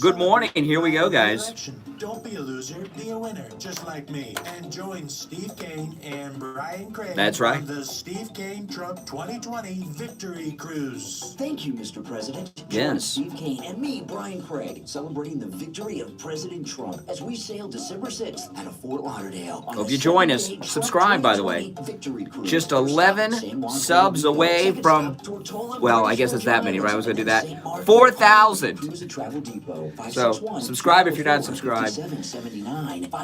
Good morning, and here we go, guys. Don't be a loser, be a winner, just like me. And join Steve Kane and Brian Craig That's right. on the Steve Kane Trump 2020 Victory Cruise. Thank you, Mr. President. Yes. Join Steve Kane and me, Brian Craig, celebrating the victory of President Trump as we sail December 6th out of Fort Lauderdale. Hope you join us. Subscribe, by the way. Just 11 subs away from, well, I guess it's that many, right? I was going to do that. 4,000. So, subscribe if you're not subscribed.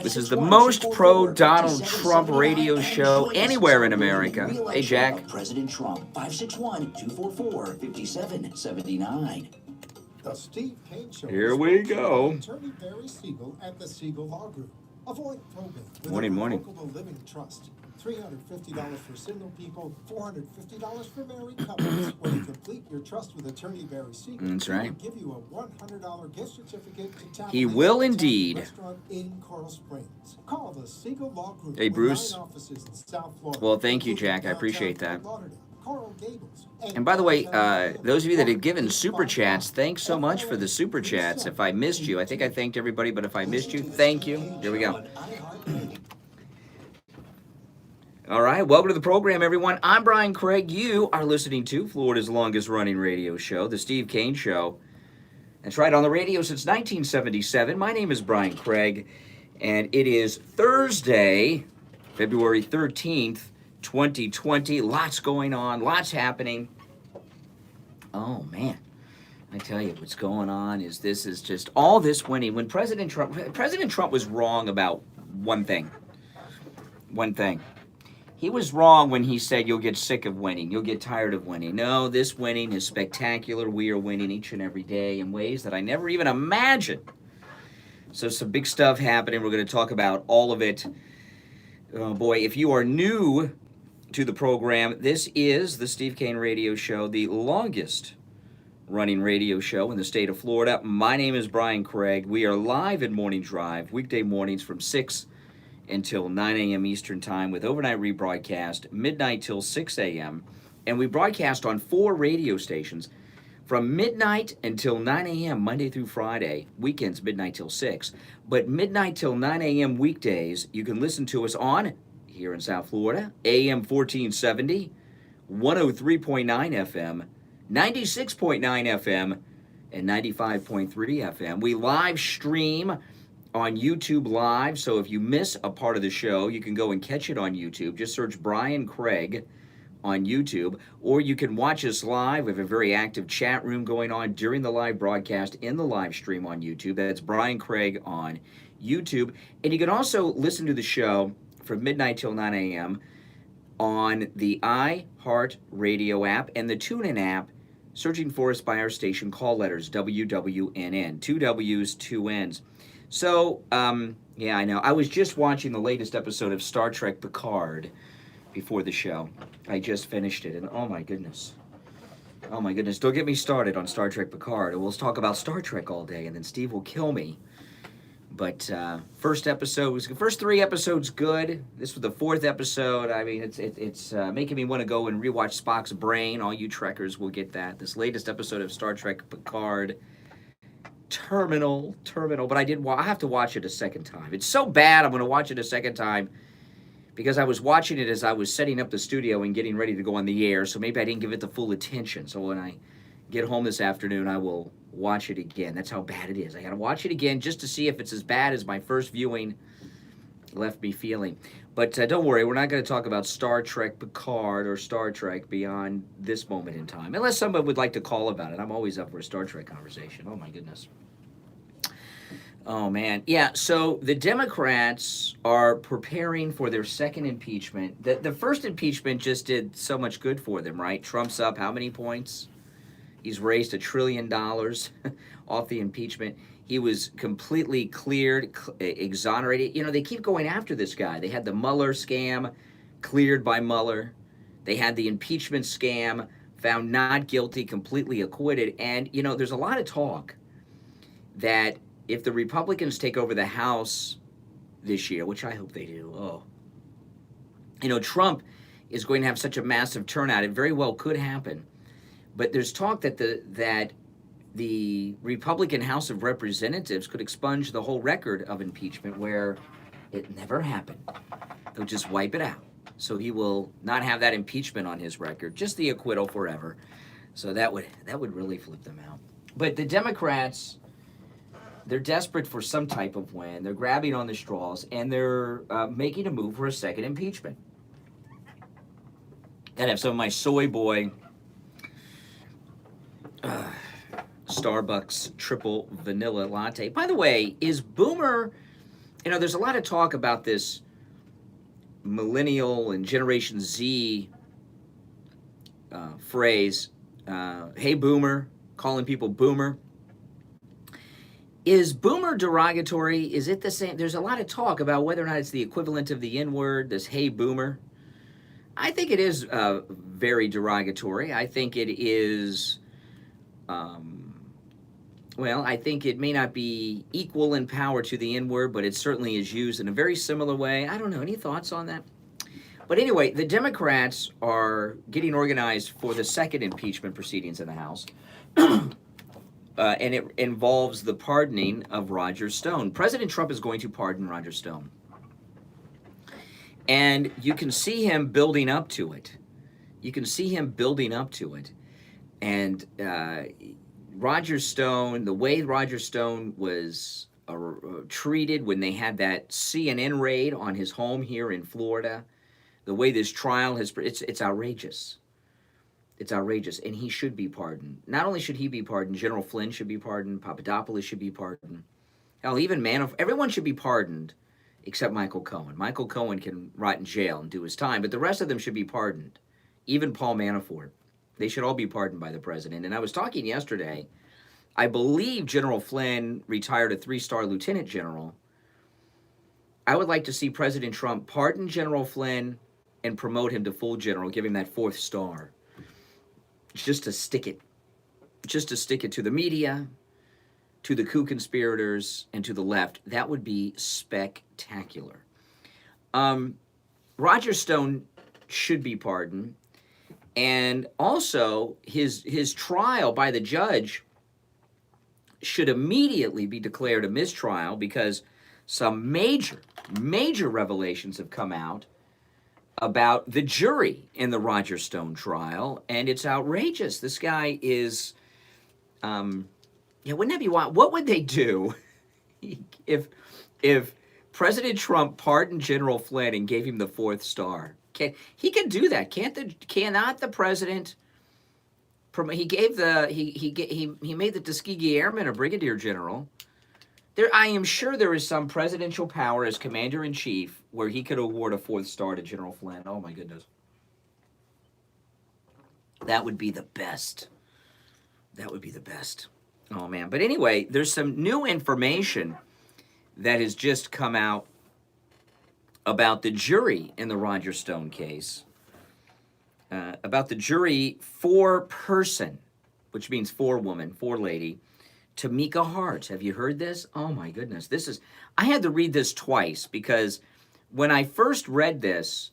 This is the most pro-Donald Trump radio show anywhere in America. Hey, Jack. President Trump, 561-244-5779. The Steve Kane Show. Here we go. Attorney Barry Siegel at the Siegel Law Group. Avoid probate with Morning. Revocable Living Trust. $350 for single people, $450 for married couples. When you complete your trust with Attorney Barry Siegel, That's right. he'll give you a $100 gift certificate to tap He will Italian indeed. Restaurant in Coral Springs. Call the Siegel Law Group. Hey, Bruce. 9 offices in South Florida. Well, thank you, Jack. I appreciate that. Fort Lauderdale, Coral Gables, And by the way, those of you that have given super chats, thanks so much for the super chats. If I missed you, I think I thanked everybody, but if I missed you, thank you. Here we go. All right, welcome to the program, everyone. I'm Brian Craig. You are listening to Florida's longest-running radio show, The Steve Kane Show. That's right, on the radio since 1977. My name is Brian Craig, and it is Thursday, February 13th, 2020. Lots going on, lots happening. Oh, man. I tell you, what's going on is this is just all this winning. When President Trump was wrong about one thing. One thing. He was wrong when he said you'll get sick of winning, you'll get tired of winning. No, this winning is spectacular. We are winning each and every day in ways that I never even imagined. So some big stuff happening. We're going to talk about all of it. Oh boy, if you are new to the program, this is the Steve Kane Radio Show, the longest running radio show in the state of Florida. My name is Brian Craig. We are live in Morning Drive, weekday mornings from 6 until 9 a.m. Eastern Time with overnight rebroadcast, midnight till 6 a.m. And we broadcast on 4 radio stations from midnight until 9 a.m. Monday through Friday, weekends midnight till 6. But midnight till 9 a.m. weekdays, you can listen to us on, here in South Florida, AM 1470, 103.9 FM, 96.9 FM, and 95.3 FM. We live stream on YouTube Live, so if you miss a part of the show, you can go and catch it on YouTube. Just search Brian Craig on YouTube, or you can watch us live. We have a very active chat room going on during the live broadcast in the live stream on YouTube. That's Brian Craig on YouTube. And you can also listen to the show from midnight till 9 a.m. on the iHeartRadio app and the TuneIn app, searching for us by our station call letters, WWNN, 2 W's, 2 N's. So, yeah, I know. I was just watching the latest episode of Star Trek Picard before the show. I just finished it, and oh my goodness. Oh my goodness. Don't get me started on Star Trek Picard. We'll talk about Star Trek all day, and then Steve will kill me. But first 3 episodes good. This was the 4th episode. I mean, it's making me want to go and rewatch Spock's Brain. All you Trekkers will get that. This latest episode of Star Trek Picard, terminal. But I have to watch it a second time. It's so bad. I'm going to watch it a second time because I was watching it as I was setting up the studio and getting ready to go on the air. So maybe I didn't give it the full attention. So when I get home this afternoon, I will watch it again. That's how bad it is. I got to watch it again just to see if it's as bad as my first viewing left me feeling. But don't worry, we're not going to talk about Star Trek Picard or Star Trek beyond this moment in time. Unless someone would like to call about it. I'm always up for a Star Trek conversation. Oh, my goodness. Oh, man. Yeah, so the Democrats are preparing for their second impeachment. The first impeachment just did so much good for them, right? Trump's up how many points? He's raised $1 trillion off the impeachment. He was completely cleared, exonerated. You know, they keep going after this guy. They had the Mueller scam cleared by Mueller. They had the impeachment scam found not guilty, completely acquitted. And, you know, there's a lot of talk that if the Republicans take over the House this year, which I hope they do, you know, Trump is going to have such a massive turnout. It very well could happen. But there's talk that the Republican House of Representatives could expunge the whole record of impeachment where it never happened. They'll just wipe it out. So he will not have that impeachment on his record, just the acquittal forever. So that would really flip them out. But the Democrats, they're desperate for some type of win. They're grabbing on the straws, and they're making a move for a second impeachment. Gotta have some of my soy boy Starbucks triple vanilla latte. By the way, is Boomer, there's a lot of talk about this millennial and Generation Z phrase, hey Boomer, calling people Boomer. Is Boomer derogatory? Is it the same? There's a lot of talk about whether or not it's the equivalent of the N-word, this hey Boomer. I think it is very derogatory. I think it is, I think it may not be equal in power to the N-word, but it certainly is used in a very similar way. I don't know. Any thoughts on that? But anyway, the Democrats are getting organized for the second impeachment proceedings in the House. And it involves the pardoning of Roger Stone. President Trump is going to pardon Roger Stone. And you can see him building up to it. And Roger Stone, the way Roger Stone was treated when they had that CNN raid on his home here in Florida, the way this trial has, it's outrageous. It's outrageous, and he should be pardoned. Not only should he be pardoned, General Flynn should be pardoned, Papadopoulos should be pardoned. Hell, even Manafort, everyone should be pardoned except Michael Cohen. Michael Cohen can rot in jail and do his time, but the rest of them should be pardoned. Even Paul Manafort. They should all be pardoned by the president. And I was talking yesterday, I believe General Flynn retired a 3-star lieutenant general. I would like to see President Trump pardon General Flynn and promote him to full general, give him that 4th star. Just to stick it to the media, to the coup conspirators, and to the left. That would be spectacular. Roger Stone should be pardoned, and also his trial by the judge should immediately be declared a mistrial because some major revelations have come out about the jury in the Roger Stone trial, and it's outrageous. This guy is, wouldn't that be wild? What would they do if President Trump pardoned General Flynn and gave him the 4th star? He can do that? Cannot the president? He made the Tuskegee Airmen a brigadier general. I am sure there is some presidential power as commander-in-chief where he could award a 4th star to General Flynn. Oh, my goodness. That would be the best. Oh, man. But anyway, there's some new information that has just come out about the jury in the Roger Stone case. About the jury 4-person, which means 4-woman, 4-lady, Tamika Hart. Have you heard this? Oh my goodness. I had to read this twice because when I first read this,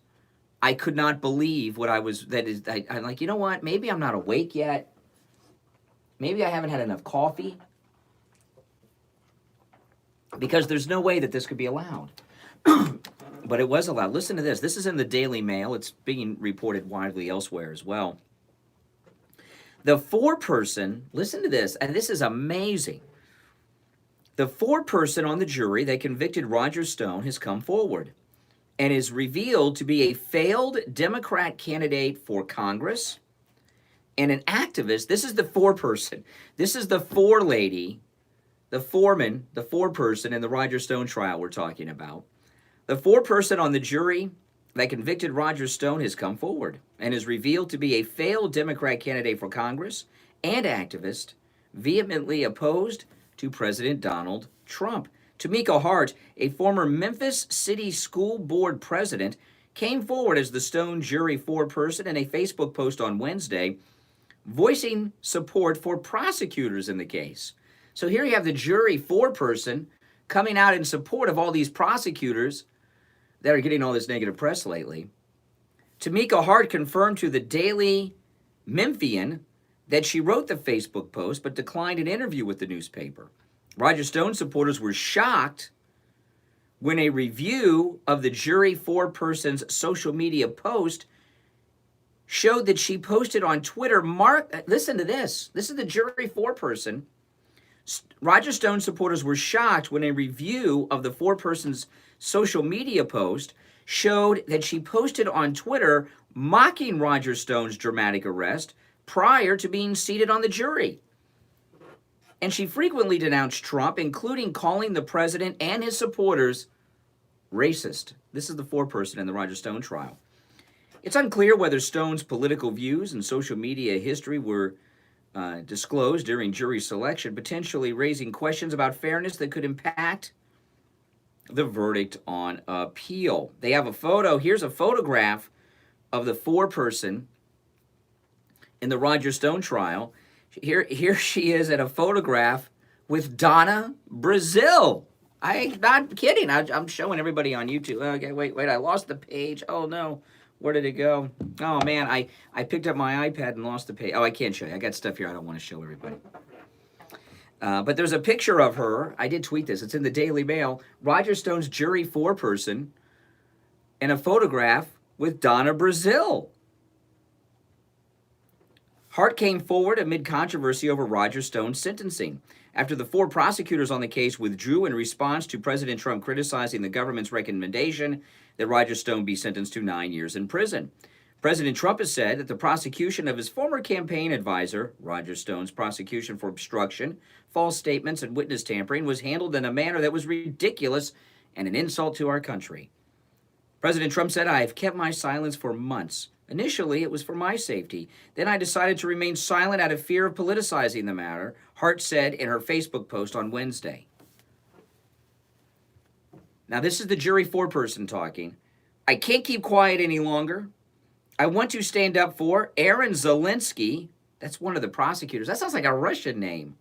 I could not believe I'm like, you know what? Maybe I'm not awake yet. Maybe I haven't had enough coffee. Because there's no way that this could be allowed. But it was allowed. Listen to this. This is in the Daily Mail. It's being reported widely elsewhere as well. The 4-person, listen to this, and this is amazing. The 4-person on the jury that convicted Roger Stone has come forward and is revealed to be a failed Democrat candidate for Congress and an activist. This is the 4-person. This is the 4-lady, the foreman, the 4-person in the Roger Stone trial we're talking about. The 4-person on the jury that convicted Roger Stone has come forward and is revealed to be a failed Democrat candidate for Congress and activist, vehemently opposed to President Donald Trump. Tamika Hart, a former Memphis City School Board president, came forward as the Stone jury 4-person in a Facebook post on Wednesday, voicing support for prosecutors in the case. So here you have the jury 4-person coming out in support of all these prosecutors that are getting all this negative press lately. Tamika Hart confirmed to the Daily Memphian that she wrote the Facebook post but declined an interview with the newspaper. Roger Stone supporters were shocked when a review of the jury foreperson's social media post showed that she posted on Twitter, listen to this. This is the jury foreperson. Roger Stone supporters were shocked when a review of the foreperson's social media post showed that she posted on Twitter mocking Roger Stone's dramatic arrest prior to being seated on the jury. And she frequently denounced Trump, including calling the president and his supporters racist. This is the foreperson in the Roger Stone trial. It's unclear whether Stone's political views and social media history were disclosed during jury selection, potentially raising questions about fairness that could impact the verdict on appeal. They have a photo. Here's a photograph of the foreperson in the Roger Stone trial. Here she is at a photograph with Donna Brazile. I'm not kidding. I'm showing everybody on YouTube. Okay, wait, I lost the page. Oh, no. Where did it go? Oh, man, I picked up my iPad and lost the page. Oh, I can't show you. I got stuff here I don't want to show everybody. But there's a picture of her. I did tweet this. It's in the Daily Mail. Roger Stone's jury foreperson and a photograph with Donna Brazile. Hart came forward amid controversy over Roger Stone's sentencing. After the 4 prosecutors on the case withdrew in response to President Trump criticizing the government's recommendation that Roger Stone be sentenced to 9 years in prison. President Trump has said that the prosecution of his former campaign advisor, Roger Stone's prosecution for obstruction, false statements, and witness tampering, was handled in a manner that was ridiculous and an insult to our country. President Trump said, "I have kept my silence for months. Initially, it was for my safety. Then I decided to remain silent out of fear of politicizing the matter," Hart said in her Facebook post on Wednesday. Now, this is the jury foreperson talking. "I can't keep quiet any longer. I want to stand up for Aaron Zelensky." That's one of the prosecutors. That sounds like a Russian name.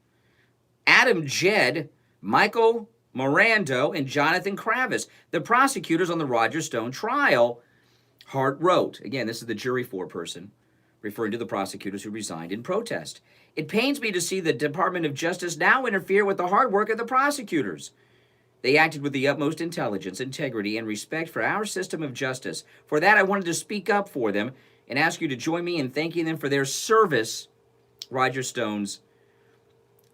"Adam Jed, Michael Morando, and Jonathan Kravis, the prosecutors on the Roger Stone trial," Hart wrote. Again, this is the jury foreperson, referring to the prosecutors who resigned in protest. "It pains me to see the Department of Justice now interfere with the hard work of the prosecutors. They acted with the utmost intelligence, integrity, and respect for our system of justice. For that, I wanted to speak up for them and ask you to join me in thanking them for their service," Roger Stone's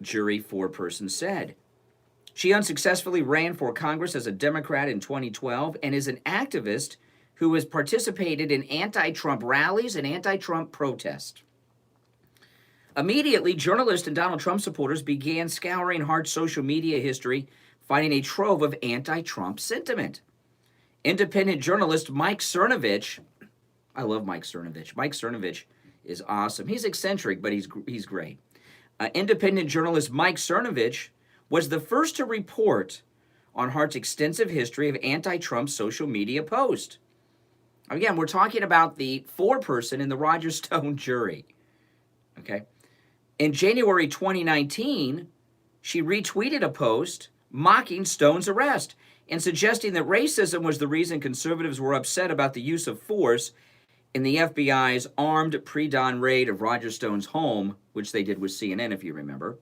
jury foreperson said. She unsuccessfully ran for Congress as a Democrat in 2012 and is an activist who has participated in anti-Trump rallies and anti-Trump protests. Immediately, journalists and Donald Trump supporters began scouring Hart's social media history, finding a trove of anti-Trump sentiment. Independent journalist Mike Cernovich, I love Mike Cernovich. Mike Cernovich is awesome. He's eccentric, but he's great. Independent journalist Mike Cernovich was the first to report on Hart's extensive history of anti-Trump social media posts. Again, we're talking about the foreperson in the Roger Stone jury. Okay. In January 2019, she retweeted a post mocking Stone's arrest and suggesting that racism was the reason conservatives were upset about the use of force in the FBI's armed pre-dawn raid of Roger Stone's home, which they did with CNN, if you remember.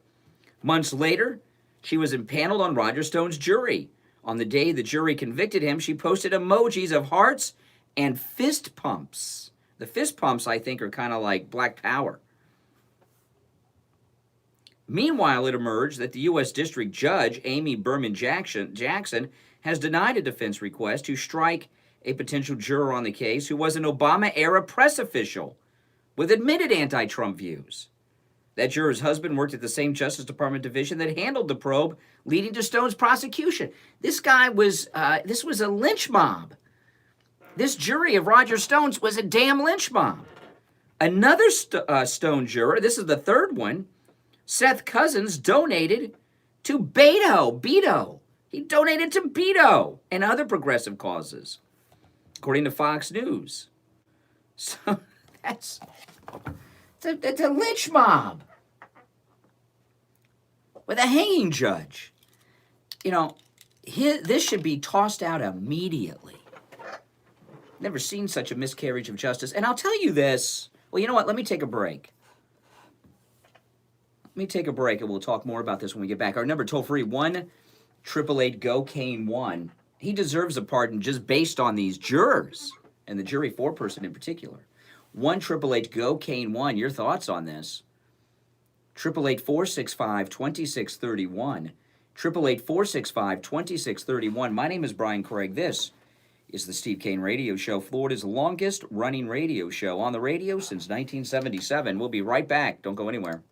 Months later, she was impaneled on Roger Stone's jury. On the day the jury convicted him, she posted emojis of hearts and fist pumps. The fist pumps, I think, are kind of like Black Power. Meanwhile, it emerged that the U.S. District Judge, Amy Berman Jackson, has denied a defense request to strike a potential juror on the case who was an Obama-era press official with admitted anti-Trump views. That juror's husband worked at the same Justice Department division that handled the probe leading to Stone's prosecution. This guy was, this was a lynch mob. This jury of Roger Stone's was a damn lynch mob. Another Stone juror, this is the third one, Seth Cousins, donated to Beto. He donated to Beto and other progressive causes, according to Fox News. So that's a lynch mob with a hanging judge. You know, this should be tossed out immediately. Never seen such a miscarriage of justice. And I'll tell you this. Well, you know what? Let me take a break. Let me take a break, and we'll talk more about this when we get back. Our number toll-free, 1-888-GO-KANE-1. He deserves a pardon just based on these jurors, and the jury foreperson in particular. 1-888-GO-KANE-1. Your thoughts on this? 888-465-2631. 888-465-2631. My name is Brian Craig. This is the Steve Kane Radio Show, Florida's longest running radio show on the radio since 1977. We'll be right back. Don't go anywhere.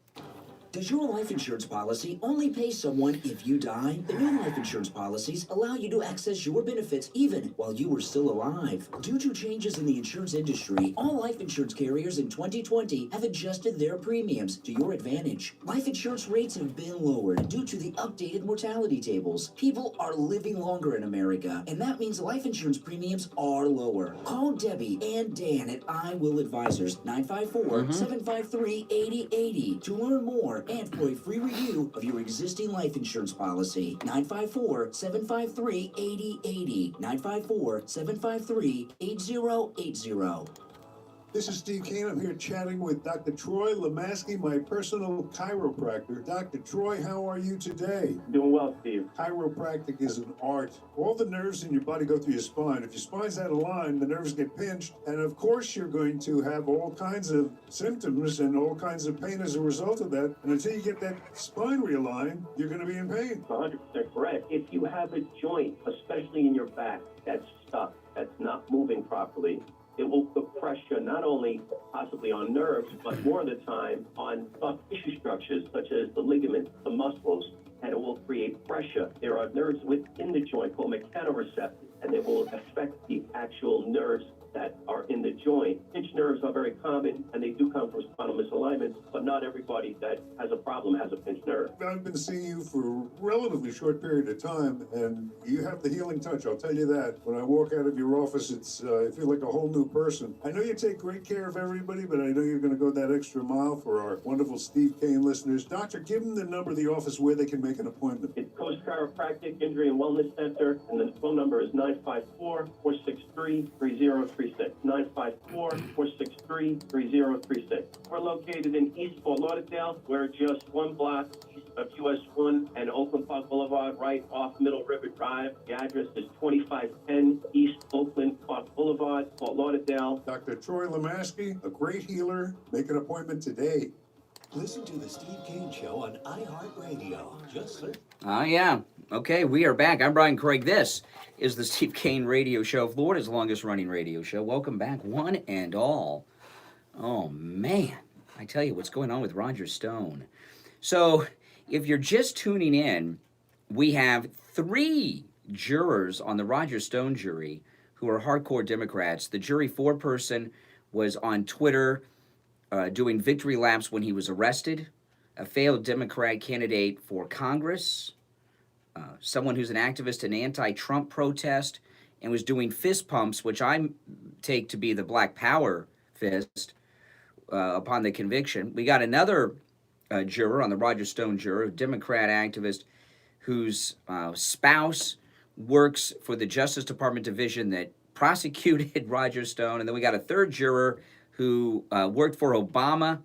Does your life insurance policy only pay someone if you die? The new life insurance policies allow you to access your benefits even while you are still alive. Due to changes in the insurance industry, all life insurance carriers in 2020 have adjusted their premiums to your advantage. Life insurance rates have been lowered due to the updated mortality tables. People are living longer in America, and that means life insurance premiums are lower. Call Debbie and Dan at I Will Advisors, 954-753-8080 to learn more and for a free review of your existing life insurance policy. 954-753-8080. 954-753-8080. This is Steve Kane. I'm here chatting with Dr. Troy Lemaski, my personal chiropractor. Dr. Troy, how are you today? Doing well, Steve. Chiropractic is an art. All the nerves in your body go through your spine. If your spine's out of line, the nerves get pinched. And of course, you're going to have all kinds of symptoms and all kinds of pain as a result of that. And until you get that spine realigned, you're going to be in pain. 100% correct. If you have a joint, especially in your back, that's stuck, that's not moving properly, it will put pressure not only possibly on nerves, but more of the time on soft tissue structures such as the ligaments, the muscles, and it will create pressure. There are nerves within the joint called mechanoreceptors, and they will affect the actual nerves that are in the joint. Pinched nerves are very common, and they do come from spinal misalignment, but not everybody that has a problem has a pinched nerve. I've been seeing you for a relatively short period of time, and you have the healing touch, I'll tell you that. When I walk out of your office, I feel like a whole new person. I know you take great care of everybody, but I know you're going to go that extra mile for our wonderful Steve Kane listeners. Doctor, give them the number of the office where they can make an appointment. It's Coast Chiropractic Injury and Wellness Center, and the phone number is 954-463-3036. 954-463-3036. We're located in East Fort Lauderdale. We're just one block east of US 1 and Oakland Park Boulevard, right off Middle River Drive. The address is 2510 East Oakland Park Boulevard, Fort Lauderdale. Dr. Troy Lemaski, a great healer. Make an appointment today. Listen to the Steve Kane Show on iHeartRadio. Just search. Oh, yeah. Okay, we are back. I'm Brian Craig. This is the Steve Kane Radio Show, Florida's longest running radio show. Welcome back, one and all. Oh, man. I tell you what's going on with Roger Stone. So, if you're just tuning in, we have 3 jurors on the Roger Stone jury who are hardcore Democrats. The jury foreperson was on Twitter doing victory laps when he was arrested, a failed Democrat candidate for Congress, someone who's an activist in anti-Trump protest, and was doing fist pumps, which I take to be the Black Power fist, upon the conviction. We got another juror on the Roger Stone jury, a Democrat activist whose spouse works for the Justice Department division that prosecuted Roger Stone. And then we got a third juror who worked for Obama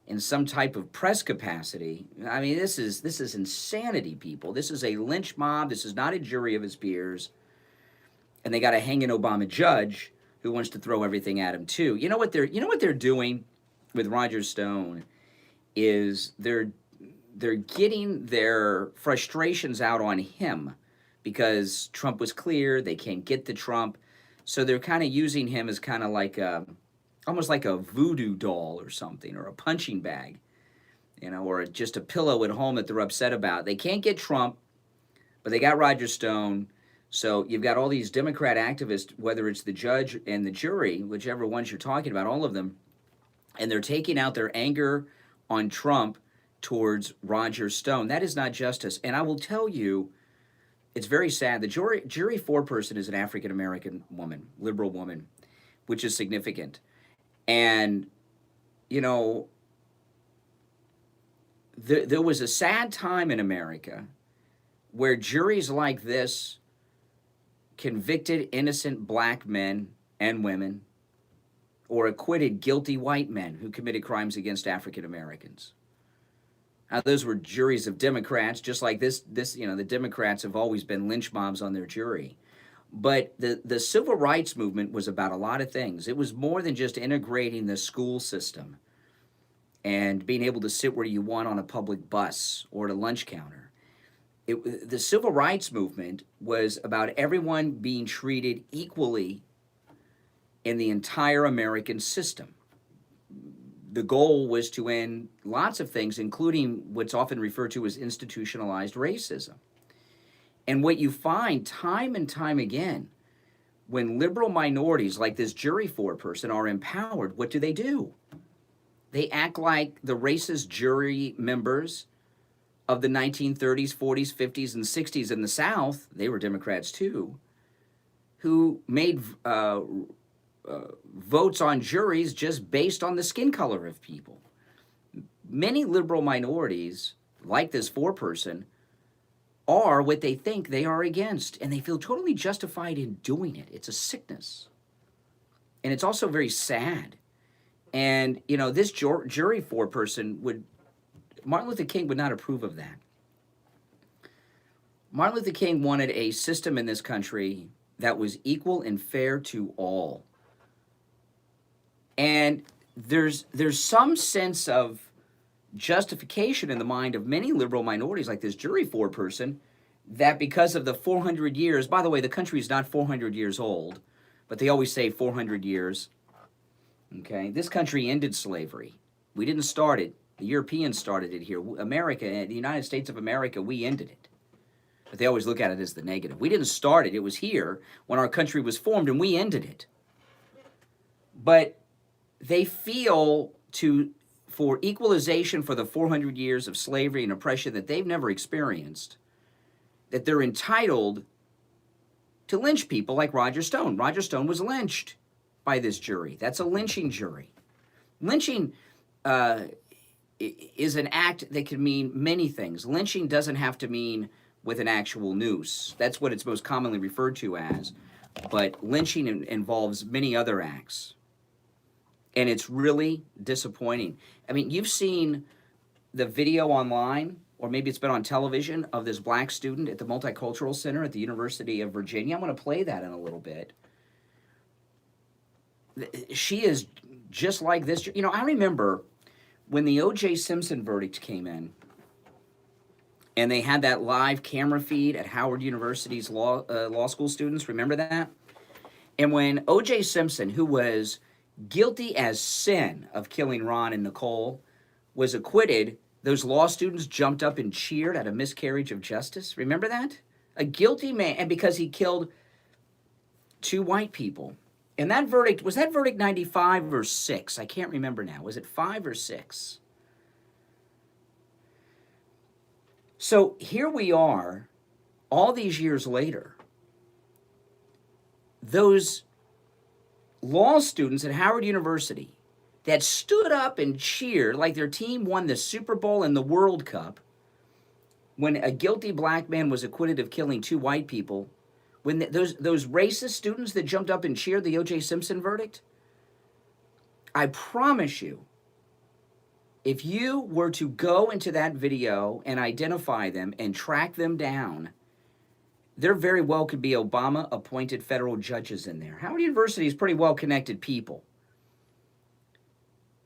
in some type of press capacity. I mean, this is insanity, people. This is a lynch mob. This is not a jury of his peers. And they got to hang an Obama judge who wants to throw everything at him too. You know what they're doing with Roger Stone is they're getting their frustrations out on him because Trump was clear, they can't get to Trump. So they're kind of using him as kind of like almost like a voodoo doll or something, or a punching bag, or just a pillow at home that they're upset about. They can't get Trump, but they got Roger Stone. So you've got all these Democrat activists, whether it's the judge and the jury, whichever ones you're talking about, all of them, and they're taking out their anger on Trump towards Roger Stone. That is not justice. And I will tell you, it's very sad. The jury foreperson is an African-American woman, liberal woman, which is significant. And, there was a sad time in America where juries like this convicted innocent black men and women or acquitted guilty white men who committed crimes against African Americans. Those were juries of Democrats, just like this, the Democrats have always been lynch mobs on their jury. But the civil rights movement was about a lot of things. It was more than just integrating the school system and being able to sit where you want on a public bus or at a lunch counter. The civil rights movement was about everyone being treated equally in the entire American system. The goal was to end lots of things, including what's often referred to as institutionalized racism. And what you find time and time again, when liberal minorities like this jury foreperson are empowered, what do? They act like the racist jury members of the 1930s, 40s, 50s, and 60s in the South, they were Democrats too, who made votes on juries just based on the skin color of people. Many liberal minorities, like this foreperson, are what they think they are against, and they feel totally justified in doing it. It's a sickness. And it's also very sad. And, this jury foreperson Martin Luther King would not approve of that. Martin Luther King wanted a system in this country that was equal and fair to all. And there's some sense of justification in the mind of many liberal minorities like this jury foreperson that because of the 400 years, by the way, the country is not 400 years old, but they always say 400 years. Okay, this country ended slavery. We didn't start it. The Europeans started it here. America, the United States of America, we ended it. But they always look at it as the negative. We didn't start it. It was here when our country was formed, and we ended it. But they feel for equalization for the 400 years of slavery and oppression that they've never experienced, that they're entitled to lynch people like Roger Stone. Roger Stone was lynched by this jury. That's a lynching jury. Lynching is an act that can mean many things. Lynching doesn't have to mean with an actual noose. That's what it's most commonly referred to as. But lynching involves many other acts. And it's really disappointing. I mean, you've seen the video online, or maybe it's been on television, of this black student at the Multicultural Center at the University of Virginia. I'm going to play that in a little bit. She is just like this. I remember when the O.J. Simpson verdict came in, and they had that live camera feed at Howard University's law school students. Remember that? And when O.J. Simpson, who was guilty as sin of killing Ron and Nicole, was acquitted, those law students jumped up and cheered at a miscarriage of justice. Remember that? A guilty man, and because he killed 2 white people. And that verdict, was that verdict 95 or 6? I can't remember now. Was it 5 or 6? So here we are, all these years later. Those law students at Howard University that stood up and cheered like their team won the Super Bowl and the World Cup when a guilty black man was acquitted of killing 2 white people, when those racist students that jumped up and cheered the O.J. Simpson verdict, I promise you, if you were to go into that video and identify them and track them down, there very well could be Obama-appointed federal judges in there. Howard University is pretty well-connected people.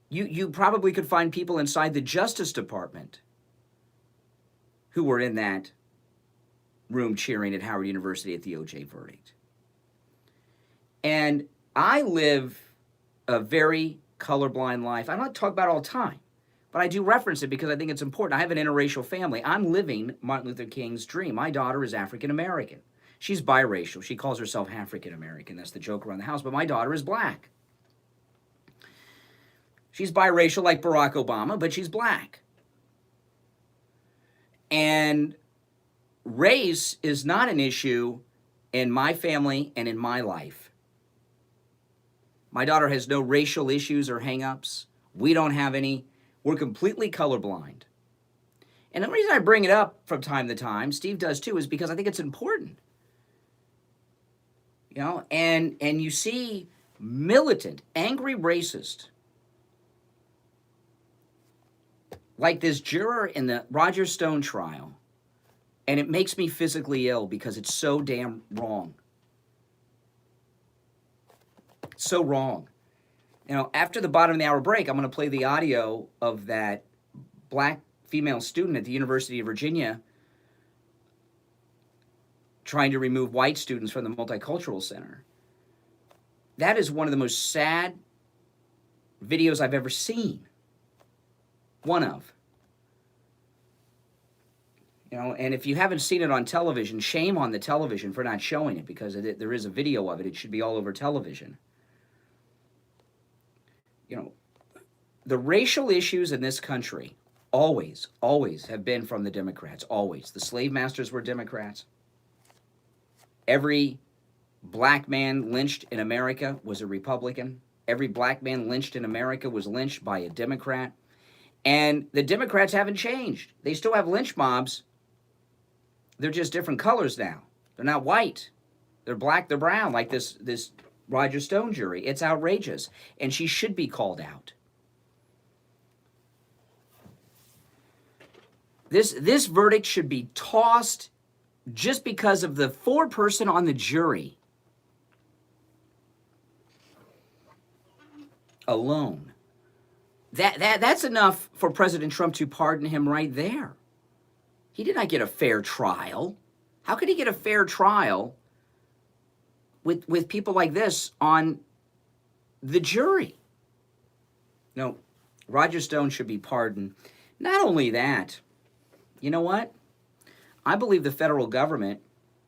You probably could find people inside the Justice Department who were in that room cheering at Howard University at the O.J. verdict. And I live a very colorblind life. I don't talk about it all the time, but I do reference it because I think it's important. I have an interracial family. I'm living Martin Luther King's dream. My daughter is African American. She's biracial. She calls herself African American. That's the joke around the house. But my daughter is black. She's biracial like Barack Obama, but she's black. And race is not an issue in my family and in my life. My daughter has no racial issues or hang-ups. We don't have any. We're completely colorblind. And the reason I bring it up from time to time, Steve does too, is because I think it's important. And you see militant, angry racist like this juror in the Roger Stone trial, and it makes me physically ill because it's so damn wrong. So wrong. You know, after the bottom of the hour break, I'm going to play the audio of that black female student at the University of Virginia trying to remove white students from the Multicultural Center. That is one of the most sad videos I've ever seen. One of. You know, and if you haven't seen it on television, shame on the television for not showing it, because there is a video of it. It should be all over television. You know, the racial issues in this country always have been from the Democrats, always. The slave masters were Democrats. Every black man lynched in America was a Republican. Every black man lynched in America was lynched by a Democrat. And the Democrats haven't changed. They still have lynch mobs. They're just different colors now. They're not white. They're black, they're brown, like this Roger Stone jury. It's outrageous. And she should be called out. This verdict should be tossed just because of the foreperson on the jury alone. That's enough for President Trump to pardon him right there. He did not get a fair trial. How could he get a fair trial with people like this on the jury? No, Roger Stone should be pardoned. Not only that, you know what? I believe the federal government,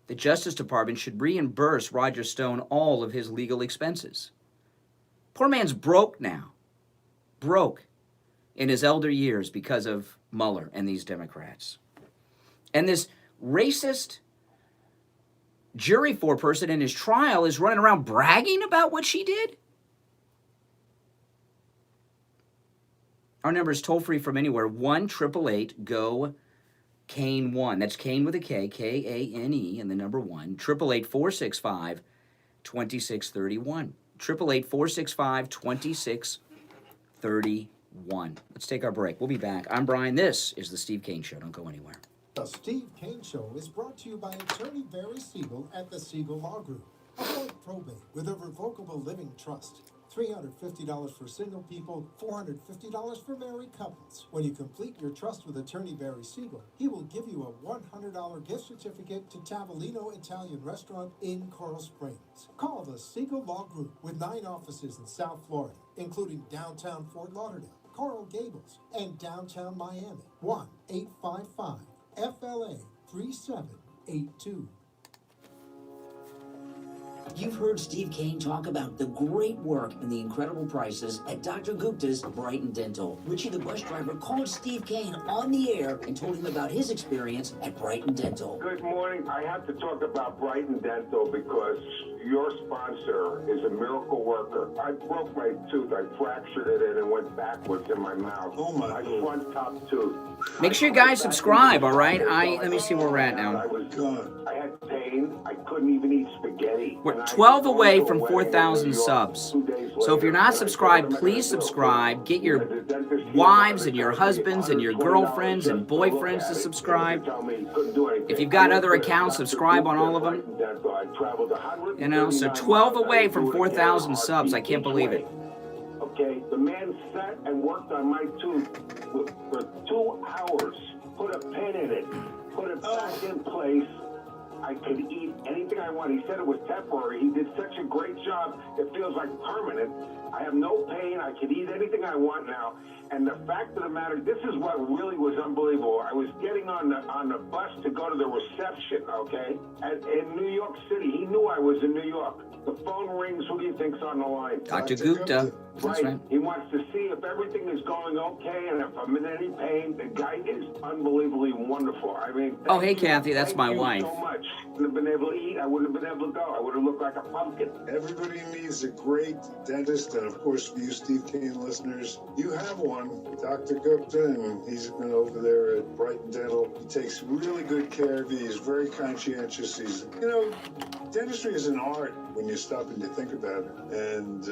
the Justice Department, should reimburse Roger Stone all of his legal expenses. Poor man's broke now. Broke in his elder years because of Mueller and these Democrats. And this racist jury foreperson in his trial is running around bragging about what she did? Our number is toll-free from anywhere, 1-888-GO-KANE1. That's Kane with a K, K-A-N-E, and the number 1, 888-465-2631. 888-465-2631. Let's take our break. We'll be back. I'm Brian. This is The Steve Kane Show. Don't go anywhere. The Steve Kane Show is brought to you by attorney Barry Siegel at the Siegel Law Group. Avoid probate with a revocable living trust. $350 for single people, $450 for married couples. When you complete your trust with attorney Barry Siegel, he will give you a $100 gift certificate to Tavolino Italian Restaurant in Coral Springs. Call the Siegel Law Group with 9 offices in South Florida, including downtown Fort Lauderdale, Coral Gables, and downtown Miami. 1-855-FLA-3782. You've heard Steve Kane talk about the great work and the incredible prices at Dr. Gupta's Brighton Dental. Richie the bus driver called Steve Kane on the air and told him about his experience at Brighton Dental. Good morning. I have to talk about Brighton Dental because your sponsor is a miracle worker. I broke my tooth. I fractured it and it went backwards in my mouth. Oh, my God. Front top tooth. Make sure you guys subscribe, all right? Let me see where we're at now. I had pain. I couldn't even eat spaghetti. We're 12 away from 4,000 subs. So if you're not subscribed, please subscribe. Get your wives and your husbands and your girlfriends and boyfriends to subscribe. If you've got other accounts, subscribe on all of them. You know, so 12 away from 4,000 subs. I can't believe it. Okay, the man sat and worked on my tooth for 2 hours, put a pin in it, put it back in place. I could eat anything I want. He said it was temporary. He did such a great job. It feels like permanent. I have no pain. I can eat anything I want now. And the fact of the matter, this is what really was unbelievable. I was getting on the bus to go to the reception, okay, in New York City. He knew I was in New York. The phone rings. Who do you think's on the line? Dr. Gupta. That's right. He wants to see if everything is going okay and if I'm in any pain. The guy is unbelievably wonderful. I mean, Oh, hey, Kathy. That's my wife. Thank you so much. I wouldn't have been able to eat. I wouldn't have been able to go. I would have looked like a pumpkin. Everybody needs a great dentist, and of course, for you Steve Kane listeners, you have one, Dr. Gupta, and he's been over there at Brighton Dental. He takes really good care of you. He's very conscientious. Dentistry is an art when you stop and you think about it, and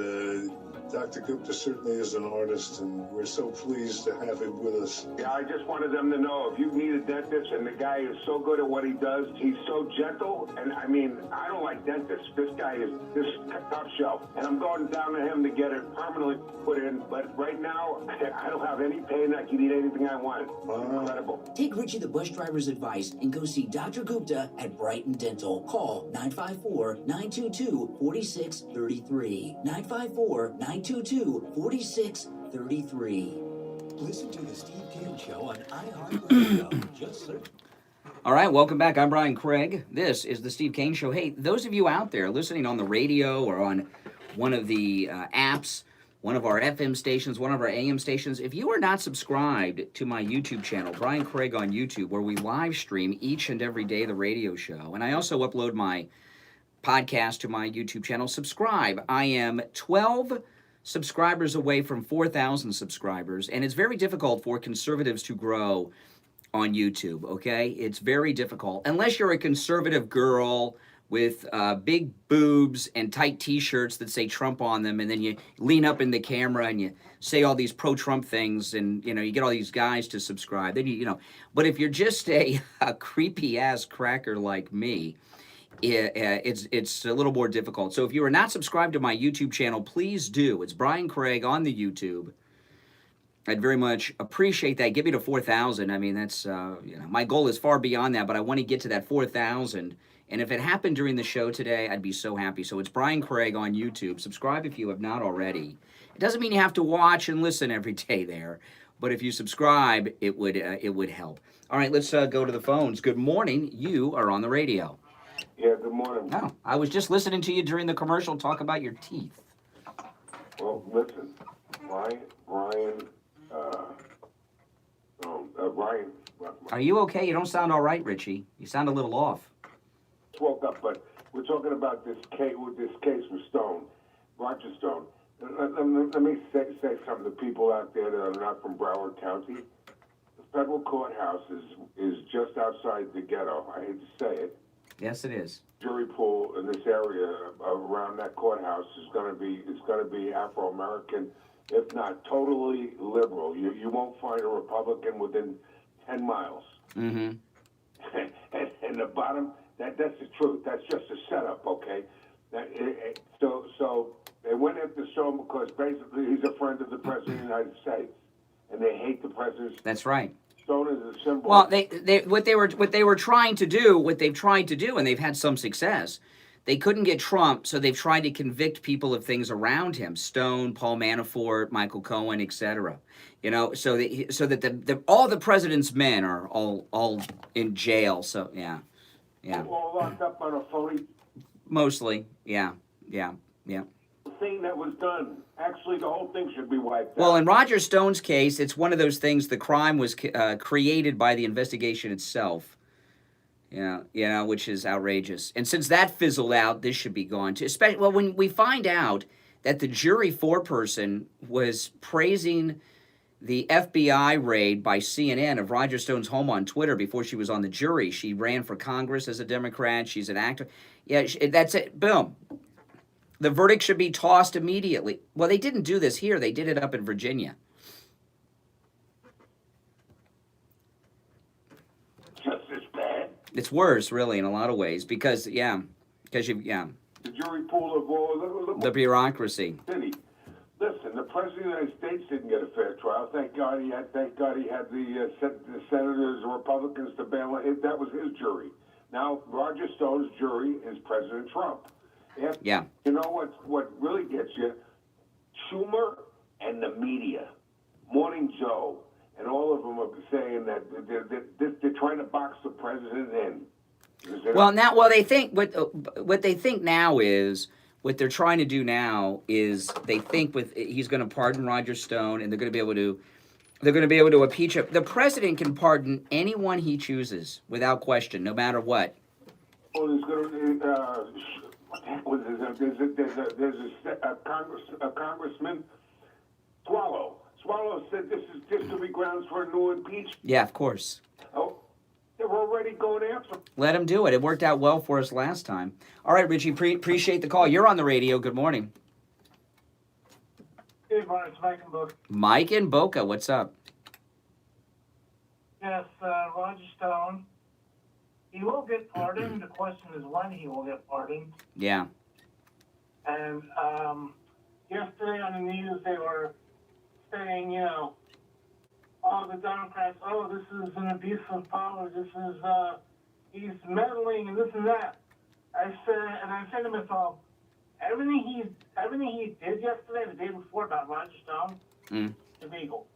Dr. Gupta certainly is an artist, and we're so pleased to have him with us. Yeah, I just wanted them to know if you need a dentist, and the guy is so good at what he does, he's so gentle, and I mean, I don't like dentists. This guy is this top shelf, and I'm going down to him to get it permanently put in, but right now, I don't have any pain. I can eat anything I want. Incredible. Take Richie the bus driver's advice and go see Dr. Gupta at Brighton Dental. Call 954-922-4633. 954-922-4633. Listen to the Steve Kane Show on iHeartRadio. Just search. All right, welcome back. I'm Brian Craig. This is the Steve Kane Show. Hey, those of you out there listening on the radio or on one of the apps, one of our FM stations, one of our AM stations, if you are not subscribed to my YouTube channel, Brian Craig on YouTube, where we live stream each and every day the radio show, and I also upload my podcast to my YouTube channel, subscribe. I am 12 subscribers away from 4,000 subscribers, and it's very difficult for conservatives to grow on YouTube, okay? It's very difficult. Unless you're a conservative girl with big boobs and tight T-shirts that say Trump on them, and then you lean up in the camera and you say all these pro-Trump things, and you get all these guys to subscribe. Then but if you're just a creepy-ass cracker like me, it's a little more difficult. So if you are not subscribed to my YouTube channel, please do. It's Brian Craig on the YouTube. I'd very much appreciate that. Get me to 4,000. I mean, that's my goal is far beyond that, but I want to get to that 4,000. And if it happened during the show today, I'd be so happy. So it's Brian Craig on YouTube. Subscribe if you have not already. It doesn't mean you have to watch and listen every day there, but if you subscribe, it would help. All right, let's go to the phones. Good morning. You are on the radio. Yeah, good morning. No, I was just listening to you during the commercial talk about your teeth. Well, listen, Ryan. Are you okay? You don't sound all right, Richie. You sound a little off. Woke up, but we're talking about this case with Stone, Roger Stone. Let me say something to people out there that are not from Broward County. The federal courthouse is just outside the ghetto. I hate to say it. Yes, it is. Jury pool in this area around that courthouse is going to be Afro-American, if not totally liberal. You won't find a Republican within 10 miles. Mm-hmm. And the bottom. That's the truth. That's just a setup, okay? So they went after Stone because basically he's a friend of the President of the United States, and they hate the President. That's right. Stone is a symbol. Well, what they've tried to do, and they've had some success. They couldn't get Trump, so they've tried to convict people of things around him: Stone, Paul Manafort, Michael Cohen, etc. So that all the president's men are all in jail. So yeah. All locked up on a phony. Mostly, yeah. Thing that was done. Actually, the whole thing should be wiped out. Well, in Roger Stone's case, it's one of those things. The crime was created by the investigation itself. Which is outrageous. And since that fizzled out, this should be gone too. Especially when we find out that the jury foreperson was praising the FBI raid by CNN of Roger Stone's home on Twitter before she was on the jury. She ran for Congress as a Democrat. She's an actor. Yeah, that's it. Boom. The verdict should be tossed immediately. Well, they didn't do this here. They did it up in Virginia. Just as bad. It's worse, really, in a lot of ways, because The jury pool of all the bureaucracy. City. Listen, the President of the United States didn't get a fair trial. Thank God he had the senators, the Republicans to bail him. That was his jury. Now Roger Stone's jury is President Trump. Yeah. You know what really gets you? Schumer and the media, Morning Joe, and all of them are saying that they're trying to box the president in. They think what they think now is. What they're trying to do now is they think he's going to pardon Roger Stone, and they're going to be able to impeach him. The president can pardon anyone he chooses without question, no matter what. Oh, there's going to there's a congressman, Swallow. Swallow said this is just to be grounds for a new impeachment. Yeah, of course. Oh. They're already going after him. Let him do it. It worked out well for us last time. All right, Richie, appreciate the call. You're on the radio. Good morning. Hey, Brian, it's Mike and Book. Mike in Boca, what's up? Yes, Roger Stone. He will get pardoned. The question is when he will get pardoned. Yeah. And yesterday on the news, they were saying, you know, all the Democrats, oh, this is an abuse of power. This is, he's meddling and this and that. I said to myself, everything he did yesterday, the day before about Roger Stone, is illegal.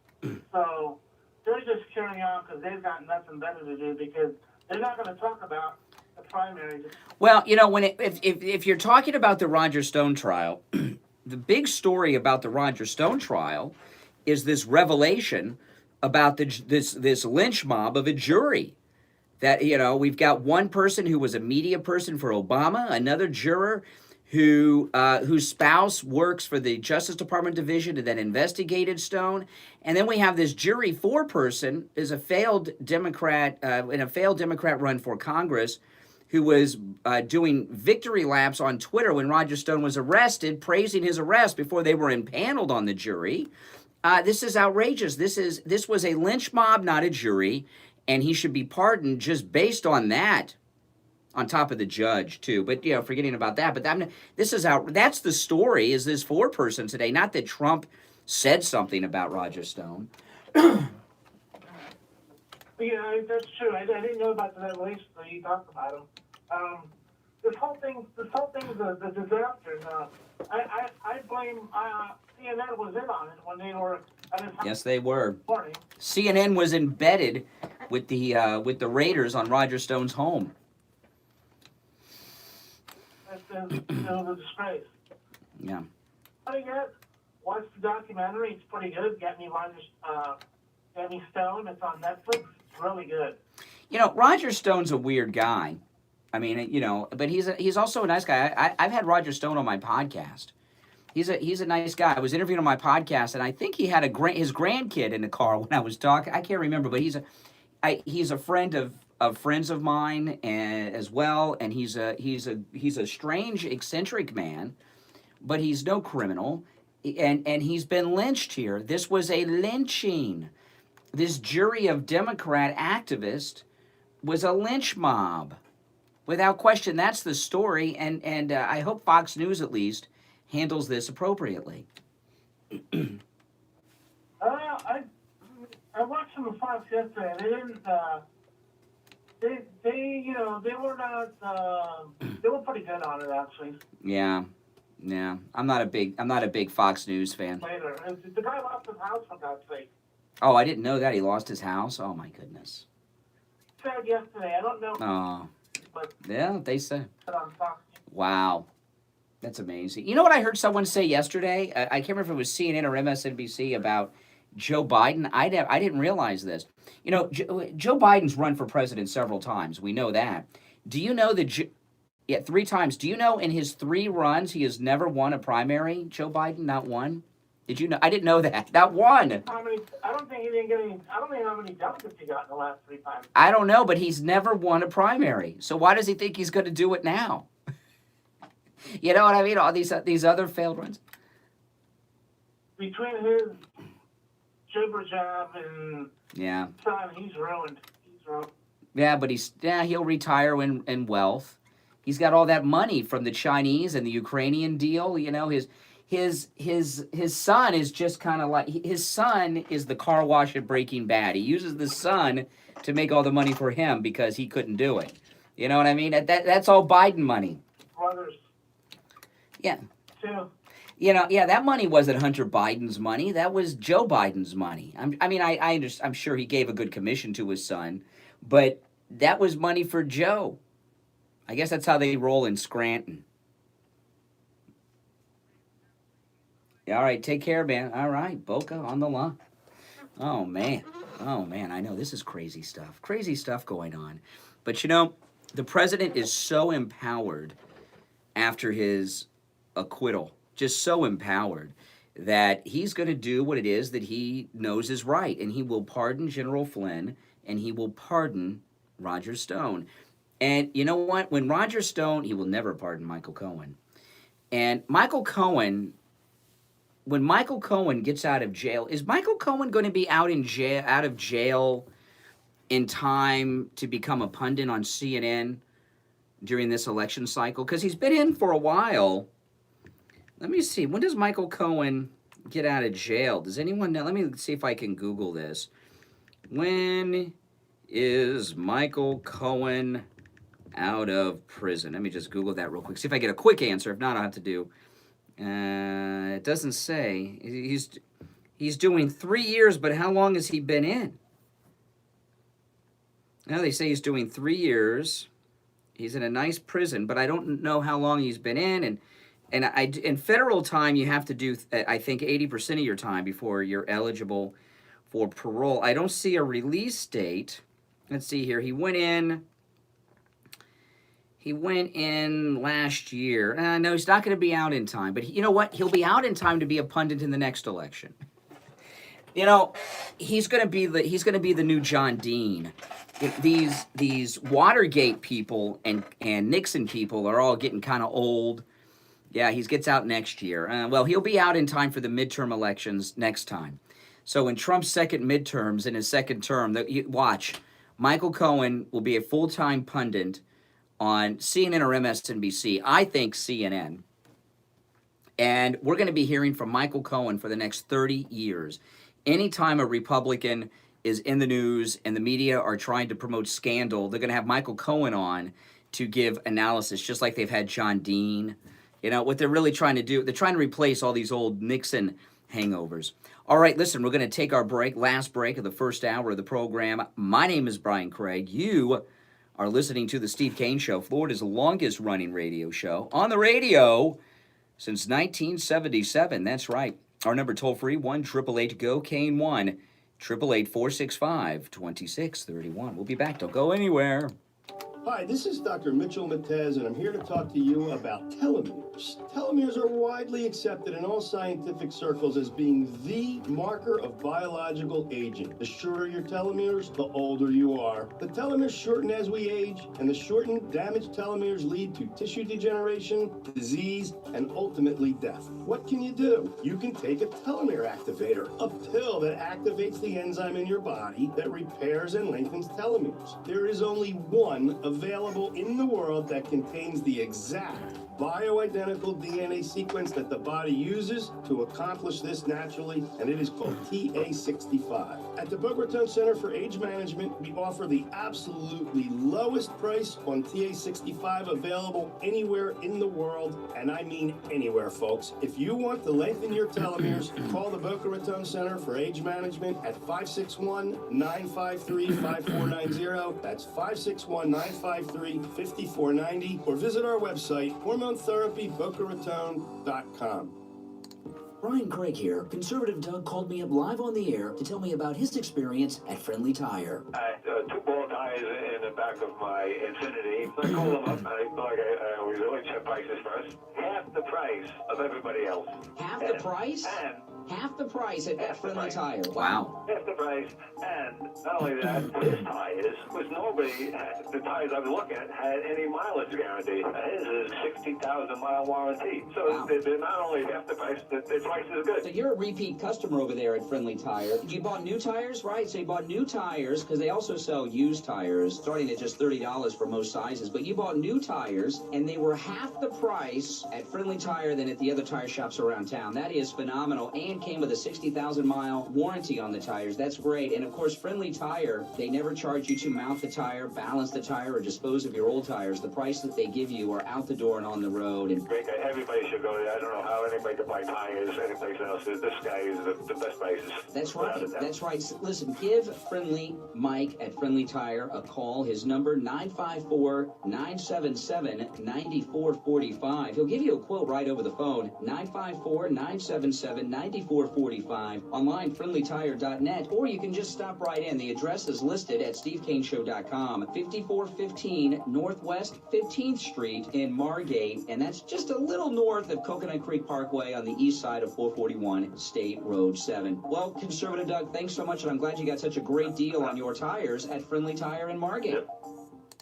So they're just carrying on because they've got nothing better to do because they're not going to talk about the primaries. Well, you know, if you're talking about the Roger Stone trial, the big story about the Roger Stone trial is this revelation about this lynch mob of a jury. That, you know, we've got one person who was a media person for Obama, another juror whose spouse works for the Justice Department division and then investigated Stone. And then we have this jury four-person, is a failed Democrat, in a failed Democrat run for Congress, who was doing victory laps on Twitter when Roger Stone was arrested, praising his arrest before they were impaneled on the jury. This is outrageous. This was a lynch mob, not a jury, and he should be pardoned just based on that. On top of the judge too, but you know, forgetting about that. But that's the story. Is this four-person today? Not that Trump said something about Roger Stone. Yeah, that's true. I didn't know about the revelation, so you talked about him. This whole thing is a disaster. And, I blame CNN was in on it when they were. Yes, they were. Morning. CNN was embedded with the raiders on Roger Stone's home. It's a disgrace. Yeah. Watch the documentary. It's pretty good. Get me Stone. It's on Netflix. It's really good. You know, Roger Stone's a weird guy. I mean, you know, but he's also a nice guy. I've had Roger Stone on my podcast. He's a nice guy. I was interviewing on my podcast, and I think he had his grandkid in the car when I was talking. I can't remember, but he's a friend of friends of mine as well, and he's a strange, eccentric man, but he's no criminal, and he's been lynched here. This was a lynching. This jury of Democrat activists was a lynch mob, without question. That's the story, and I hope Fox News at least handles this appropriately. I watched some of Fox yesterday. They didn't. They were not. They were pretty good on it, actually. Yeah. I'm not a big Fox News fan. Later, the guy lost his house for God's sake. Oh, I didn't know that he lost his house. Oh my goodness. Said yesterday. I don't know. Oh. But Yeah, they said. on Fox. Wow. That's amazing. You know what I heard someone say yesterday? I can't remember if it was CNN or MSNBC about Joe Biden. I didn't realize this. You know, Joe Biden's run for president several times. We know that. Do you know that? Yeah, 3 times. Do you know in his 3 runs he has never won a primary? Joe Biden, not one. Did you know? I didn't know that. Not one. How many? I don't think he didn't get any. I don't know how many delegates he got in the last 3 times. I don't know, but he's never won a primary. So why does he think he's going to do it now? You know what I mean? All these other failed runs. Between his jibber jab and son, he's ruined. Yeah, but he'll retire in wealth. He's got all that money from the Chinese and the Ukrainian deal. You know, his son is just kind of like, his son is the car wash at Breaking Bad. He uses the son to make all the money for him because he couldn't do it. You know what I mean? That's all Biden money. Brothers. Yeah. Too. You know, yeah, that money wasn't Hunter Biden's money. That was Joe Biden's money. I'm sure he gave a good commission to his son, but that was money for Joe. I guess that's how they roll in Scranton. Yeah, all right, take care, man. All right, Boca on the line. Oh, man, I know this is crazy stuff going on. But, you know, the president is so empowered after his acquittal, just so empowered that he's going to do what it is that he knows is right, and he will pardon General Flynn, and he will pardon Roger Stone. And you know what? When Roger Stone, he will never pardon Michael Cohen. And Michael Cohen when Michael Cohen gets out of jail, is Michael Cohen going to be out of jail in time to become a pundit on CNN during this election cycle? Because he's been in for a while. Let me see. When does Michael Cohen get out of jail? Does anyone know? Let me see if I can Google this. When is Michael Cohen out of prison? Let me just Google that real quick. See if I get a quick answer. If not, I'll have to do. It doesn't say. He's doing 3 years, but how long has he been in? Now they say he's doing 3 years. He's in a nice prison, but I don't know how long he's been in. And in federal time, you have to do, I think, 80% of your time before you're eligible for parole. I don't see a release date. Let's see here. He went in last year. No, he's not going to be out in time. But you know what? He'll be out in time to be a pundit in the next election. You know, he's going to be the new John Dean. These Watergate people and Nixon people are all getting kind of old. Yeah, he gets out next year. Well, he'll be out in time for the midterm elections next time. So in Trump's second midterms, in his second term, watch, Michael Cohen will be a full-time pundit on CNN or MSNBC. I think CNN. And we're going to be hearing from Michael Cohen for the next 30 years. Anytime a Republican is in the news and the media are trying to promote scandal, they're going to have Michael Cohen on to give analysis, just like they've had John Dean. You know, what they're really trying to do, they're trying to replace all these old Nixon hangovers. All right, listen, we're going to take our last break of the first hour of the program. My name is Brian Craig. You are listening to The Steve Kane Show, Florida's longest-running radio show on the radio since 1977. That's right. Our number toll-free, 1-888-GO-KANE, 1-888-465-2631. We'll be back. Don't go anywhere. Hi, this is Dr. Mitchell Matez, and I'm here to talk to you about telomeres. Telomeres are widely accepted in all scientific circles as being the marker of biological aging. The shorter your telomeres, the older you are. The telomeres shorten as we age, and the shortened, damaged telomeres lead to tissue degeneration, disease, and ultimately death. What can you do? You can take a telomere activator, a pill that activates the enzyme in your body that repairs and lengthens telomeres. There is only one available in the world that contains the exact bioidentical DNA sequence that the body uses to accomplish this naturally, and it is called TA65. At the Boca Raton Center for Age Management, we offer the absolutely lowest price on TA65 available anywhere in the world, and I mean anywhere, folks. If you want to lengthen your telomeres, call the Boca Raton Center for Age Management at 561-953-5490. That's 561-953-5490, or visit our website, HormoneTherapyBocaRaton.com. Brian Craig here. Conservative Doug called me up live on the air to tell me about his experience at Friendly Tire. I had 2 bald tires in the back of my Infiniti. I called them up, and I thought I always check prices first. Half the price of everybody else. Half the price? Half the price at Friendly Tire. Wow. Half the price, and not only that, his tires, which nobody, the tires I was looking at, had any mileage guarantee. His is 60,000 mile warranty. So wow. They're not only half the price, the price is good. So you're a repeat customer over there at Friendly Tire. You bought new tires, right? So you bought new tires, because they also sell used tires, starting at just $30 for most sizes. But you bought new tires, and they were half the price at Friendly Tire than at the other tire shops around town. That is phenomenal, and came with a 60,000 mile warranty on the tires. That's great. And of course, Friendly Tire, they never charge you to mount the tire, balance the tire, or dispose of your old tires. The price that they give you are out the door and on the road. And great. Everybody should go there. I don't know how anybody could buy tires anyplace else. This guy is the best prices. That's right. That's right. Listen, give Friendly Mike at Friendly Tire a call. His number, 954-977-9445. He'll give you a quote right over the phone, 954-977-9445. Online, friendlytire.net, or you can just stop right in. The address is listed at stevekaneshow.com. 5415 Northwest 15th Street in Margate, and that's just a little north of Coconut Creek Parkway on the east side of 441 State Road 7. Well, Conservative Doug, thanks so much, and I'm glad you got such a great deal on your tires at Friendly Tire in Margate.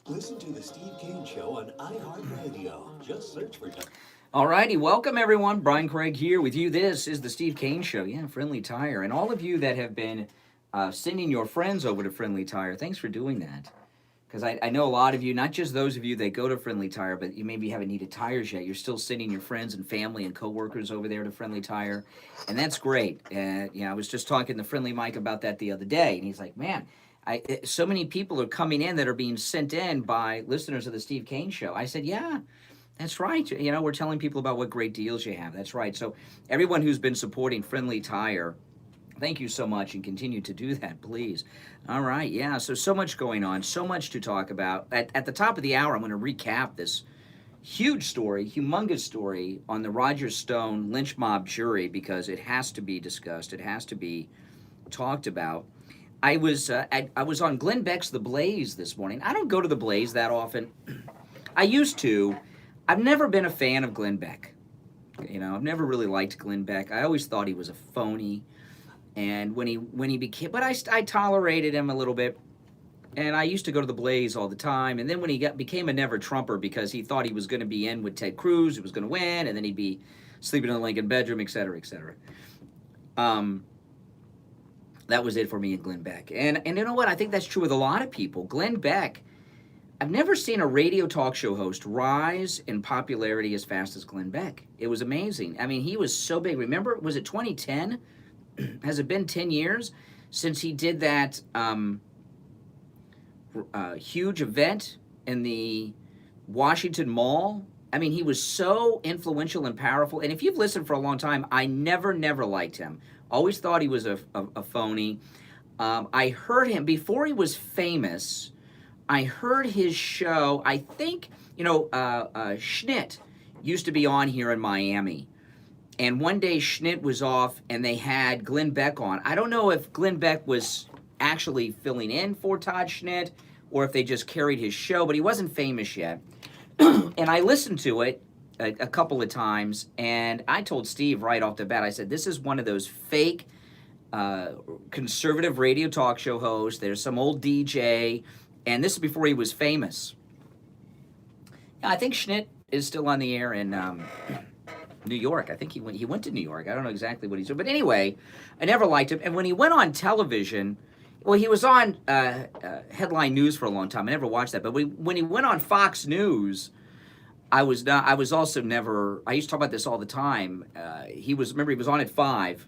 Listen to the Steve Kane Show on iHeartRadio. Just search for Doug. All righty, welcome everyone. Brian Craig here with you. This is the Steve Kane Show. Yeah, Friendly Tire. And all of you that have been sending your friends over to Friendly Tire, thanks for doing that. Because I know a lot of you, not just those of you that go to Friendly Tire, but you maybe haven't needed tires yet. You're still sending your friends and family and coworkers over there to Friendly Tire. And that's great. I was just talking to Friendly Mike about that the other day. And he's like, man, so many people are coming in that are being sent in by listeners of the Steve Kane Show. I said, yeah. That's right. We're telling people about what great deals you have. That's right. So everyone who's been supporting Friendly Tire, thank you so much, and continue to do that, please. All right. Yeah. So much going on, so much to talk about. At the top of the hour, I'm going to recap this huge story, humongous story on the Roger Stone lynch mob jury because it has to be discussed. It has to be talked about. I was on Glenn Beck's The Blaze this morning. I don't go to The Blaze that often. I used to. I've never been a fan of Glenn Beck. I've never really liked Glenn Beck. I always thought he was a phony. And when he became, but I tolerated him a little bit. And I used to go to the Blaze all the time. And then when he became a never Trumper because he thought he was going to be in with Ted Cruz, he was going to win, and then he'd be sleeping in the Lincoln bedroom, et cetera, et cetera. That was it for me and Glenn Beck. And you know what? I think that's true with a lot of people. Glenn Beck, I've never seen a radio talk show host rise in popularity as fast as Glenn Beck. It was amazing. I mean, he was so big. Remember, was it 2010? Has it been 10 years since he did that huge event in the Washington Mall? I mean, he was so influential and powerful. And if you've listened for a long time, I never liked him. Always thought he was a phony. I heard him before he was famous. I heard his show. I think, Schnitt used to be on here in Miami. And one day Schnitt was off and they had Glenn Beck on. I don't know if Glenn Beck was actually filling in for Todd Schnitt or if they just carried his show, but he wasn't famous yet. And I listened to it a couple of times, and I told Steve right off the bat, I said, this is one of those fake conservative radio talk show hosts. There's some old DJ. And this is before he was famous. I think Schnitt is still on the air in New York. I think he went to New York. I don't know exactly what he's doing. But anyway, I never liked him. And when he went on television, well, he was on Headline News for a long time. I never watched that. But when he went on Fox News, I used to talk about this all the time. He was on at 5,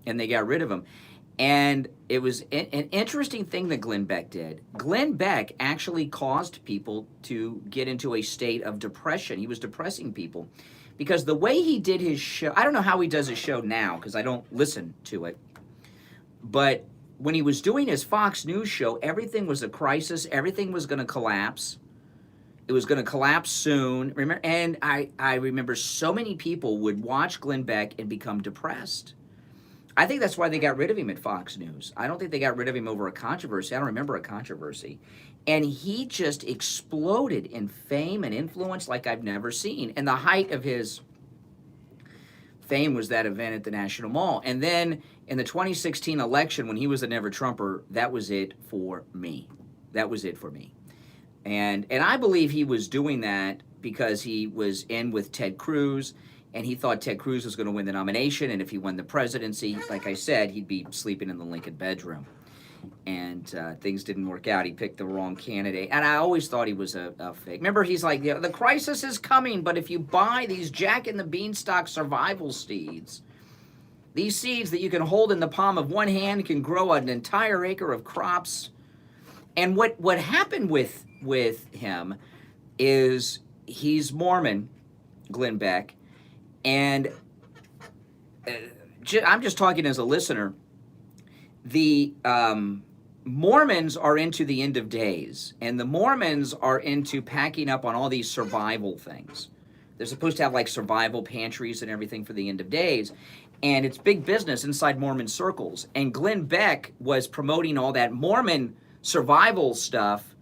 and they got rid of him. And it was an interesting thing that Glenn Beck did. Glenn Beck actually caused people to get into a state of depression. He was depressing people because the way he did his show, I don't know how he does his show now because I don't listen to it. But when he was doing his Fox News show, everything was a crisis. Everything was going to collapse. It was going to collapse soon. And I remember so many people would watch Glenn Beck and become depressed. I think that's why they got rid of him at Fox News. I don't think they got rid of him over a controversy. I don't remember a controversy. And he just exploded in fame and influence like I've never seen. And the height of his fame was that event at the National Mall. And then in the 2016 election, when he was a never Trumper, that was it for me. That was it for me. And I believe he was doing that because he was in with Ted Cruz. And he thought Ted Cruz was going to win the nomination, and if he won the presidency, like I said, he'd be sleeping in the Lincoln bedroom. And things didn't work out. He picked the wrong candidate. And I always thought he was a fake. Remember, he's like, the crisis is coming, but if you buy these Jack and the Beanstalk survival seeds, these seeds that you can hold in the palm of one hand can grow an entire acre of crops. And what happened with him is he's Mormon, Glenn Beck. And I'm just talking as a listener. The Mormons are into the end of days, and the Mormons are into packing up on all these survival things. They're supposed to have like survival pantries and everything for the end of days, and it's big business inside Mormon circles. And Glenn Beck was promoting all that Mormon survival stuff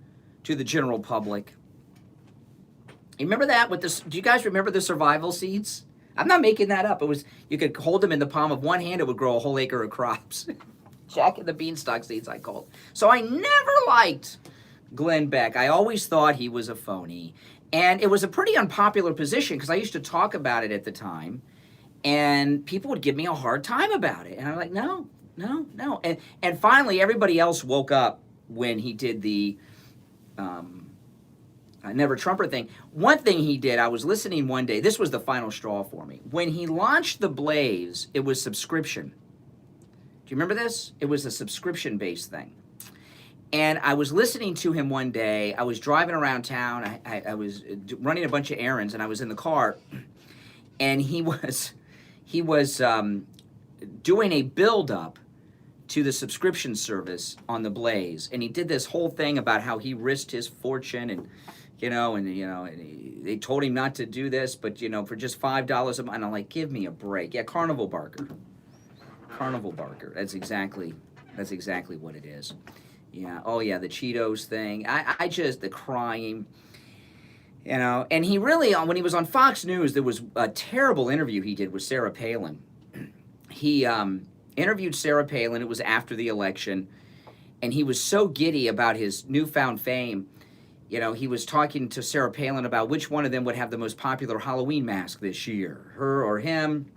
to the general public. You remember that with this? Do you guys remember the survival seeds? I'm not making that up. It was, you could hold them in the palm of one hand, it would grow a whole acre of crops. Jack and the Beanstalk seeds, I called. So I never liked Glenn Beck. I always thought he was a phony. And it was a pretty unpopular position because I used to talk about it at the time, and people would give me a hard time about it. And I'm like, no. And finally, everybody else woke up when he did the Never Trumper thing. One thing he did, I was listening one day, this was the final straw for me. When he launched The Blaze, it was subscription. Do you remember this? It was a subscription-based thing. And I was listening to him one day. I was driving around town. I was running a bunch of errands, and I was in the car. And he was doing a build-up to the subscription service on The Blaze. And he did this whole thing about how he risked his fortune and they told him not to do this, but, for just $5 a month. And I'm like, give me a break. Yeah, Carnival Barker. That's exactly what it is. Yeah. Oh, yeah, the Cheetos thing. I just, the crying, And he really, when he was on Fox News, there was a terrible interview he did with Sarah Palin. He interviewed Sarah Palin. It was after the election. And he was so giddy about his newfound fame. He was talking to Sarah Palin about which one of them would have the most popular Halloween mask this year, her or him.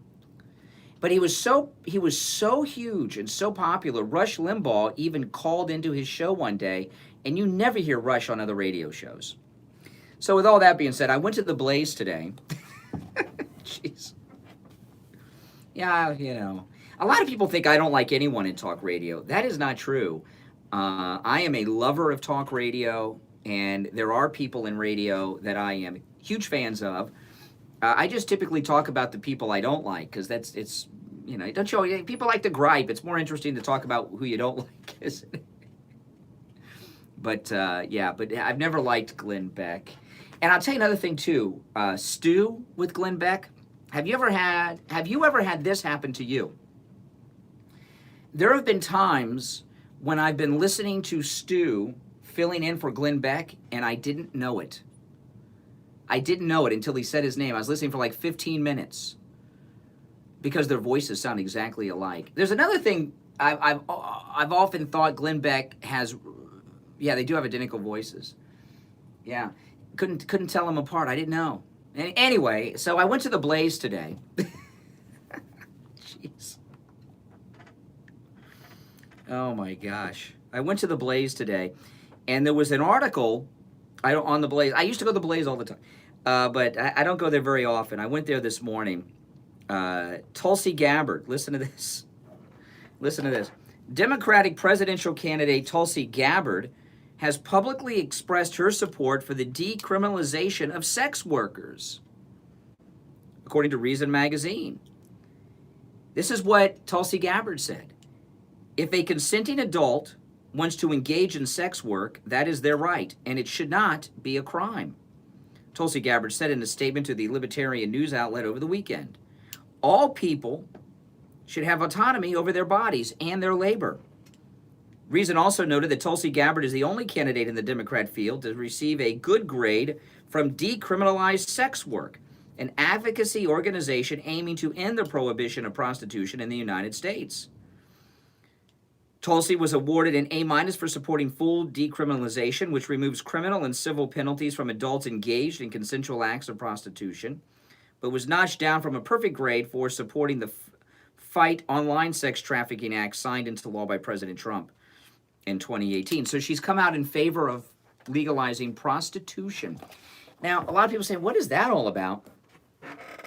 But he was so huge and so popular, Rush Limbaugh even called into his show one day, and you never hear Rush on other radio shows. So with all that being said, I went to The Blaze today. Jeez. Yeah, a lot of people think I don't like anyone in talk radio. That is not true. I am a lover of talk radio, and there are people in radio that I am huge fans of. I just typically talk about the people I don't like because don't you? People like to gripe. It's more interesting to talk about who you don't like, isn't it? But I've never liked Glenn Beck. And I'll tell you another thing too. Stu with Glenn Beck. Have you ever had this happen to you? There have been times when I've been listening to Stu filling in for Glenn Beck, and I didn't know it. I didn't know it until he said his name. I was listening for like 15 minutes because their voices sound exactly alike. There's another thing I've often thought Glenn Beck has. Yeah, they do have identical voices. Yeah, couldn't tell them apart. I didn't know. Anyway, so I went to The Blaze today. Jeez. Oh my gosh. I went to The Blaze today, and there was an article on The Blaze. I used to go to The Blaze all the time, but I don't go there very often. I went there this morning. Tulsi Gabbard, listen to this. Listen to this. Democratic presidential candidate Tulsi Gabbard has publicly expressed her support for the decriminalization of sex workers, according to Reason magazine. This is what Tulsi Gabbard said. If a consenting adult wants to engage in sex work, that is their right, and it should not be a crime. Tulsi Gabbard said in a statement to the Libertarian news outlet over the weekend. All people should have autonomy over their bodies and their labor. Reason also noted that Tulsi Gabbard is the only candidate in the Democrat field to receive a good grade from Decriminalized Sex Work, an advocacy organization aiming to end the prohibition of prostitution in the United States. Tulsi was awarded an A- for supporting full decriminalization, which removes criminal and civil penalties from adults engaged in consensual acts of prostitution, but was notched down from a perfect grade for supporting the Fight Online Sex Trafficking Act signed into law by President Trump in 2018. So she's come out in favor of legalizing prostitution. Now, a lot of people say, what is that all about?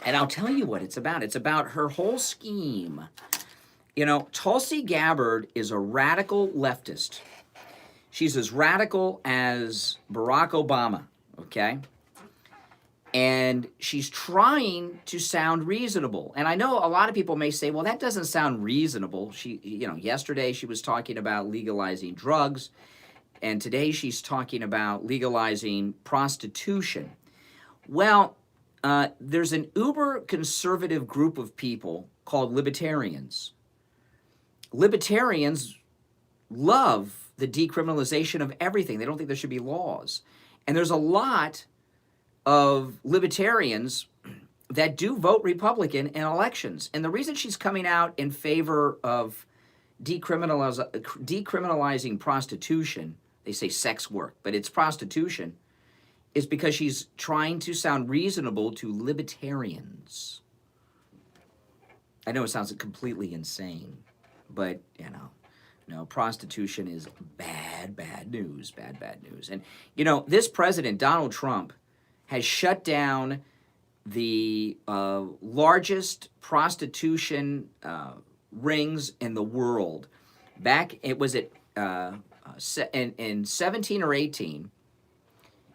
And I'll tell you what it's about. It's about her whole scheme. Tulsi Gabbard is a radical leftist. She's as radical as Barack Obama, okay? And she's trying to sound reasonable. And I know a lot of people may say, well, that doesn't sound reasonable. Yesterday she was talking about legalizing drugs, and today she's talking about legalizing prostitution. Well, there's an uber conservative group of people called libertarians. Libertarians love the decriminalization of everything. They don't think there should be laws. And there's a lot of libertarians that do vote Republican in elections. And the reason she's coming out in favor of decriminalizing prostitution, they say sex work, but it's prostitution, is because she's trying to sound reasonable to libertarians. I know it sounds completely insane, but, no, prostitution is bad news, bad news. And, this president, Donald Trump, has shut down the largest prostitution rings in the world. Back, it was in 17 or 18,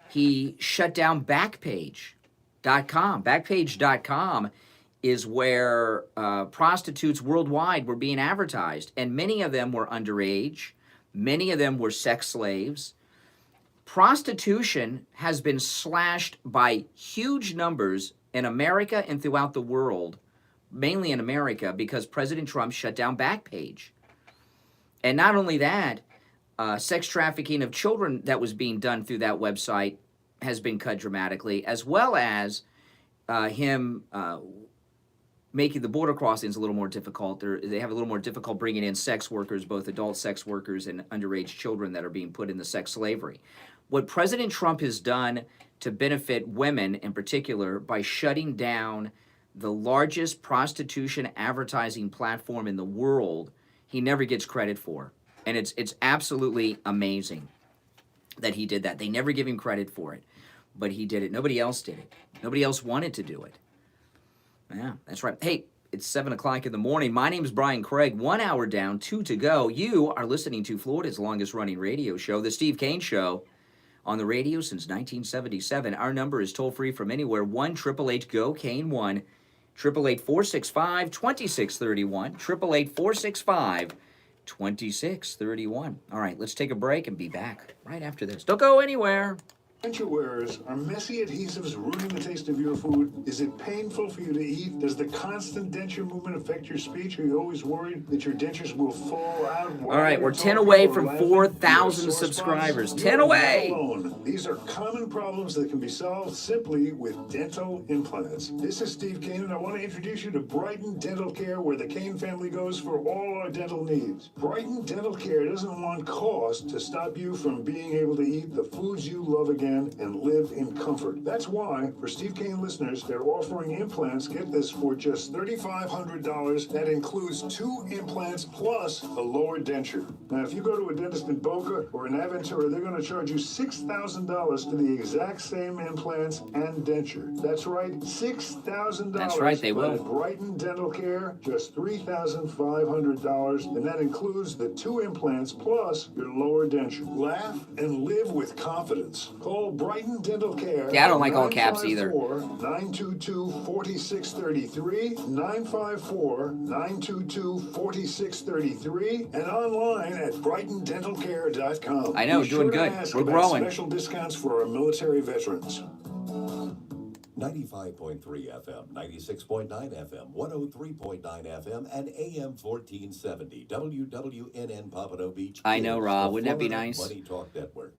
he shut down Backpage.com. Backpage.com is where prostitutes worldwide were being advertised, and many of them were underage. Many of them were sex slaves. Prostitution has been slashed by huge numbers in America and throughout the world, mainly in America, because President Trump shut down Backpage. And not only that, sex trafficking of children that was being done through that website has been cut dramatically, as well as him making the border crossings a little more difficult. They have a little more difficult bringing in sex workers, both adult sex workers and underage children that are being put into sex slavery. What President Trump has done to benefit women in particular by shutting down the largest prostitution advertising platform in the world, he never gets credit for. And it's absolutely amazing that he did that. They never give him credit for it, but he did it. Nobody else did it. Nobody else wanted to do it. Yeah, that's right. Hey, it's 7 o'clock in the morning. My name is Brian Craig. 1 hour down, 2 to go. You are listening to Florida's longest running radio show, The Steve Kane Show, on the radio since 1977. Our number is toll free from anywhere, 1-888-GO-KANE 1, 888-465-2631, 888-465-2631. All right, let's take a break and be back right after this. Don't go anywhere. Denture wearers, are messy adhesives ruining the taste of your food? Is it painful for you to eat? Does the constant denture movement affect your speech? Are you always worried that your dentures will fall out? All right, we're 10 away from 4,000 subscribers. 10 away! These are common problems that can be solved simply with dental implants. This is Steve Kane, and I want to introduce you to Brighton Dental Care, where the Kane family goes for all our dental needs. Brighton Dental Care doesn't want cost to stop you from being able to eat the foods you love again and live in comfort. That's why, for Steve Kane listeners, they're offering implants, get this, for just $3,500. That includes 2 implants plus a lower denture. Now, if you go to a dentist in Boca or in Aventura, they're going to charge you $6,000 to the exact same implants and denture. That's right, $6,000. That's right, they will. But at Brighton Dental Care, just $3,500, and that includes the 2 implants plus your lower denture. Laugh and live with confidence. Call Brighton Dental Care. Yeah, I don't like all caps either. 922-4633, 954-922-4633, and online at brightondentalcare.com. I know, doing good. We're growing. Special discounts for our military veterans. 95.3 FM, 96.9 FM, 103.9 FM, and AM 1470, WWNN Pompano Beach. I know, Rob. Wouldn't that be Florida nice? Money Talk Network.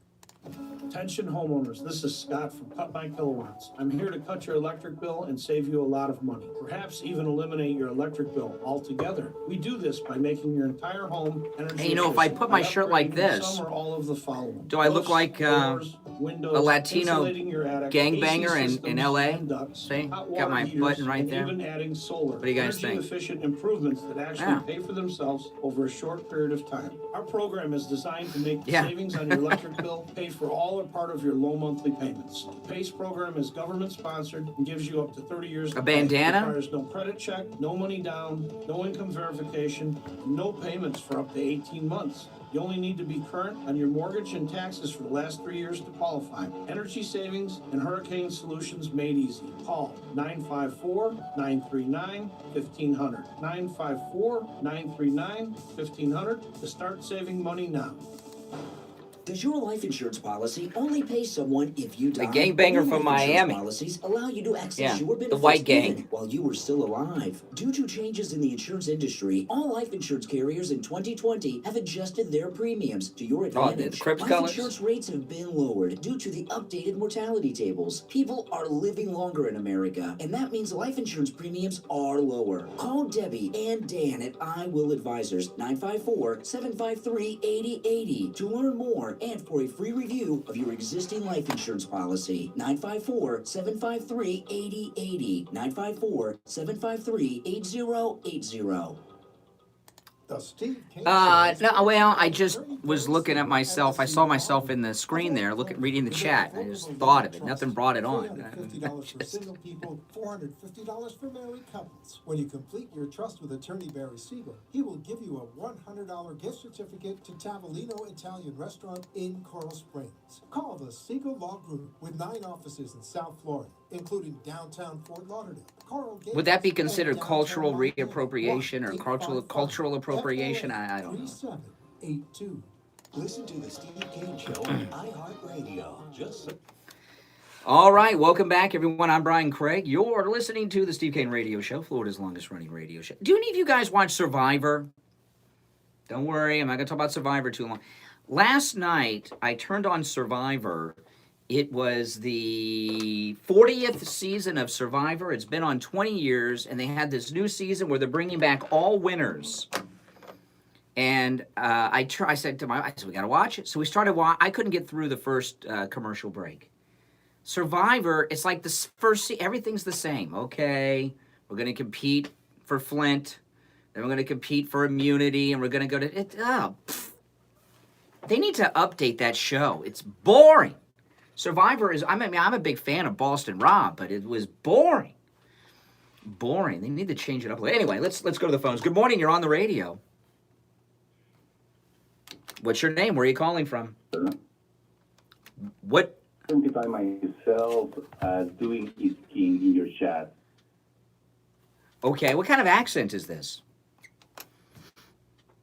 Attention homeowners, this is Scott from Cut MyPillow Once. I'm here to cut your electric bill and save you a lot of money. Perhaps even eliminate your electric bill altogether. We do this by making your entire home energy Hey, if I put my shirt like this, some or all of the following. do I look like doors, windows, a Latino insulating your attic, gangbanger AC in LA? ducts, See? hot Got water my heaters, button right and there. even adding solar. What do you guys think? Energy-efficient improvements that actually pay for themselves over a short period of time. Our program is designed to make the savings on your electric bill pay for all or part of your low monthly payments. The PACE program is government sponsored and gives you up to 30 years. A bandana? Requires no credit check, no money down, no income verification, no payments for up to 18 months. You only need to be current on your mortgage and taxes for the last 3 years to qualify. Energy savings and hurricane solutions made easy. Call 954-939-1500. 954-939-1500 to start saving money now. Does your life insurance policy only pay someone if you die? The gangbanger from Miami. Policies allow you to access your benefits the white gang. even while you were still alive. Due to changes in the insurance industry, all life insurance carriers in 2020 have adjusted their premiums to your advantage. the Crips Life colors? insurance rates have been lowered due to the updated mortality tables. People are living longer in America, and that means life insurance premiums are lower. Call Debbie and Dan at I Will Advisors, 954-753-8080 to learn more and for a free review of your existing life insurance policy. 954-753-8080. 954-753-8080. The Steve Kane No, well, I just was looking at myself. I saw myself in the screen there, reading the chat. I just thought of it. Nothing brought it on. $350 for single people, $450 for married couples. When you complete your trust with attorney Barry Siegel, he will give you a $100 gift certificate to Tavolino Italian Restaurant in Coral Springs. Call the Siegel Law Group with 9 offices in South Florida, including downtown Fort Lauderdale. Would that be considered cultural reappropriation or cultural appropriation? I don't know. 3782. Listen to the Steve Kane Show on iHeartRadio. All right, welcome back, everyone. I'm Brian Craig. You're listening to the Steve Kane Radio Show, Florida's longest-running radio show. Do any of you guys watch Survivor? Don't worry, I'm not going to talk about Survivor too long. Last night, I turned on Survivor. It was the 40th season of Survivor. It's been on 20 years, and they had this new season where they're bringing back all winners. And I said to my wife, we got to watch it. So we started watching. I couldn't get through the first commercial break. Survivor, it's like the first everything's the same. Okay, we're going to compete for Flint. Then we're going to compete for immunity, and we're going to go to it. They need to update that show. It's boring. Survivor is, I'm a big fan of Boston Rob, but it was boring. Boring. They need to change it up. Anyway, let's go to the phones. Good morning. You're on the radio. What's your name? Where are you calling from? What? I identify myself as doing is king in your chat. Okay. What kind of accent is this?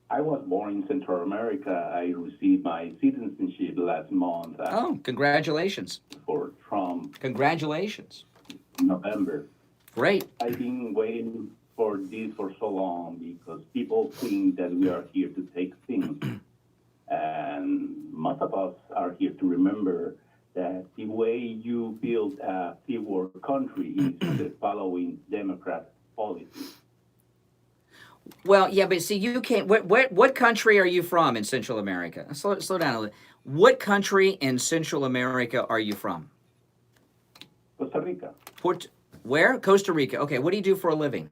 I was born in Central America. I received my citizenship last month. Oh, congratulations. For Trump. Congratulations. November. Great. I've been waiting for this for so long because people think that we are here to take things. And most of us are here to remember that the way you build a free world country is following Democrat policies. Well, yeah, but see, you can't. What country are you from in Central America? Slow down a little. What country in Central America are you from? Costa Rica. Where? Costa Rica. Okay, what do you do for a living?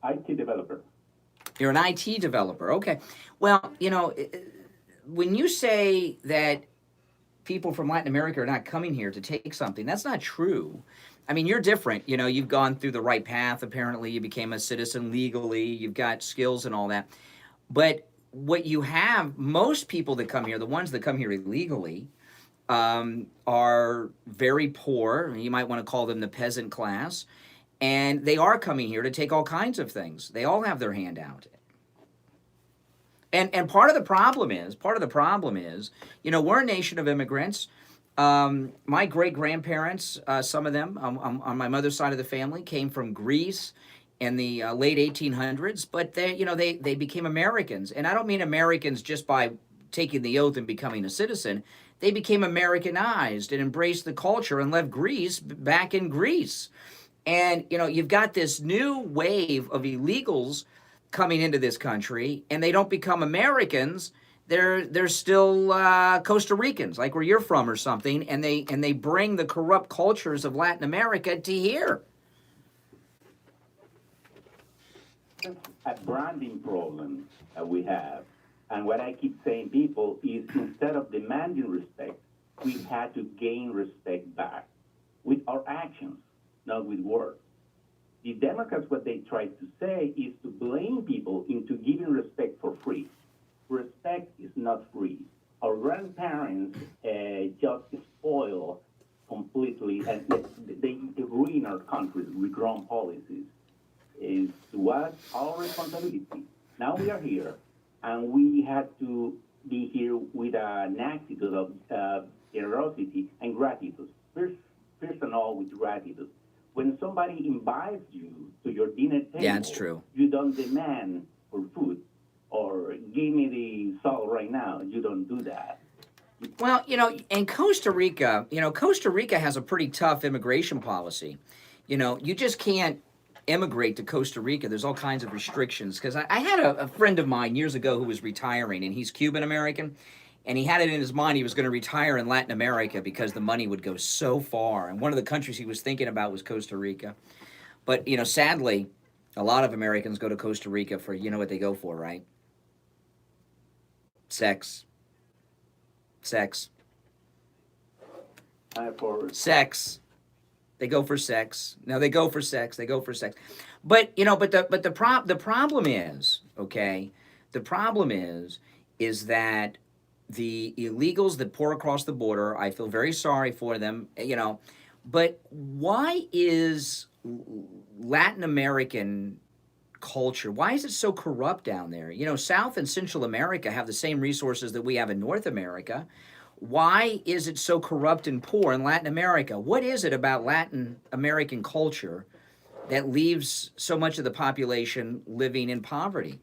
IT developer. You're an IT developer. Okay. Well, when you say that people from Latin America are not coming here to take something, that's not true. I mean, you're different. You've gone through the right path. Apparently, you became a citizen legally. You've got skills and all that. But what you have, most people that come here, the ones that come here illegally, are very poor. You might want to call them the peasant class. And they are coming here to take all kinds of things. They all have their hand out. And part of the problem is, we're a nation of immigrants. My great-grandparents, some of them on my mother's side of the family, came from Greece in the late 1800s, but they became Americans. And I don't mean Americans just by taking the oath and becoming a citizen. They became Americanized and embraced the culture and left Greece back in Greece. And, you've got this new wave of illegals coming into this country, and they don't become Americans. They're still Costa Ricans, like where you're from or something, and they bring the corrupt cultures of Latin America to here. A branding problem that we have, and what I keep saying people is instead of demanding respect, we had to gain respect back with our actions, not with words. The Democrats, what they try to say is to blame people into giving respect for free. Respect is not free. Our grandparents just spoil completely, and they ruin our country with wrong policies. It was our responsibility. Now we are here, and we had to be here with an attitude of generosity and gratitude. First and all, with gratitude. When somebody invites you to your dinner table, yeah, it's true. You don't demand for food or give me the salt right now. You don't do that. Well, in Costa Rica, Costa Rica has a pretty tough immigration policy. You just can't immigrate to Costa Rica, there's all kinds of restrictions. Because I had a friend of mine years ago who was retiring, and he's Cuban American, and he had it in his mind he was going to retire in Latin America because the money would go so far. And one of the countries he was thinking about was Costa Rica. But, you know, sadly, a lot of Americans go to Costa Rica for, you know what they go for, right? Sex. Sex. Sex. They go for sex. No, they go for sex. They go for sex. But, you know, the problem is, okay, the problem is that the illegals that pour across the border, I feel very sorry for them, you know, but why is Latin American culture, why is it so corrupt down there? You know, South and Central America have the same resources that we have in North America. Why is it so corrupt and poor in Latin America? What is it about Latin American culture that leaves so much of the population living in poverty?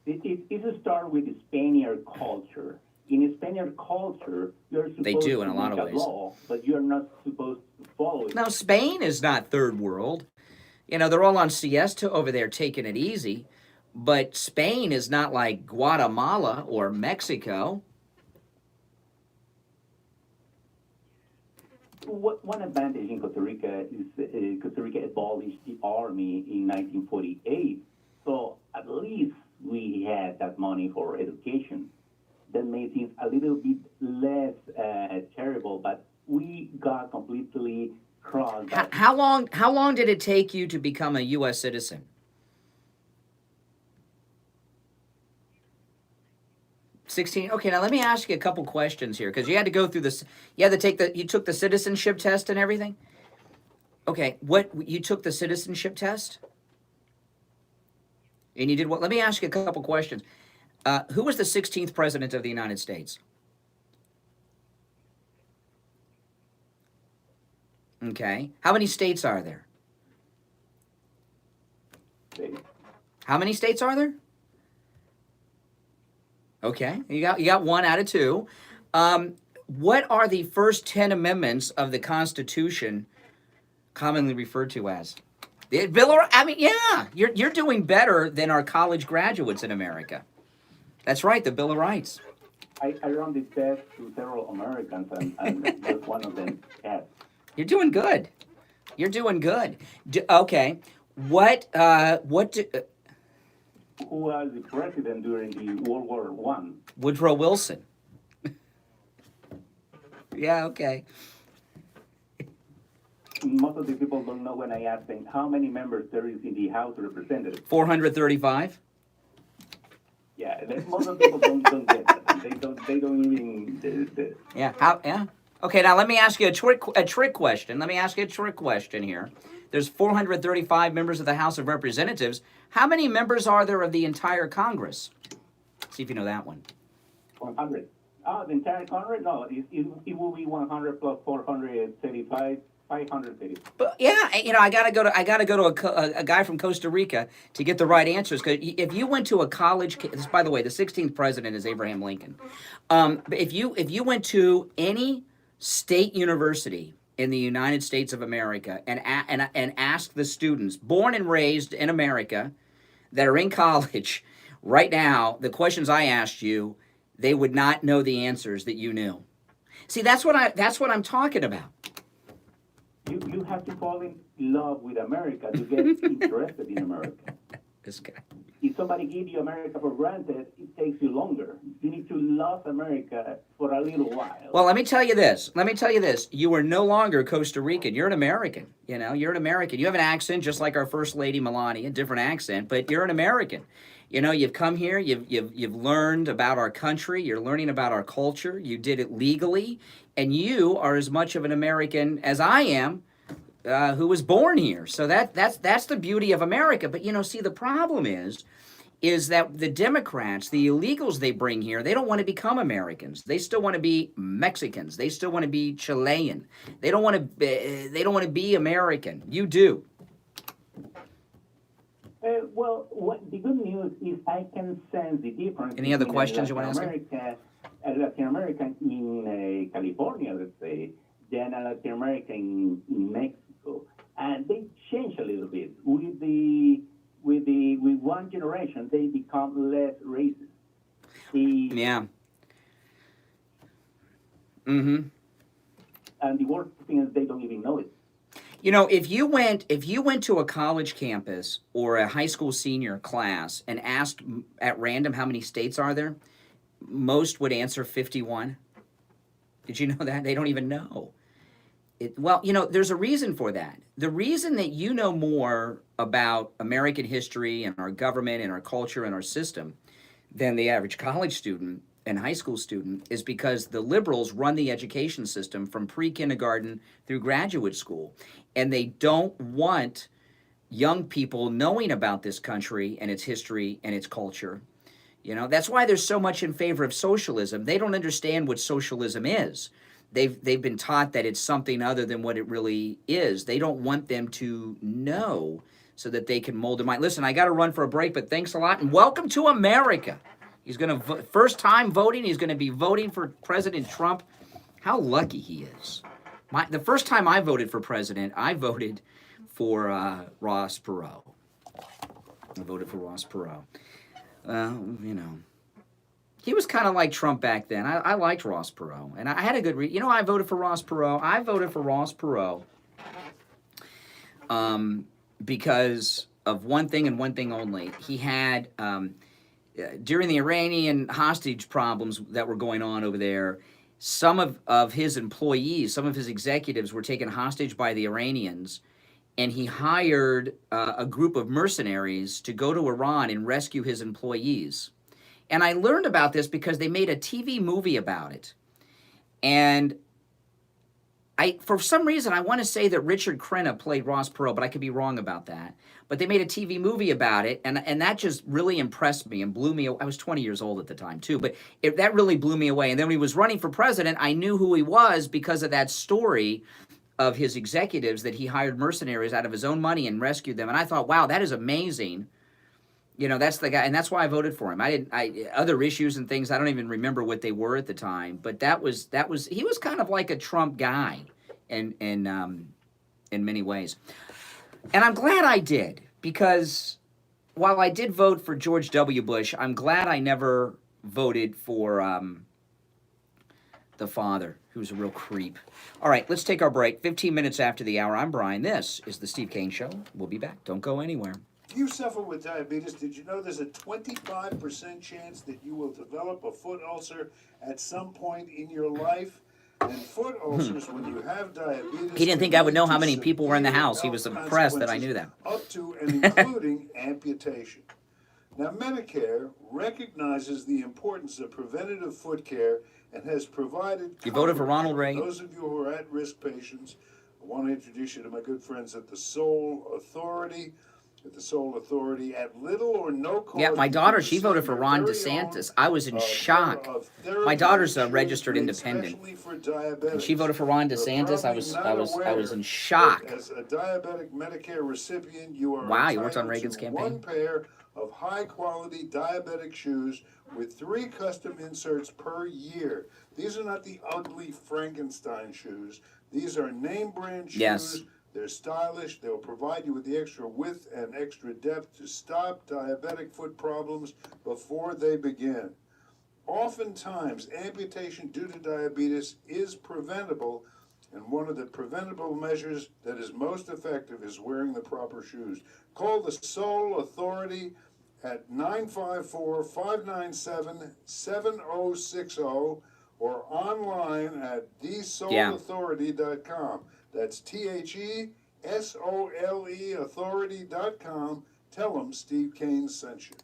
It starts with the Spaniard culture. In Spaniard culture, you're supposed they do in to a lot make of ways. Law, but you're not supposed to follow it. Now, Spain is not third world. You know, they're all on siesta over there taking it easy. But Spain is not like Guatemala or Mexico. One advantage in Costa Rica is Costa Rica abolished the army in 1948. So at least we had that money for education. That made things a little bit less terrible, but we got completely crossed. How long did it take you to become a U.S. citizen? 16. Okay, now let me ask you a couple questions here, because you had to go through this. You took the citizenship test and everything. Okay, you took the citizenship test, and you did what? Let me ask you a couple questions. Who was the 16th president of the United States? Okay, how many states are there? How many states are there? Okay, you got 1 out of 2. What are the first 10 amendments of the Constitution commonly referred to as? The Bill of, I mean, yeah, you're doing better than our college graduates in America. That's right, the Bill of Rights. I run this test to several Americans, and just one of them passed. You're doing good. You're doing good. Okay, what? Who was the president during the World War I? Woodrow Wilson. Yeah, okay. Most of the people don't know when I ask them how many members there is in the House of Representatives. 435. Yeah, most of the people don't get that. They don't even. Yeah. Yeah. Okay. Now let me ask you a trick question. Let me ask you a trick question here. There's 435 members of the House of Representatives. How many members are there of the entire Congress? See if you know that one. 100. Oh, the entire Congress? No, it will be 100 plus 435, 530. But yeah, you know, I gotta go to a guy from Costa Rica to get the right answers. Because if you went to a college, by the way, the 16th president is Abraham Lincoln. But if you went to any state university in the United States of America and ask the students born and raised in America that are in college right now, the questions I asked you, they would not know the answers that you knew. See, that's what I'm talking about. You have to fall in love with America to get interested in America. This guy. If somebody gives you America for granted, it takes you longer. You need to love America for a little while. Well, let me tell you this. You are no longer Costa Rican. You're an American. You know, you're an American. You have an accent just like our First Lady Melania, different accent, but you're an American. You know, you've come here, you've learned about our country, you're learning about our culture, you did it legally, and you are as much of an American as I am, who was born here. So that's the beauty of America. But, you know, see, the problem is that the Democrats, the illegals they bring here, they don't want to become Americans. They still want to be Mexicans. They still want to be Chilean. They don't want to be American. You do. Well, the good news is I can sense the difference. Any other questions you want to ask? Latin American in California, let's say, than a Latin American in Mexico. and they change a little bit. With one generation, they become less racist. Yeah. Mm-hmm. And the worst thing is they don't even know it. You know, if you went to a college campus or a high school senior class and asked at random how many states are there, most would answer 51. Did you know that? They don't even know. Well, you know, there's a reason for that. The reason that you know more about American history and our government and our culture and our system than the average college student and high school student is because the liberals run the education system from pre-kindergarten through graduate school. And they don't want young people knowing about this country and its history and its culture. You know, that's why they're so much in favor of socialism. They don't understand what socialism is. They've been taught that it's something other than what it really is. They don't want them to know so that they can mold their mind. Listen, I got to run for a break, but thanks a lot, and welcome to America. He's going to, first time voting, he's going to be voting for President Trump. How lucky he is. The first time I voted for president, I voted for Ross Perot. I voted for Ross Perot. You know, he was kind of like Trump back then. I liked Ross Perot, and I had a good reason. You know, I voted for Ross Perot. I voted for Ross Perot because of one thing and one thing only. He had, during the Iranian hostage problems that were going on over there, some of his employees, some of his executives were taken hostage by the Iranians, and he hired a group of mercenaries to go to Iran and rescue his employees. And I learned about this because they made a TV movie about it. And for some reason, I want to say that Richard Crenna played Ross Perot, but I could be wrong about that. But they made a TV movie about it, and that just really impressed me and blew me away. I was 20 years old at the time, too, but that really blew me away. And then when he was running for president, I knew who he was because of that story of his executives that he hired mercenaries out of his own money and rescued them. And I thought, wow, that is amazing. You know, that's the guy, and that's why I voted for him. Other issues and things, I don't even remember what they were at the time, but he was kind of like a Trump guy in many ways. And I'm glad I did, because while I did vote for George W. Bush, I'm glad I never voted for the father, who's a real creep. All right, let's take our break. 15 minutes after the hour. I'm Brian. This is the Steve Kane Show. We'll be back. Don't go anywhere. If you suffer with diabetes, did you know there's a 25% chance that you will develop a foot ulcer at some point in your life? And foot ulcers, when you have diabetes... He didn't think I would know how many people were in the house. He was impressed that I knew that. Up to and including amputation. Now, Medicare recognizes the importance of preventative foot care and has provided... You voted for Ronald Reagan? Those of you who are at-risk patients, I want to introduce you to my good friends at the Soul Authority. At the Soul Authority, at little or no cost. Yeah, my daughter, she voted for Ron DeSantis. I was in shock. My daughter's a registered independent, and she voted for Ron DeSantis. I was in shock. As a diabetic Medicare recipient, you are wow, you worked on Reagan's campaign. One pair of high-quality diabetic shoes with 3 custom inserts per year. These are not the ugly Frankenstein shoes. These are name-brand shoes. Yes. They're stylish. They'll provide you with the extra width and extra depth to stop diabetic foot problems before they begin. Oftentimes, amputation due to diabetes is preventable, and one of the preventable measures that is most effective is wearing the proper shoes. Call the Soul Authority at 954-597-7060 or online at thesoulauthority.com. That's TheSole authority.com. Tell them Steve Kane sent you.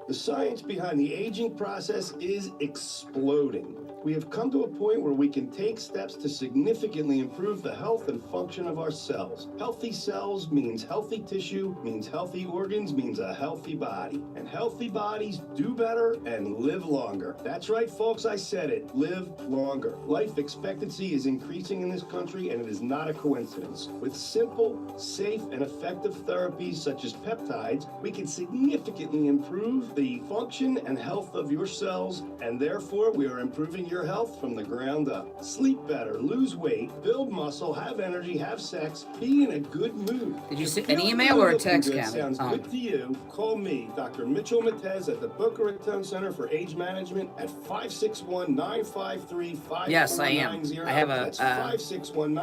The science behind the aging process is exploding. We have come to a point where we can take steps to significantly improve the health and function of our cells. Healthy cells means healthy tissue, means healthy organs, means a healthy body. And healthy bodies do better and live longer. That's right, folks, I said it. Live longer. Life expectancy is increasing in this country, and it is not a coincidence. With simple, safe, and effective therapies such as peptides, we can significantly improve the function and health of your cells, and therefore we are improving your health from the ground up. Sleep better, lose weight, build muscle, have energy, have sex, be in a good mood. Did you If send an feeling email good or a looking text, good Kathy? sounds good to you, call me, Dr. Mitchell Matez at the Boca Raton Center for Age Management at 561-953-5490. Yes, I am. I have That's I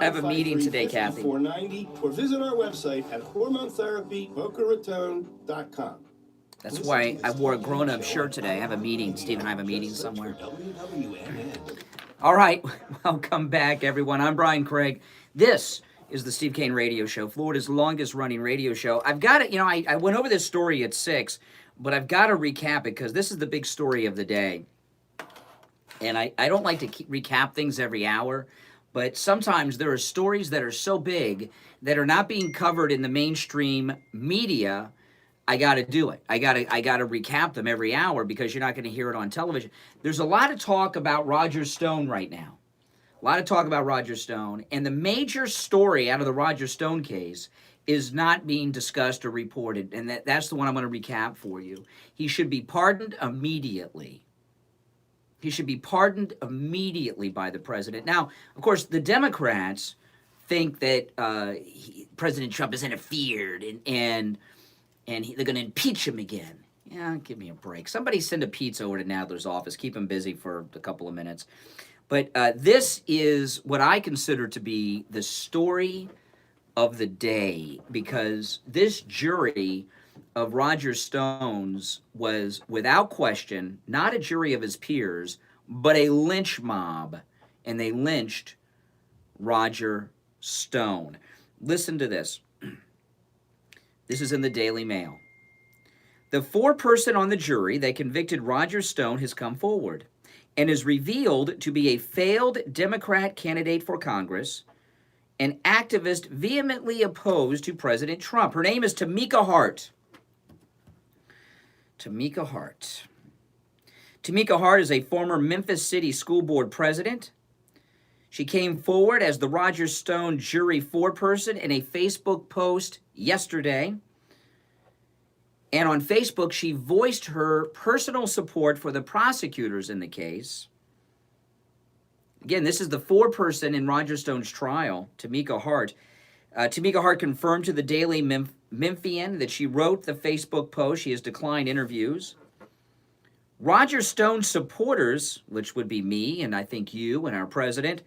have a meeting today, Kathy. 5490, or visit our website at hormonetherapybocaraton.com. That's why I wore a grown-up shirt today. I have a meeting. Steve and I have a meeting somewhere. All right. Welcome back, everyone. I'm Brian Craig. This is the Steve Kane Radio Show, Florida's longest-running radio show. I've got it. You know, I went over this story at 6, but I've got to recap it because this is the big story of the day. And I don't like to recap things every hour, but sometimes there are stories that are so big that are not being covered in the mainstream media. I got to do it. I got to recap them every hour because you're not going to hear it on television. There's a lot of talk about Roger Stone right now. A lot of talk about Roger Stone. And the major story out of the Roger Stone case is not being discussed or reported. And that's the one I'm going to recap for you. He should be pardoned immediately. He should be pardoned immediately by the president. Now, of course, the Democrats think that President Trump has interfered and they're going to impeach him again. Yeah, give me a break. Somebody send a pizza over to Nadler's office. Keep him busy for a couple of minutes. But this is what I consider to be the story of the day, because this jury of Roger Stone's was, without question, not a jury of his peers, but a lynch mob, and they lynched Roger Stone. Listen to this. This is in the Daily Mail. The foreperson on the jury that convicted Roger Stone has come forward and is revealed to be a failed Democrat candidate for Congress, an activist vehemently opposed to President Trump. Her name is Tamika Hart. Tamika Hart. Tamika Hart is a former Memphis City School Board president. She came forward as the Roger Stone jury foreperson in a Facebook post yesterday. And on Facebook, she voiced her personal support for the prosecutors in the case. Again, this is the foreperson in Roger Stone's trial, Tamika Hart. Tamika Hart confirmed to the Daily Memphian that she wrote the Facebook post. She has declined interviews. Roger Stone's supporters, which would be me and I think you and our president,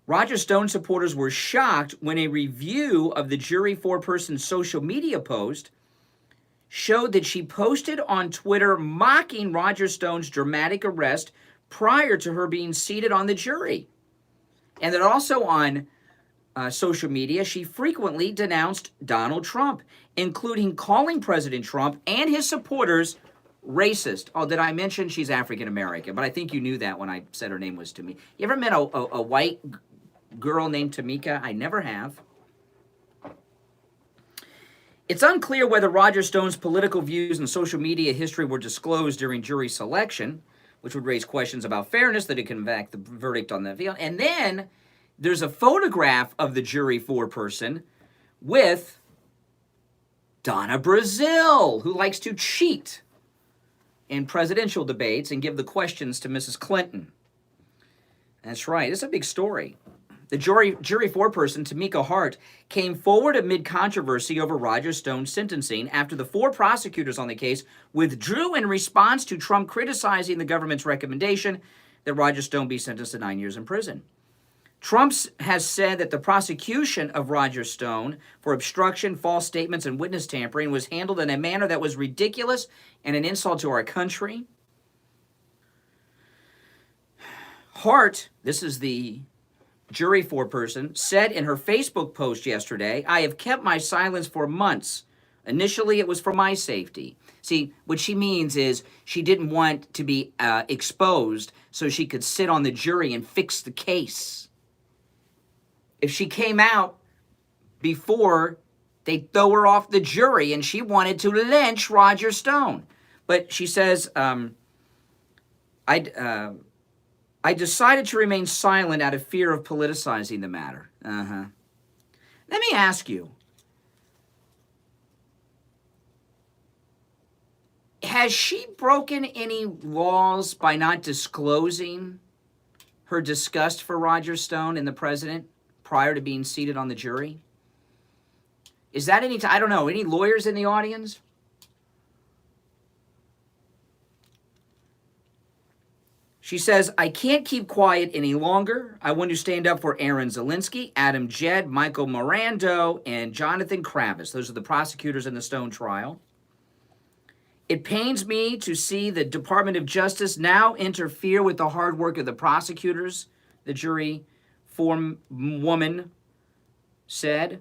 Roger Stone supporters were shocked when a review of the jury foreperson's social media post showed that she posted on Twitter mocking Roger Stone's dramatic arrest prior to her being seated on the jury. And that also on social media, she frequently denounced Donald Trump, including calling President Trump and his supporters racist. Oh, did I mention she's African American? But I think you knew that when I said her name was Tamika. You ever met a white girl named Tamika? I never have. It's unclear whether Roger Stone's political views and social media history were disclosed during jury selection, which would raise questions about fairness that it can impact the verdict on the field. And then there's a photograph of the jury foreperson with Donna Brazile, who likes to cheat in presidential debates and give the questions to Mrs. Clinton. That's right. It's a big story. The jury foreperson, Tamika Hart, came forward amid controversy over Roger Stone's sentencing after the 4 prosecutors on the case withdrew in response to Trump criticizing the government's recommendation that Roger Stone be sentenced to 9 years in prison. Trump has said that the prosecution of Roger Stone for obstruction, false statements, and witness tampering was handled in a manner that was ridiculous and an insult to our country. Hart, this is the jury foreperson, said in her Facebook post yesterday, "I have kept my silence for months. Initially, it was for my safety." See, what she means is she didn't want to be exposed so she could sit on the jury and fix the case. If she came out before, they'd throw her off the jury, and she wanted to lynch Roger Stone. But she says, I decided to remain silent out of fear of politicizing the matter. Let me ask you, has she broken any laws by not disclosing her disgust for Roger Stone and the president prior to being seated on the jury? Is that I don't know, any lawyers in the audience? She says, I can't keep quiet any longer. I want to stand up for Aaron Zelinsky, Adam Jed, Michael Morando, and Jonathan Kravis. Those are the prosecutors in the Stone trial. It pains me to see the Department of Justice now interfere with the hard work of the prosecutors, the jury woman said.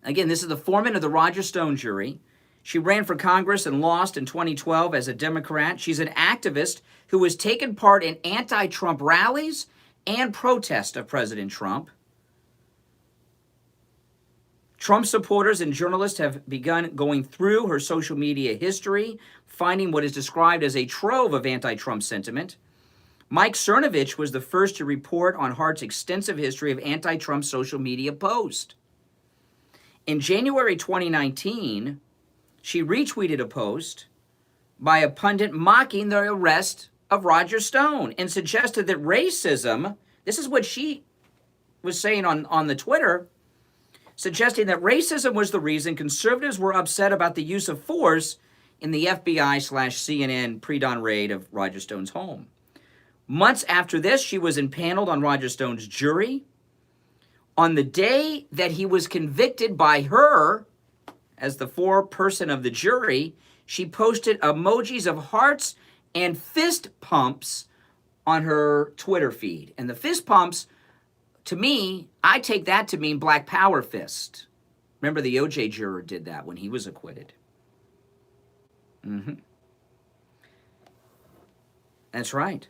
Again, this is the foreman of the Roger Stone jury. She ran for Congress and lost in 2012 as a Democrat. She's an activist who has taken part in anti-Trump rallies and protests of President Trump. Trump supporters and journalists have begun going through her social media history, finding what is described as a trove of anti-Trump sentiment. Mike Cernovich was the first to report on Hart's extensive history of anti-Trump social media posts. In January 2019, she retweeted a post by a pundit mocking the arrest of Roger Stone and suggested that racism, this is what she was saying on the Twitter, suggesting that racism was the reason conservatives were upset about the use of force in the FBI/CNN pre-dawn raid of Roger Stone's home. Months after this, she was impaneled on Roger Stone's jury. On the day that he was convicted by her, as the foreperson of the jury, she posted emojis of hearts and fist pumps on her Twitter feed. And the fist pumps, to me, I take that to mean Black Power fist. Remember the OJ juror did that when he was acquitted. That's right.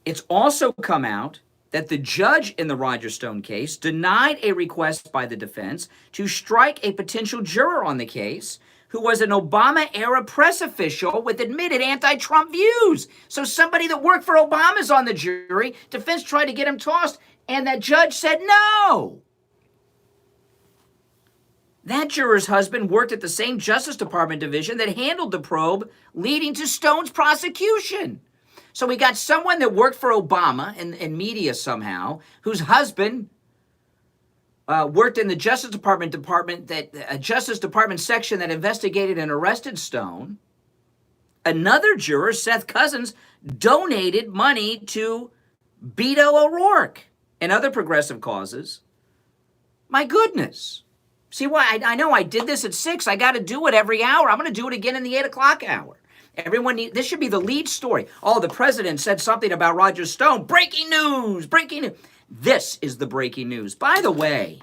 It's also come out that the judge in the Roger Stone case denied a request by the defense to strike a potential juror on the case who was an Obama-era press official with admitted anti-Trump views. So somebody that worked for Obama's on the jury. Defense tried to get him tossed, and that judge said no. That juror's husband worked at the same Justice Department division that handled the probe leading to Stone's prosecution. So we got someone that worked for Obama in media somehow, whose husband worked in the Justice Department section that investigated and arrested Stone. Another juror, Seth Cousins, donated money to Beto O'Rourke and other progressive causes. My goodness. See why I know I did this at 6. I got to do it every hour. I'm going to do it again in the 8 o'clock hour. This should be the lead story. Oh, the president said something about Roger Stone. Breaking news, breaking news. This is the breaking news. By the way,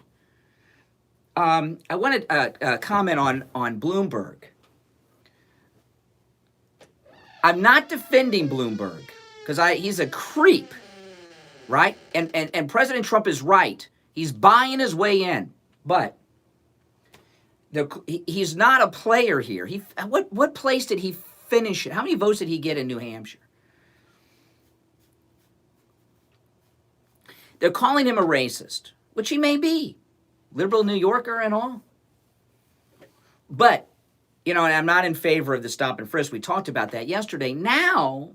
I want to comment on Bloomberg. I'm not defending Bloomberg because he's a creep, right? And President Trump is right. He's buying his way in, but he's not a player here. What place did he finish it? How many votes did he get in New Hampshire? They're calling him a racist, which he may be. Liberal New Yorker and all. But, and I'm not in favor of the stop and frisk. We talked about that yesterday. Now,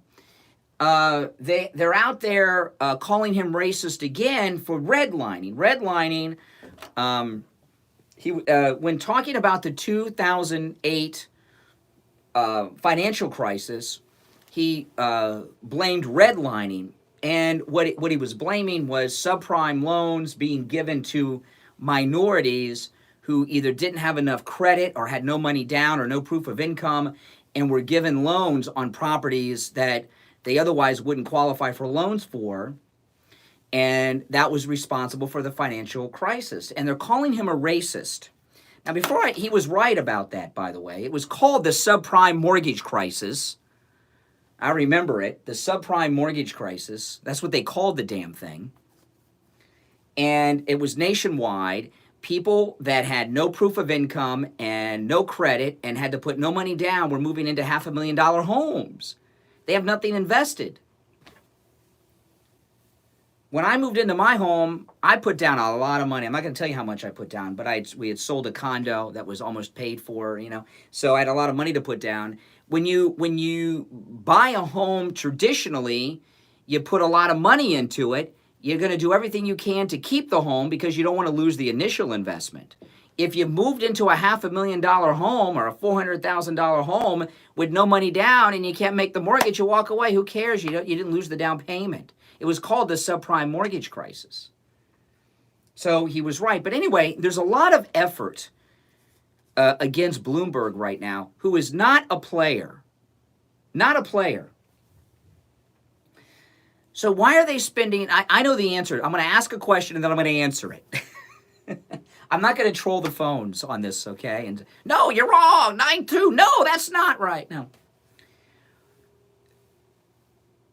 they're out there calling him racist again for redlining. Redlining, when talking about the 2008 financial crisis, he blamed redlining, and what he was blaming was subprime loans being given to minorities who either didn't have enough credit or had no money down or no proof of income and were given loans on properties that they otherwise wouldn't qualify for loans for, and that was responsible for the financial crisis. And they're calling him a racist. Now, he was right about that, by the way. It was called the subprime mortgage crisis. I remember it, the subprime mortgage crisis. That's what they called the damn thing. And it was nationwide. People that had no proof of income and no credit and had to put no money down were moving into $500,000 homes. They have nothing invested. When I moved into my home, I put down a lot of money. I'm not going to tell you how much I put down, but we had sold a condo that was almost paid for, So I had a lot of money to put down. When you buy a home traditionally, you put a lot of money into it, you're going to do everything you can to keep the home because you don't want to lose the initial investment. If you moved into a $500,000 home or a $400,000 home with no money down and you can't make the mortgage, you walk away. Who cares? You didn't lose the down payment. It was called the subprime mortgage crisis. So he was right. But anyway, there's a lot of effort against Bloomberg right now, who is not a player. Not a player. So why are they spending, I know the answer. I'm going to ask a question and then I'm going to answer it. I'm not going to troll the phones on this, okay? And no, you're wrong, 9-2. No, that's not right. No.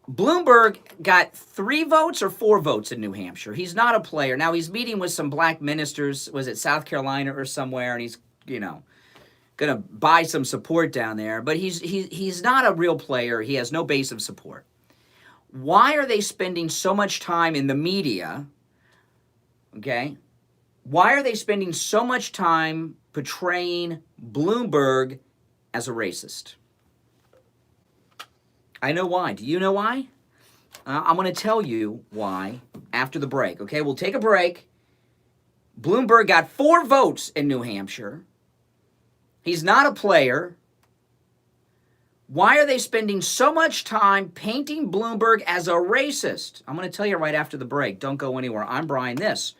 Bloomberg got 3 votes or 4 votes in New Hampshire. He's not a player. Now, he's meeting with some black ministers, was it South Carolina or somewhere, and he's, going to buy some support down there. But he's not a real player. He has no base of support. Why are they spending so much time in the media, okay? Why are they spending so much time portraying Bloomberg as a racist? I know why. Do you know why? I'm going to tell you why after the break, okay? We'll take a break. Bloomberg got 4 votes in New Hampshire. He's not a player. Why are they spending so much time painting Bloomberg as a racist? I'm going to tell you right after the break. Don't go anywhere. I'm Brian. This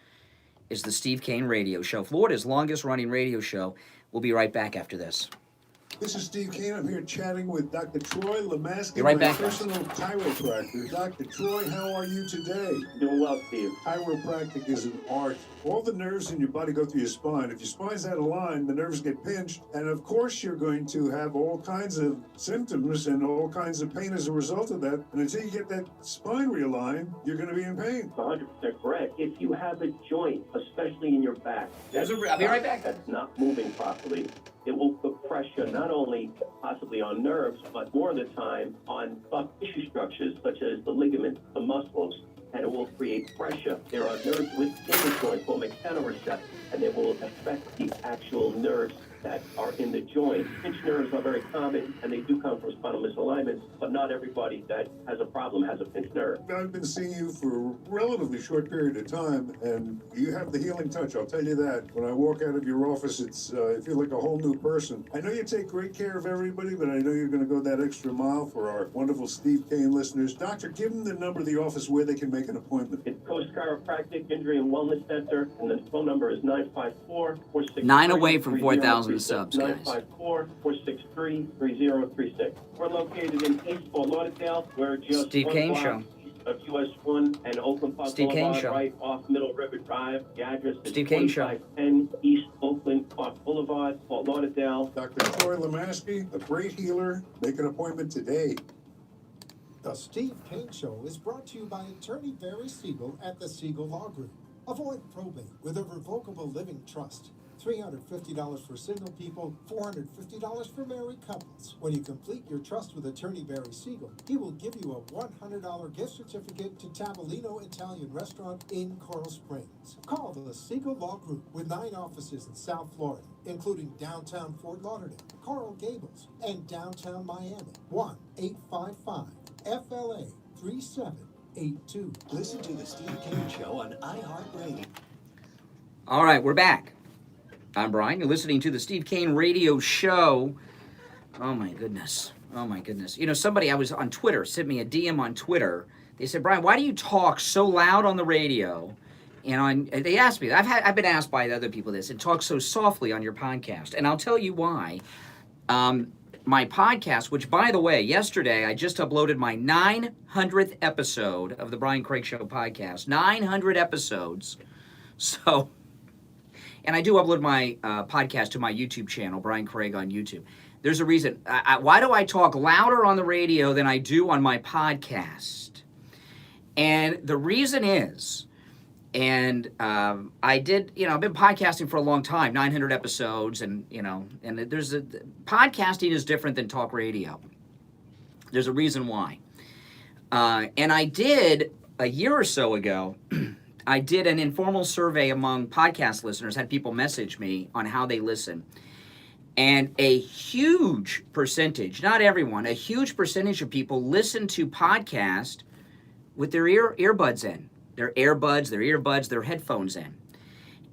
is the Steve Kane Radio Show, Florida's longest running radio show. We'll be right back after this. This is Steve Kane. I'm here chatting with Dr. Troy Lemaski, Be right my back, guys. personal chiropractor. Dr. Troy, how are you today? Doing well, Steve. Chiropractic is an art. All the nerves in your body go through your spine. If your spine's out of line, the nerves get pinched, and of course you're going to have all kinds of symptoms and all kinds of pain as a result of that. And until you get that spine realigned, you're going to be in pain. 100% correct. If you have a joint, especially in your back, I'll be right back. That's not moving properly, it will put pressure not only possibly on nerves, but more of the time on soft tissue structures such as the ligaments, the muscles, and it will create pressure. There are nerves within the joint called mechanoreceptors, and they will affect the actual nerves that are in the joint. Pinch nerves are very common, and they do come from spinal misalignments, but not everybody that has a problem has a pinched nerve. I've been seeing you for a relatively short period of time, and you have the healing touch, I'll tell you that. When I walk out of your office, I feel like a whole new person. I know you take great care of everybody, but I know you're going to go that extra mile for our wonderful Steve Kane listeners. Doctor, give them the number of the office where they can make an appointment. It's Coast Chiropractic Injury and Wellness Center, and the phone number is 954-463. 9 away from 4,000 subs, guys. 954-463-3036. We're located in East Fort Lauderdale. We're just Steve Kane Show. Of US 1 and Oakland Park Steve Kane Boulevard, Show. right off Middle River Drive. The address is Steve Kane Show. 2510 East Oakland Park Boulevard, Fort Lauderdale. Dr. Troy Lemaski, a great healer. Make an appointment today. The Steve Kane Show is brought to you by attorney Barry Siegel at the Siegel Law Group. Avoid probate with a revocable living trust. $350 for single people, $450 for married couples. When you complete your trust with attorney Barry Siegel, he will give you a $100 gift certificate to Tavolino Italian Restaurant in Coral Springs. Call the Siegel Law Group with 9 offices in South Florida, including downtown Fort Lauderdale, Coral Gables, and downtown Miami. 1-855-FLA-3782. Listen to the Steve Kane Show on iHeartRadio. All right, we're back. I'm Brian. You're listening to the Steve Kane Radio Show. Oh, my goodness. Oh, my goodness. You know, somebody, I was on Twitter, sent me a DM on Twitter. They said, Brian, why do you talk so loud on the radio? And they asked me, I've been asked by other people this, and talk so softly on your podcast. And I'll tell you why. My podcast, which, by the way, yesterday I just uploaded my 900th episode of the Brian Craig Show podcast. 900 episodes. So... And I do upload my podcast to my YouTube channel, Brian Craig on YouTube. There's a reason. Why do I talk louder on the radio than I do on my podcast? And the reason is, and I've been podcasting for a long time, 900 episodes, and podcasting is different than talk radio. There's a reason why. And I did, a year or so ago, I did an informal survey among podcast listeners, had people message me on how they listen. And a huge percentage, not everyone, a huge percentage of people listen to podcast with their earbuds in. Their earbuds, their headphones in.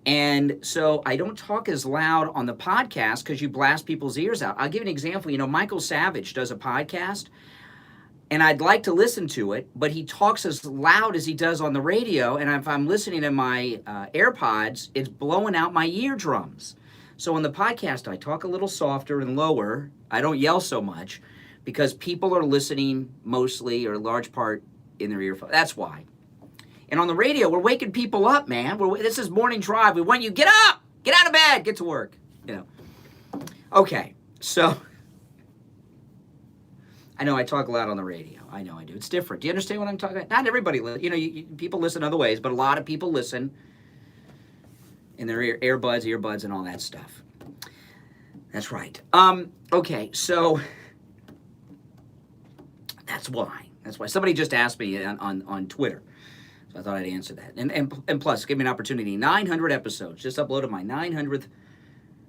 And so I don't talk as loud on the podcast because you blast people's ears out. I'll give you an example. You know, Michael Savage does a podcast, and I'd like to listen to it, but he talks as loud as he does on the radio, and if I'm listening to my AirPods, it's blowing out my eardrums. So on the podcast, I talk a little softer and lower. I don't yell so much because people are listening mostly or a large part in their earphones. That's why. And on the radio, we're waking people up, man. This is morning drive. We want you, get up, get out of bed, get to work. You know. Okay, so I know I talk a lot on the radio. I know I do. It's different. Do you understand what I'm talking about? Not everybody, people listen other ways, but a lot of people listen in their earbuds, and all that stuff. That's right. Okay, so that's why. Somebody just asked me on Twitter. So I thought I'd answer that. And plus, give me an opportunity. 900 episodes. Just uploaded my 900th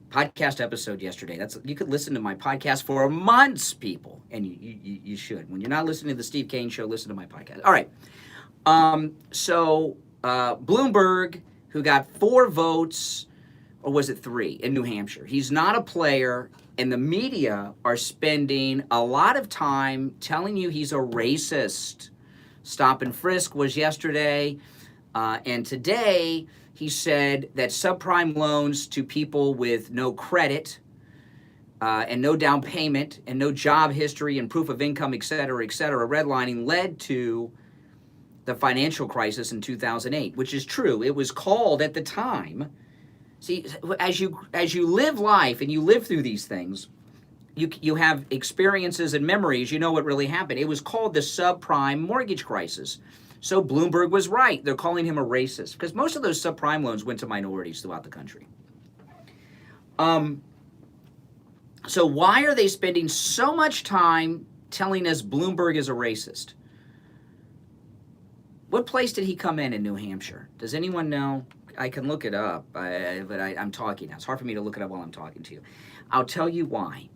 podcast episode yesterday. You could listen to my podcast for months, people. And you should. When you're not listening to the Steve Kane Show, listen to my podcast. All right. So Bloomberg, who got 4 votes, or was it 3, in New Hampshire. He's not a player, and the media are spending a lot of time telling you he's a racist. Stop and frisk was yesterday, and today he said that subprime loans to people with no credit and no down payment and no job history and proof of income, et cetera, redlining led to the financial crisis in 2008, which is true. It was called at the time. See, as you live life and you live through these things, you have experiences and memories, you know what really happened. It was called the subprime mortgage crisis. So Bloomberg was right. They're calling him a racist because most of those subprime loans went to minorities throughout the country. So why are they spending so much time telling us Bloomberg is a racist? What place did he come in New Hampshire? Does anyone know? I can look it up, but I'm talking now. It's hard for me to look it up while I'm talking to you. I'll tell you why.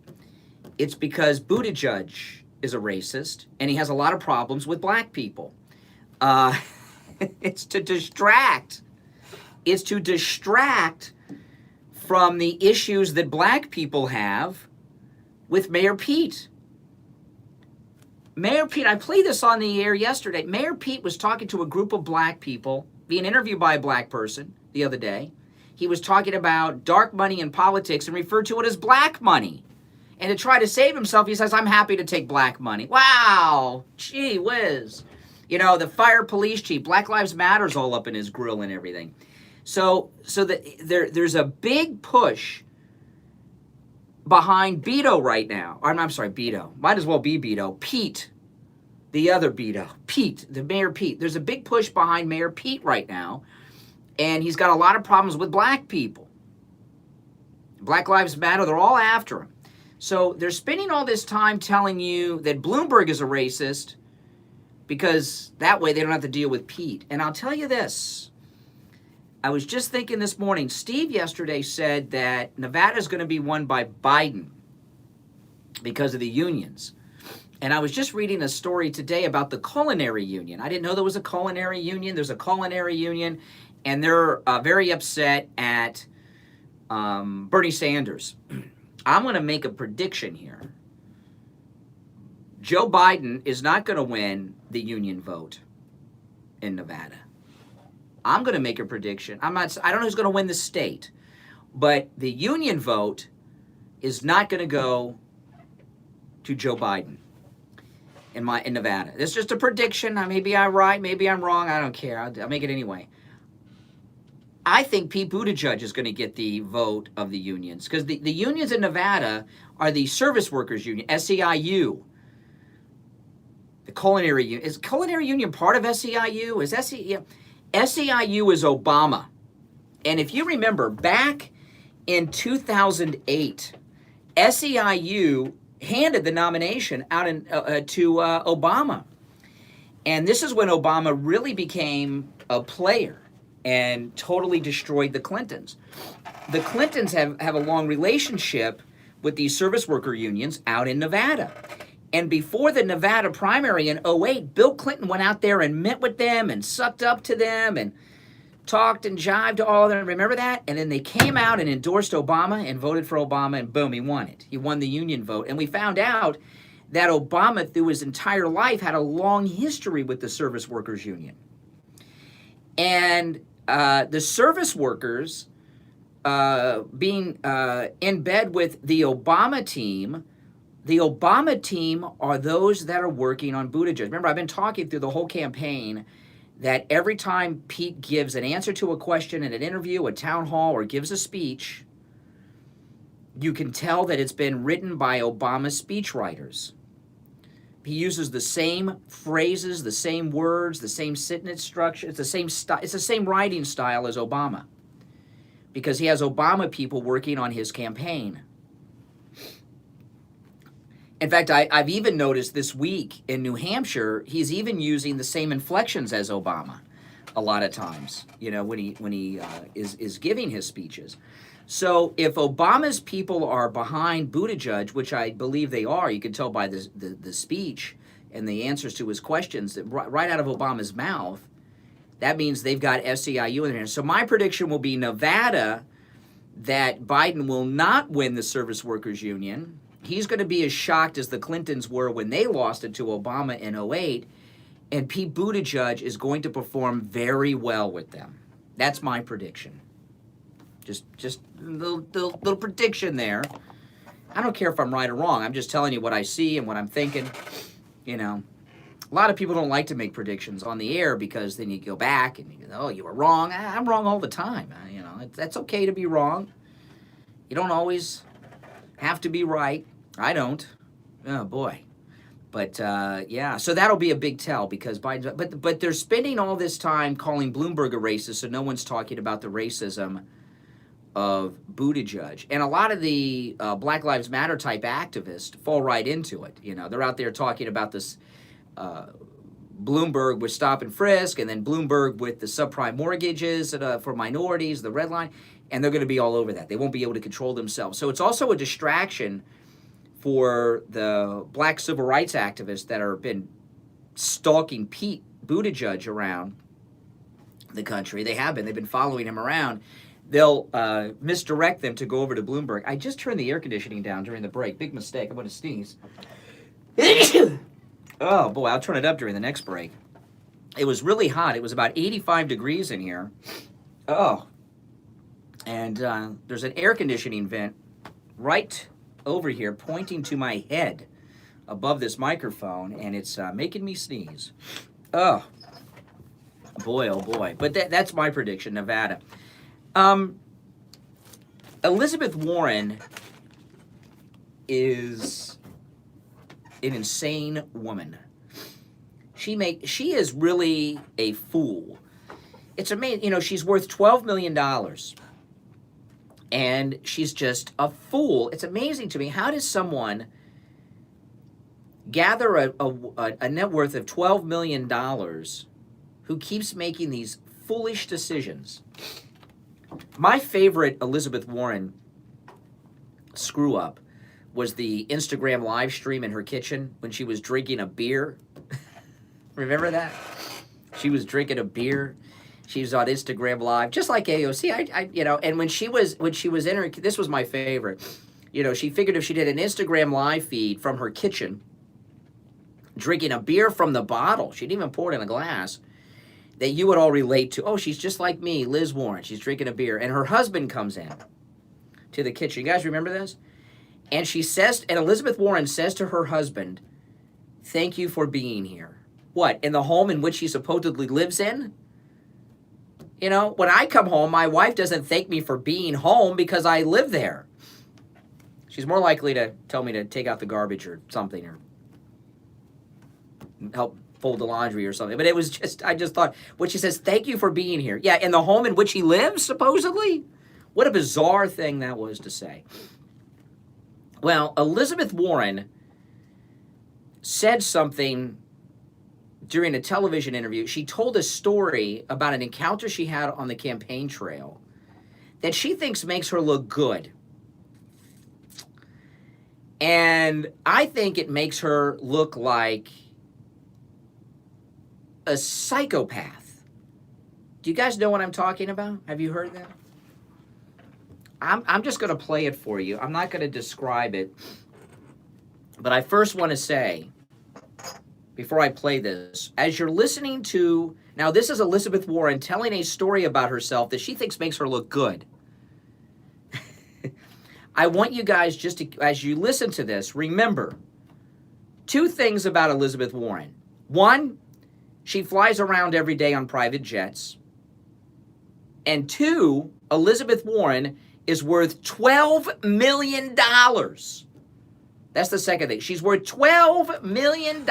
It's because Buttigieg is a racist, and he has a lot of problems with black people. It's to distract. It's to distract from the issues that black people have with Mayor Pete. Mayor Pete, I played this on the air yesterday. Mayor Pete was talking to a group of black people, being interviewed by a black person the other day. He was talking about dark money in politics and referred to it as black money. And to try to save himself, he says, I'm happy to take black money. Wow, gee whiz. You know, the fire police chief, Black Lives Matter's all up in his grill and everything. So there's a big push behind Beto right now. I'm sorry, Beto. Might as well be Beto. Pete, the other Beto. Pete, the Mayor Pete. There's a big push behind Mayor Pete right now, and he's got a lot of problems with black people. Black Lives Matter, they're all after him. So they're spending all this time telling you that Bloomberg is a racist because that way they don't have to deal with Pete. And I'll tell you this. I was just thinking this morning, Steve yesterday said that Nevada is going to be won by Biden because of the unions. And I was just reading a story today about the culinary union. I didn't know there was a culinary union. There's a culinary union, and they're very upset at Bernie Sanders. I'm going to make a prediction here. Joe Biden is not going to win the union vote in Nevada. I'm going to make a prediction. I don't know who's going to win the state, but the union vote is not going to go to Joe Biden in Nevada. It's just a prediction. Maybe I'm right, maybe I'm wrong. I don't care. I'll make it anyway. I think Pete Buttigieg is going to get the vote of the unions because the unions in Nevada are the Service Workers Union, SEIU. The Culinary Union. Is Culinary Union part of SEIU? SEIU is Obama. And if you remember, back in 2008, SEIU handed the nomination out to Obama. And this is when Obama really became a player and totally destroyed the Clintons. The Clintons have a long relationship with these service worker unions out in Nevada. And before the Nevada primary in '08, Bill Clinton went out there and met with them and sucked up to them and talked and jived to all of them. Remember that? And then they came out and endorsed Obama and voted for Obama, and boom, he won it. He won the union vote. And we found out that Obama, through his entire life, had a long history with the Service Workers Union. And the service workers being in bed with the Obama team are those that are working on Buttigieg. Remember, I've been talking through the whole campaign that every time Pete gives an answer to a question in an interview, a town hall, or gives a speech, you can tell that it's been written by Obama's speechwriters. He uses the same phrases, the same words, the same sentence structure. It's the same it's the same writing style as Obama, because he has Obama people working on his campaign. In fact, I've even noticed this week in New Hampshire, he's even using the same inflections as Obama a lot of times, you know, when he is giving his speeches. So if Obama's people are behind Buttigieg, which I believe they are, you can tell by the speech and the answers to his questions that right out of Obama's mouth, that means they've got SEIU in there. So my prediction will be Nevada, that Biden will not win the Service Workers Union. He's going to be as shocked as the Clintons were when they lost it to Obama in '08, and Pete Buttigieg is going to perform very well with them. That's my prediction. Just a little prediction there. I don't care if I'm right or wrong. I'm just telling you what I see and what I'm thinking. You know, a lot of people don't like to make predictions on the air because then you go back and you go, oh, you were wrong. I'm wrong all the time. You know, that's okay to be wrong. You don't always have to be right. I don't. Oh, boy. But, yeah, so that'll be a big tell because Biden's... But they're spending all this time calling Bloomberg a racist, so no one's talking about the racism of Buttigieg. And a lot of the Black Lives Matter type activists fall right into it. You know, they're out there talking about this Bloomberg with stop and frisk, and then Bloomberg with the subprime mortgages for minorities, the red line, and they're going to be all over that. They won't be able to control themselves. So it's also a distraction for the black civil rights activists that have been stalking Pete Buttigieg around the country. They have been. They've been following him around. They'll misdirect them to go over to Bloomberg. I just turned the air conditioning down during the break. Big mistake. I'm going to sneeze. Oh, boy, I'll turn it up during the next break. It was really hot. It was about 85 degrees in here. Oh. And there's an air conditioning vent right over here pointing to my head above this microphone, and it's making me sneeze. Oh, boy. But that's my prediction, Nevada. Elizabeth Warren is an insane woman. She is really a fool. It's amazing. You know, she's worth $12 million. And she's just a fool. It's amazing to me. How does someone gather a net worth of $12 million who keeps making these foolish decisions? My favorite Elizabeth Warren screw-up was the Instagram live stream in her kitchen when she was drinking a beer. Remember that? She was drinking a beer. She was on Instagram Live, just like AOC. You know, and when she was in her, this was my favorite. You know, she figured if she did an Instagram Live feed from her kitchen, drinking a beer from the bottle, she didn't even pour it in a glass, that you would all relate to. Oh, she's just like me, Liz Warren. She's drinking a beer, and her husband comes in to the kitchen. You guys remember this? And she says, and Elizabeth Warren says to her husband, "Thank you for being here." What, in the home in which she supposedly lives in? You know, when I come home, my wife doesn't thank me for being home because I live there. She's more likely to tell me to take out the garbage or something, or help fold the laundry or something. But it was just, I just thought, when she says, "Thank you for being here." Yeah, in the home in which he lives, supposedly? What a bizarre thing that was to say. Well, Elizabeth Warren said something during a television interview. She told a story about an encounter she had on the campaign trail that she thinks makes her look good. And I think it makes her look like a psychopath. Do you guys know what I'm talking about? Have you heard that? I'm just going to play it for you. I'm not going to describe it. But I first want to say, before I play this, as you're listening to, now this is Elizabeth Warren telling a story about herself that she thinks makes her look good. I want you guys just to, as you listen to this, remember two things about Elizabeth Warren. One, she flies around every day on private jets. And two, Elizabeth Warren is worth $12 million. That's the second thing. She's worth $12 million.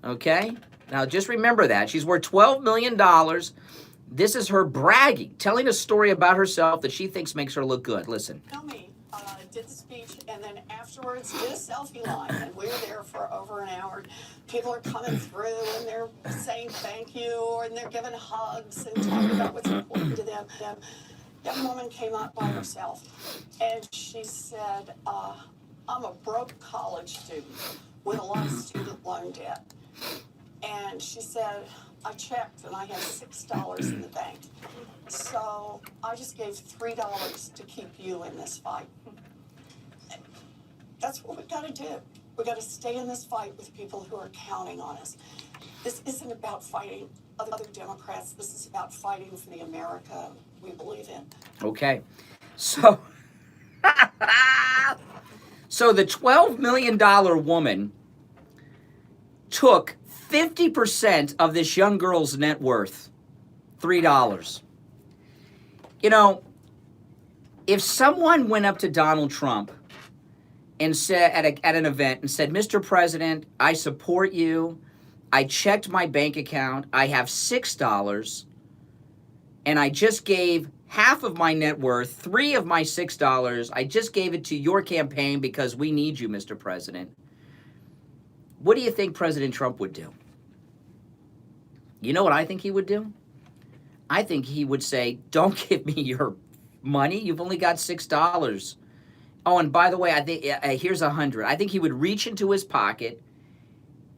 Okay? Now just remember that. She's worth $12 million. This is her bragging, telling a story about herself that she thinks makes her look good. Listen. Tell me, did the speech, and then afterwards did a selfie line, and we were there for over an hour. People are coming through, and they're saying thank you, and they're giving hugs and talking about what's important to them. Young woman came up by herself, and she said, I'm a broke college student with a lot of student loan debt. And she said, I checked and I had $6 in the bank. So I just gave $3 to keep you in this fight. That's what we've got to do. We've got to stay in this fight with people who are counting on us. This isn't about fighting other Democrats. This is about fighting for the America we believe in. Okay. So, so the $12 million woman took 50% of this young girl's net worth, $3. You know, if someone went up to Donald Trump and said at an event and said, Mr. President, I support you. I checked my bank account. I have $6, and I just gave half of my net worth, $3 of my $6. I just gave it to your campaign because we need you, Mr. President. What do you think President Trump would do? You know what I think he would do? I think he would say, don't give me your money. You've only got $6. Oh, and by the way, I think here's $100. I think he would reach into his pocket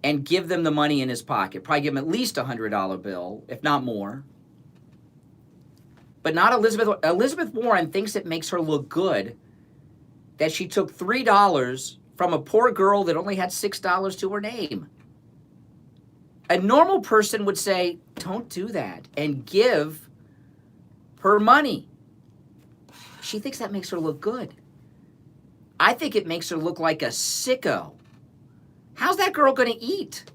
and give them the money in his pocket. Probably give them at least a $100 bill, if not more. But not Elizabeth. Elizabeth Warren thinks it makes her look good that she took $3 from a poor girl that only had $6 to her name. A normal person would say, don't do that, and give her money. She thinks that makes her look good. I think it makes her look like a sicko. How's that girl going to eat?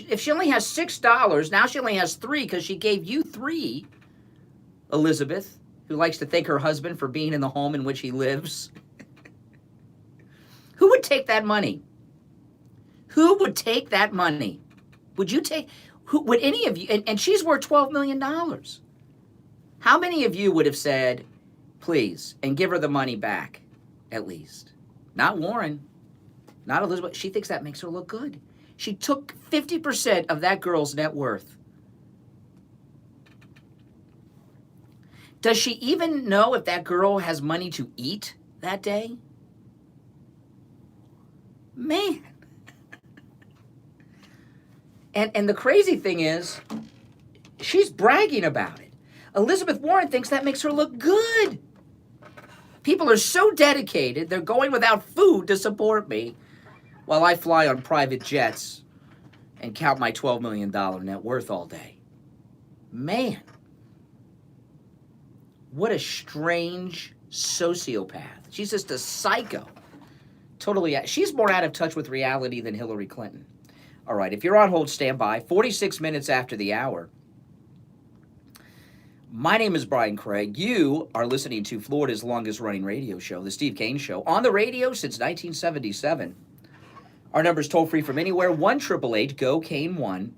If she only has $6, now she only has $3 because she gave you $3, Elizabeth, who likes to thank her husband for being in the home in which he lives. Who would take that money? Who would take that money? Would you take, who would any of you, and she's worth $12 million. How many of you would have said, please, and give her the money back, at least? Not Warren, not Elizabeth. She thinks that makes her look good. She took 50% of that girl's net worth. Does she even know if that girl has money to eat that day? Man. And the crazy thing is, she's bragging about it. Elizabeth Warren thinks that makes her look good. People are so dedicated, they're going without food to support me while I fly on private jets and count my $12 million net worth all day. Man. What a strange sociopath. She's just a psycho. Totally. She's more out of touch with reality than Hillary Clinton. All right, if you're on hold, stand by. 46 minutes after the hour. My name is Brian Craig. You are listening to Florida's longest running radio show, The Steve Kane Show, on the radio since 1977. Our number is toll free from anywhere, 1-888-GO-KANE-1,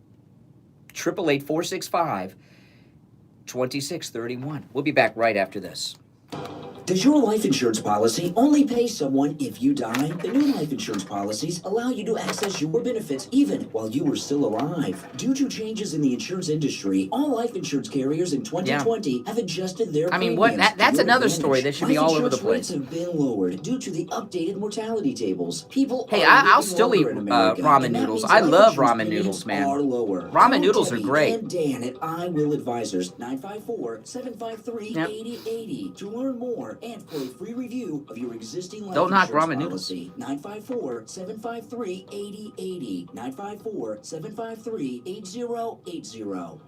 888-465-2631. We'll be back right after this. Does your life insurance policy only pay someone if you die? The new life insurance policies allow you to access your benefits even while you were still alive. Due to changes in the insurance industry, all life insurance carriers in 2020 have adjusted their premiums. That's another story that should be all over the place. Life insurance rates have been lowered due to the updated mortality tables. People Hey, are I'll living still eat longer in America, ramen and that noodles. means I life love insurance ramen noodles, premiums man. are lower. Ramen Call noodles are Debbie great. and Dan at I Will Advisors, 954-753-8080 to learn more and for a free review of your existing life Don't knock insurance ramen noodles. policy. 954-753-8080. 954-753-8080.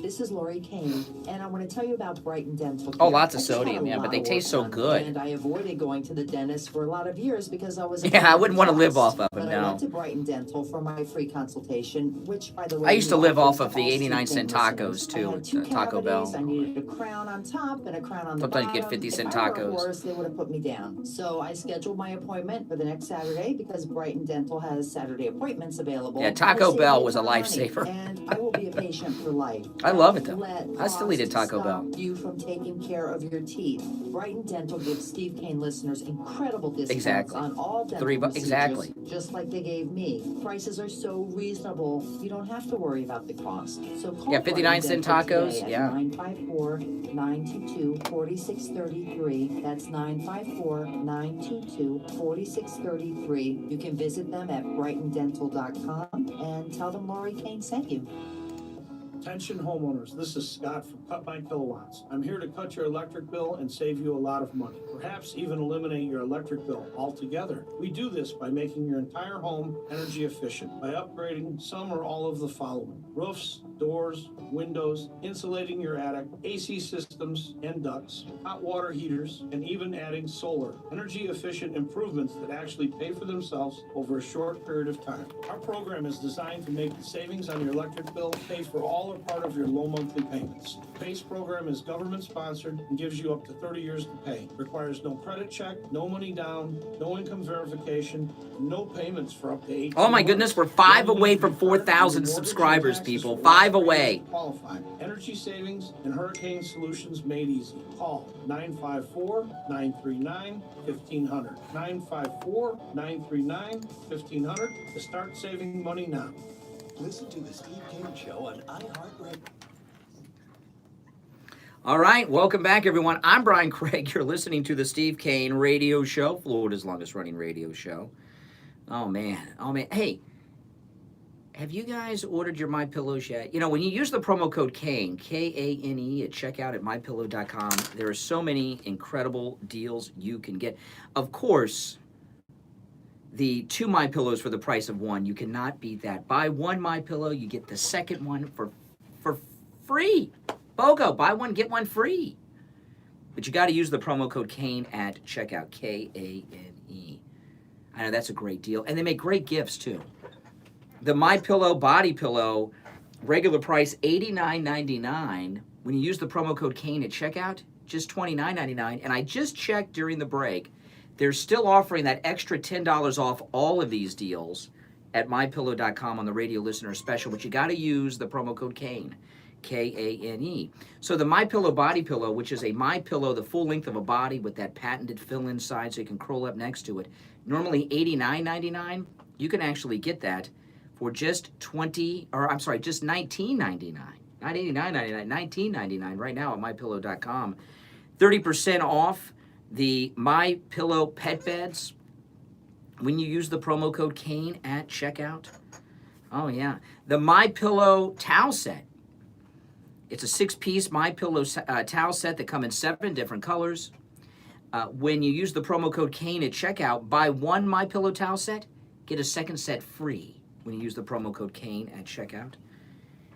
This is Lori Kane, and I want to tell you about Brighton Dental. Oh, lots of I just had sodium, a yeah, lot but they of taste so work done, good. And I avoided going to the dentist for a lot of years because I was. Yeah, I wouldn't want to live off of But them I now. went to Brighton Dental for my free consultation, which, by the way, I used to he live offers off of to the all 89-cent Steve Kane tacos listeners. too I had at 2 Taco cavities. Bell. I needed a crown on top and a crown on the Sometimes you bottom. get 50-cent If I were tacos. worse, they would have put me down. So I scheduled my appointment for the next Saturday because Brighton Dental has Saturday appointments available. Yeah, They Taco save Bell me was a a ton of money, lifesaver. And I will be a patient for life. I love it though. Let I still eat at costs Taco Bell. stop you from taking care of your teeth. Brighton Dental gives Steve Kane listeners incredible discounts Exactly. on all dental $3 procedures, exactly. just like they gave me. Prices are so reasonable, you don't have to worry about the cost. So call Yeah, 59-cent tacos, today yeah. at 954-922-4633. That's 954-922-4633. You can visit them at brightondental.com and tell them Lori Kane sent you. Attention homeowners, this is Scott from Cut My Kilowatts. I'm here to cut your electric bill and save you a lot of money. Perhaps even eliminate your electric bill altogether. We do this by making your entire home energy efficient, by upgrading some or all of the following: roofs, doors, windows, insulating your attic, AC systems and ducts, hot water heaters, and even adding solar. Energy efficient improvements that actually pay for themselves over a short period of time. Our program is designed to make the savings on your electric bill pay for all or part of your low monthly payments. The base program is government sponsored and gives you up to 30 years to pay. Requires no credit check, no money down, no income verification, no payments for up to 18 Oh my months. goodness, we're 5 away from 4,000 subscribers, people. 5 away. Qualify. Energy savings and hurricane solutions made easy. Call 954-939-1500. 954-939-1500 to start saving money now. Listen to the Steve Kane Show on iHeartRadio. All right, welcome back, everyone. I'm Brian Craig. You're listening to the Steve Kane Radio Show, Florida's longest-running radio show. Oh, man. Hey, have you guys ordered your MyPillows yet? You know, when you use the promo code KANE, K-A-N-E, at checkout at MyPillow.com, there are so many incredible deals you can get. Of course, the 2 MyPillows for the price of 1, you cannot beat that. Buy 1 MyPillow, you get the second one for free. BOGO, buy 1, get 1 free. But you got to use the promo code KANE at checkout, K-A-N-E. I know that's a great deal. And they make great gifts, too. The MyPillow body pillow, regular price $89.99. When you use the promo code KANE at checkout, just $29.99. And I just checked during the break. They're still offering that extra $10 off all of these deals at MyPillow.com on the radio listener special, but you got to use the promo code KANE, K-A-N-E. So the MyPillow body pillow, which is a MyPillow, the full length of a body with that patented fill inside so you can curl up next to it, normally $89.99, you can actually get that for just $19.99. Not $89.99, $19.99 right now at MyPillow.com. 30% off the MyPillow pet beds when you use the promo code KANE at checkout. Oh, yeah. The MyPillow towel set. It's a 6-piece MyPillow towel set that come in 7 different colors. When you use the promo code KANE at checkout, buy 1 MyPillow towel set, get a second set free when you use the promo code KANE at checkout.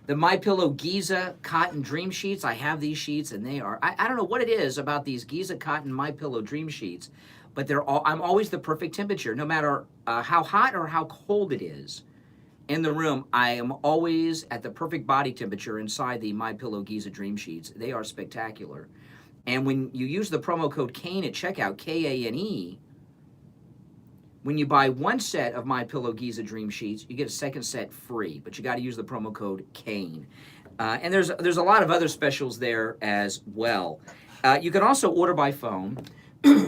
The MyPillow Giza Cotton Dream Sheets. I have these sheets, and they are, I don't know what it is about these Giza Cotton MyPillow Dream Sheets, but I'm always the perfect temperature. No matter how hot or how cold it is in the room, I am always at the perfect body temperature inside the MyPillow Giza Dream Sheets. They are spectacular. And when you use the promo code KANE at checkout, K-A-N-E, when you buy 1 set of MyPillow Giza Dream Sheets, you get a second set free, but you got to use the promo code KANE. And there's a lot of other specials there as well. You can also order by phone.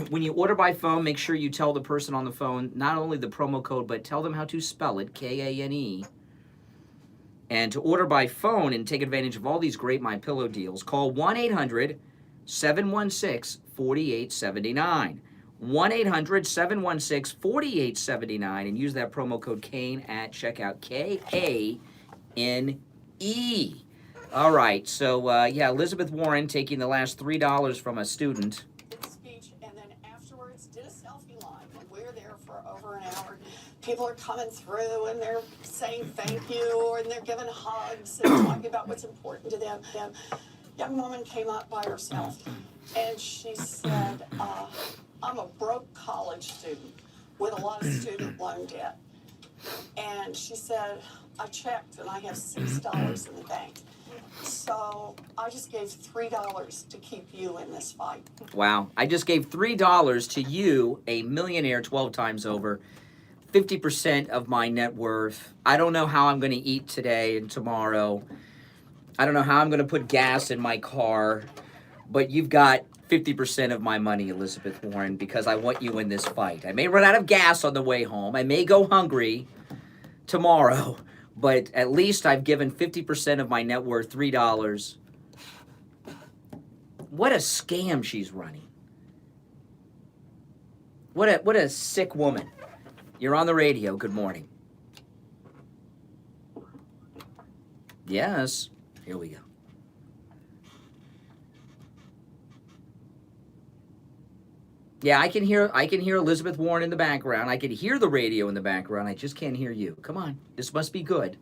When you order by phone, make sure you tell the person on the phone not only the promo code, but tell them how to spell it, KANE. And to order by phone and take advantage of all these great MyPillow deals, call 1-800-716-4879. 1-800-716-4879 and use that promo code KANE at checkout, KANE. All right, so yeah, Elizabeth Warren taking the last $3 from a student. Speech, and then afterwards did a selfie line, and we were there for over an hour. People are coming through, and they're saying thank you, and they're giving hugs and talking about what's important to them. A young woman came up by herself, and she said, I'm a broke college student with a lot of student loan debt. And she said, I checked, and I have $6 in the bank. So I just gave $3 to keep you in this fight. Wow. I just gave $3 to you, a millionaire 12 times over, 50% of my net worth. I don't know how I'm going to eat today and tomorrow. I don't know how I'm going to put gas in my car. But you've got 50% of my money, Elizabeth Warren, because I want you in this fight. I may run out of gas on the way home. I may go hungry tomorrow. But at least I've given 50% of my net worth, $3. What a scam she's running. What a sick woman. You're on the radio. Good morning. Yes. Here we go. Yeah, I can hear Elizabeth Warren in the background. I can hear the radio in the background. I just can't hear you. Come on. This must be good.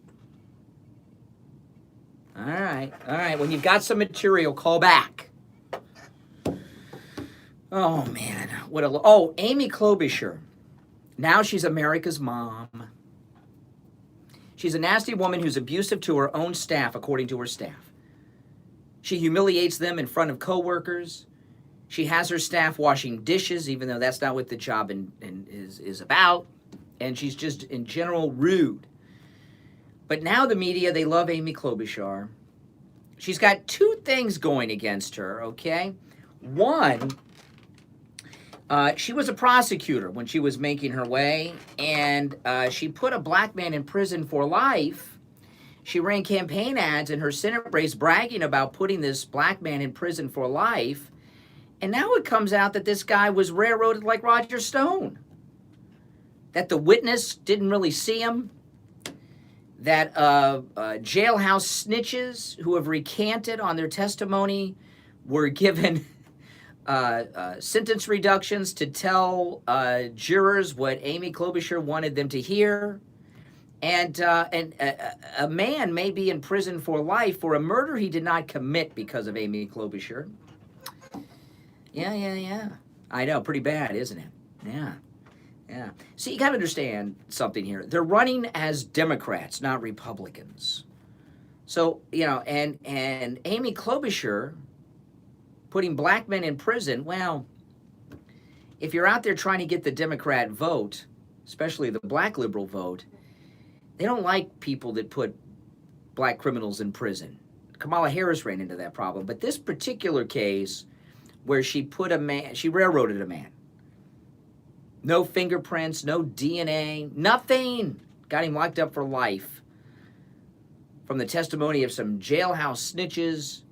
All right. All right. When you've got some material, call back. Oh, man. Amy Klobuchar. Now she's America's mom. She's a nasty woman who's abusive to her own staff, according to her staff. She humiliates them in front of coworkers. She has her staff washing dishes, even though that's not what the job is about. And she's just, in general, rude. But now the media, they love Amy Klobuchar. She's got two things going against her, okay? One, she was a prosecutor when she was making her way, and she put a black man in prison for life. She ran campaign ads in her Senate race bragging about putting this black man in prison for life. And now it comes out that this guy was railroaded like Roger Stone. That the witness didn't really see him. That jailhouse snitches who have recanted on their testimony were given sentence reductions to tell jurors what Amy Klobuchar wanted them to hear. And a man may be in prison for life for a murder he did not commit because of Amy Klobuchar. Yeah. I know, pretty bad, isn't it? Yeah. See, you got to understand something here. They're running as Democrats, not Republicans. So, and Amy Klobuchar putting black men in prison, well, if you're out there trying to get the Democrat vote, especially the black liberal vote, they don't like people that put black criminals in prison. Kamala Harris ran into that problem. But this particular case, where she railroaded a man. No fingerprints, no DNA, nothing. Got him locked up for life. From the testimony of some jailhouse snitches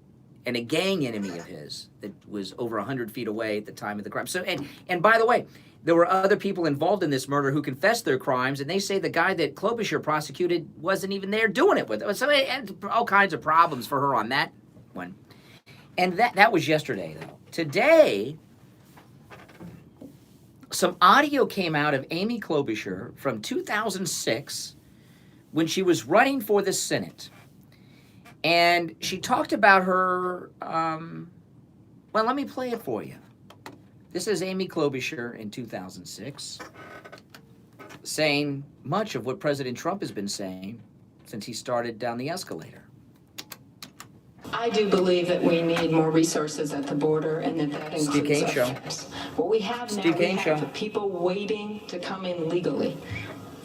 and a gang enemy of his that was over 100 feet away at the time of the crime. So, and by the way, there were other people involved in this murder who confessed their crimes, and they say the guy that Klobuchar prosecuted wasn't even there doing it with them. So, and all kinds of problems for her on that one. And that was yesterday, though. Today, some audio came out of Amy Klobuchar from 2006 when she was running for the Senate. And she talked about her, well, let me play it for you. This is Amy Klobuchar in 2006 saying much of what President Trump has been saying since he started down the escalator. I do believe that we need more resources at the border, and that includes our troops. What we have now, we have people waiting to come in legally.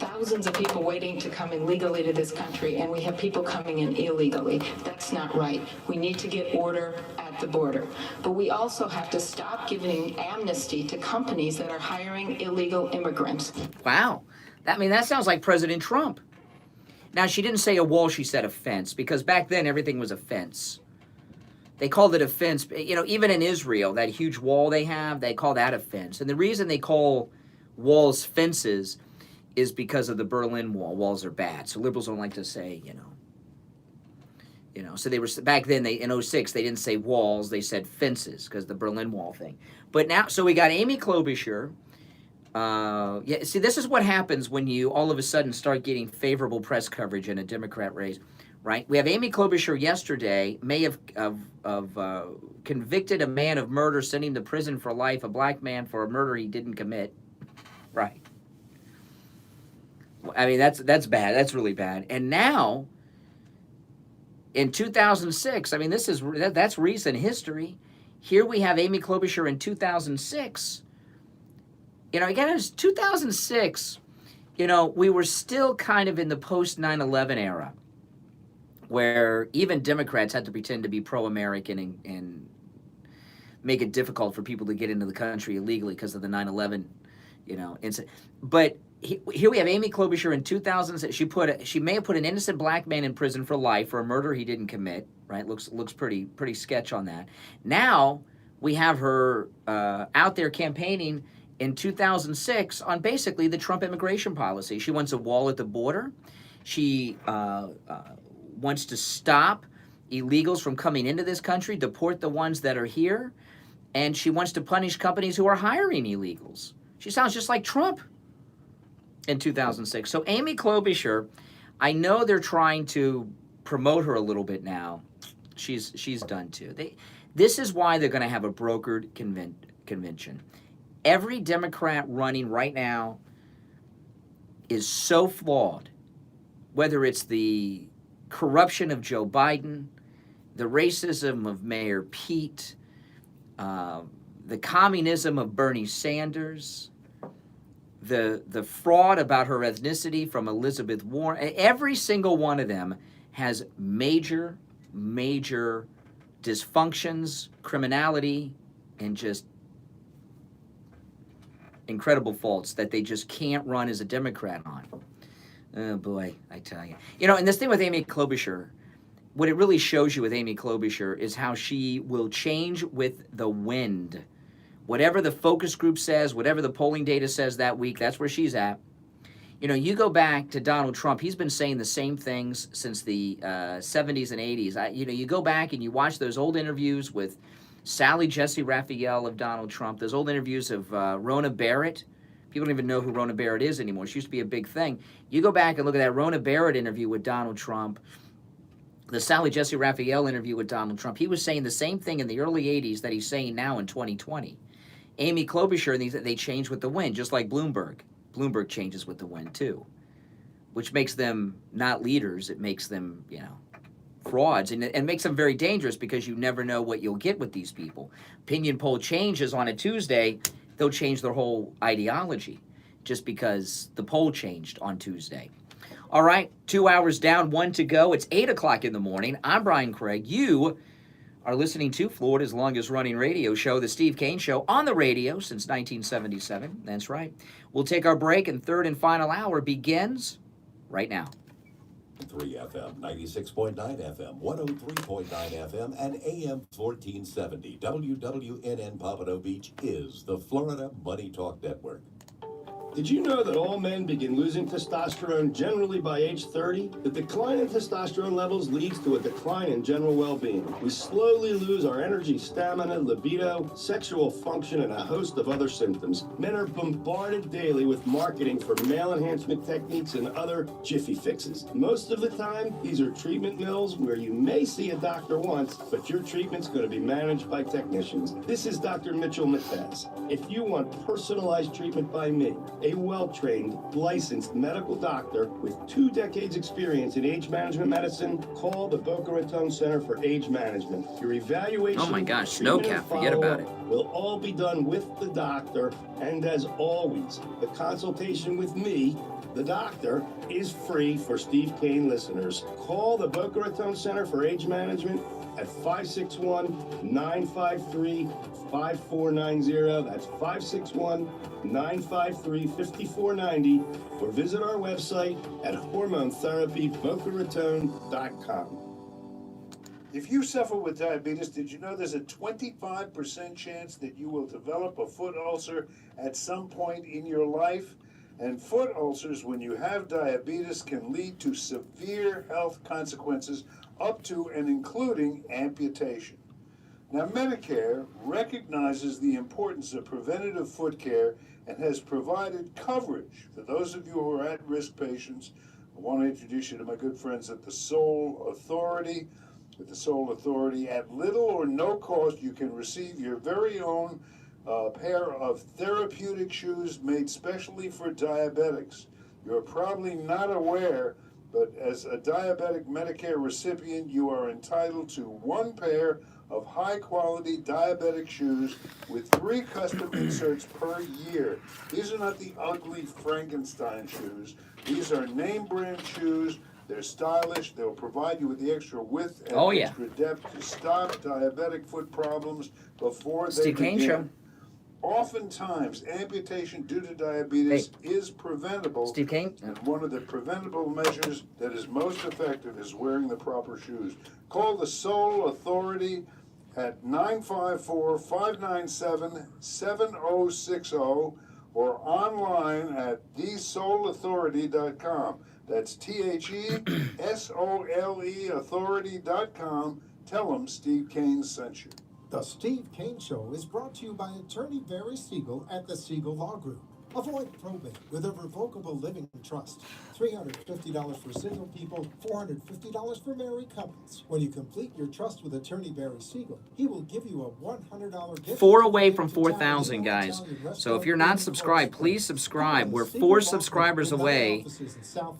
thousands of people waiting to come in legally to this country, and we have people coming in illegally. That's not right. We need to get order at the border. But we also have to stop giving amnesty to companies that are hiring illegal immigrants. Wow. That sounds like President Trump. Now, she didn't say a wall, she said a fence, because back then everything was a fence. They called it a fence. You know, even in Israel, that huge wall they have, they call that a fence. And the reason they call walls fences is because of the Berlin Wall. Walls are bad. So liberals don't like to say, you know, so they were, back then, in 06, they didn't say walls, they said fences, because the Berlin Wall thing. But now, so we got Amy Klobuchar. Yeah, see, this is what happens when you all of a sudden start getting favorable press coverage in a Democrat race, right? We have Amy Klobuchar yesterday may have convicted a man of murder, sending him to prison for life, a black man for a murder he didn't commit, right? I mean, that's bad. That's really bad. And now, in 2006, I mean, that's recent history. Here we have Amy Klobuchar in 2006. You know, again, it was 2006, you know, we were still kind of in the post-9/11 era where even Democrats had to pretend to be pro-American and make it difficult for people to get into the country illegally because of the 9/11, you know, incident. But here we have Amy Klobuchar in 2006. She may have put an innocent black man in prison for life for a murder he didn't commit, right? Looks pretty sketch on that. Now we have her out there campaigning in 2006 on basically the Trump immigration policy. She wants a wall at the border. She wants to stop illegals from coming into this country, deport the ones that are here, and she wants to punish companies who are hiring illegals. She sounds just like Trump in 2006. So Amy Klobuchar, I know they're trying to promote her a little bit now. She's done too. This is why they're going to have a brokered convention. Every Democrat running right now is so flawed, whether it's the corruption of Joe Biden, the racism of Mayor Pete, the communism of Bernie Sanders, the fraud about her ethnicity from Elizabeth Warren. Every single one of them has major dysfunctions, criminality, and just incredible faults that they just can't run as a Democrat on. Oh boy, I tell you. You know, and this thing with Amy Klobuchar, what it really shows you with Amy Klobuchar is how she will change with the wind. Whatever the focus group says, whatever the polling data says that week, that's where she's at. You know, you go back to Donald Trump, he's been saying the same things since the 70s and 80s. You go back and you watch those old interviews with Sally Jesse Raphael of Donald Trump, those old interviews of Rona Barrett. People don't even know who Rona Barrett is anymore. She used to be a big thing. You go back and look at that Rona Barrett interview with Donald Trump, the Sally Jesse Raphael interview with Donald Trump. He was saying the same thing in the early 80s that he's saying now in 2020. Amy Klobuchar, they change with the wind, just like Bloomberg. Bloomberg changes with the wind too, which makes them not leaders. It makes them, you know, frauds, and makes them very dangerous because you never know what you'll get with these people. Opinion poll changes on a Tuesday, they'll change their whole ideology just because the poll changed on Tuesday. All right, 2 hours down, 1 to go. It's 8 o'clock in the morning. I'm Brian Craig. You are listening to Florida's longest running radio show, The Steve Kane Show, on the radio since 1977. That's right. We'll take our break, and third and final hour begins right now. 3 FM, 96.9 FM, 103.9 FM, and AM 1470. WWNN Pompano Beach is the Florida Money Talk Network. Did you know that all men begin losing testosterone generally by age 30? The decline in testosterone levels leads to a decline in general well-being. We slowly lose our energy, stamina, libido, sexual function, and a host of other symptoms. Men are bombarded daily with marketing for male enhancement techniques and other jiffy fixes. Most of the time, these are treatment mills where you may see a doctor once, but your treatment's going to be managed by technicians. This is Dr. Mitchell Matez. If you want personalized treatment by me, a well-trained, licensed medical doctor with 2 decades experience in age management medicine, call the Boca Raton Center for Age Management. Your evaluation, Oh my gosh, treatment, snowcap, and forget about it. follow-up will all be done with the doctor, and as always, the consultation with me, the doctor, is free for Steve Kane listeners. Call the Boca Raton Center for Age Management at 561-953-5490. That's 561-953-5490. Or visit our website at hormonetherapybocaraton.com. If you suffer with diabetes, did you know there's a 25% chance that you will develop a foot ulcer at some point in your life? And foot ulcers, when you have diabetes, can lead to severe health consequences up to and including amputation. Now, Medicare recognizes the importance of preventative foot care and has provided coverage for those of you who are at-risk patients. I want to introduce you to my good friends at the Soul Authority. With the Soul Authority, at little or no cost, you can receive your very own pair of therapeutic shoes made specially for diabetics. You're probably not aware, but as a diabetic Medicare recipient, you are entitled to 1 pair of high-quality diabetic shoes with 3 custom inserts per year. These are not the ugly Frankenstein shoes. These are name-brand shoes. They're stylish. They'll provide you with the extra width and extra depth to stop diabetic foot problems before they Steve Kane Show. Oftentimes, amputation due to diabetes is preventable. Steve Kane. And one of the preventable measures that is most effective is wearing the proper shoes. Call the Soul Authority at 954-597-7060 or online at thesoulauthority.com. That's THESOLE authority.com. Tell them Steve Kane sent you. The Steve Kane Show is brought to you by attorney Barry Siegel at the Siegel Law Group. Avoid probate with a revocable living trust. $350 for single people, $450 for married couples. When you complete your trust with attorney Barry Siegel, he will give you a $100 gift. 4 away from 4,000, guys. So if you're not subscribed, please subscribe. We're 4 subscribers away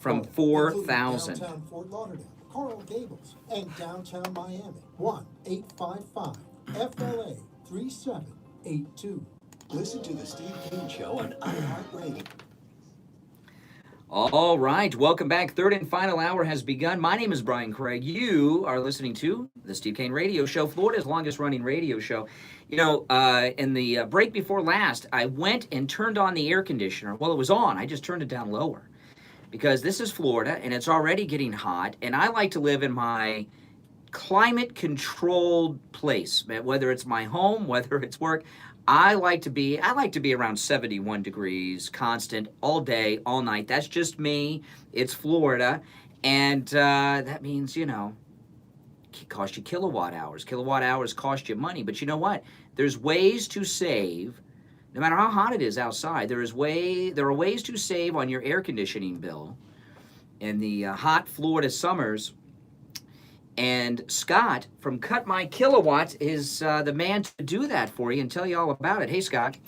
from 4,000. Downtown Fort Lauderdale, Coral Gables, and downtown Miami. 1-855-FLA-3782. Listen to the Steve Kane Show on iHeartRadio. All right, welcome back. Third and final hour has begun. My name is Brian Craig. You are listening to the Steve Kane Radio Show, Florida's longest-running radio show. You know, in the break before last, I went and turned on the air conditioner. Well, it was on. I just turned it down lower because this is Florida, and it's already getting hot, and I like to live in my climate-controlled place, whether it's my home, whether it's work. I like to be around 71 degrees, constant, all day, all night. That's just me. It's Florida. And that means, you know, it costs you kilowatt hours. Kilowatt hours cost you money. But you know what? There's ways to save. No matter how hot it is outside, there are ways to save on your air conditioning bill in the hot Florida summers. And Scott from Cut My Kilowatts is the man to do that for you and tell you all about it. Hey, Scott.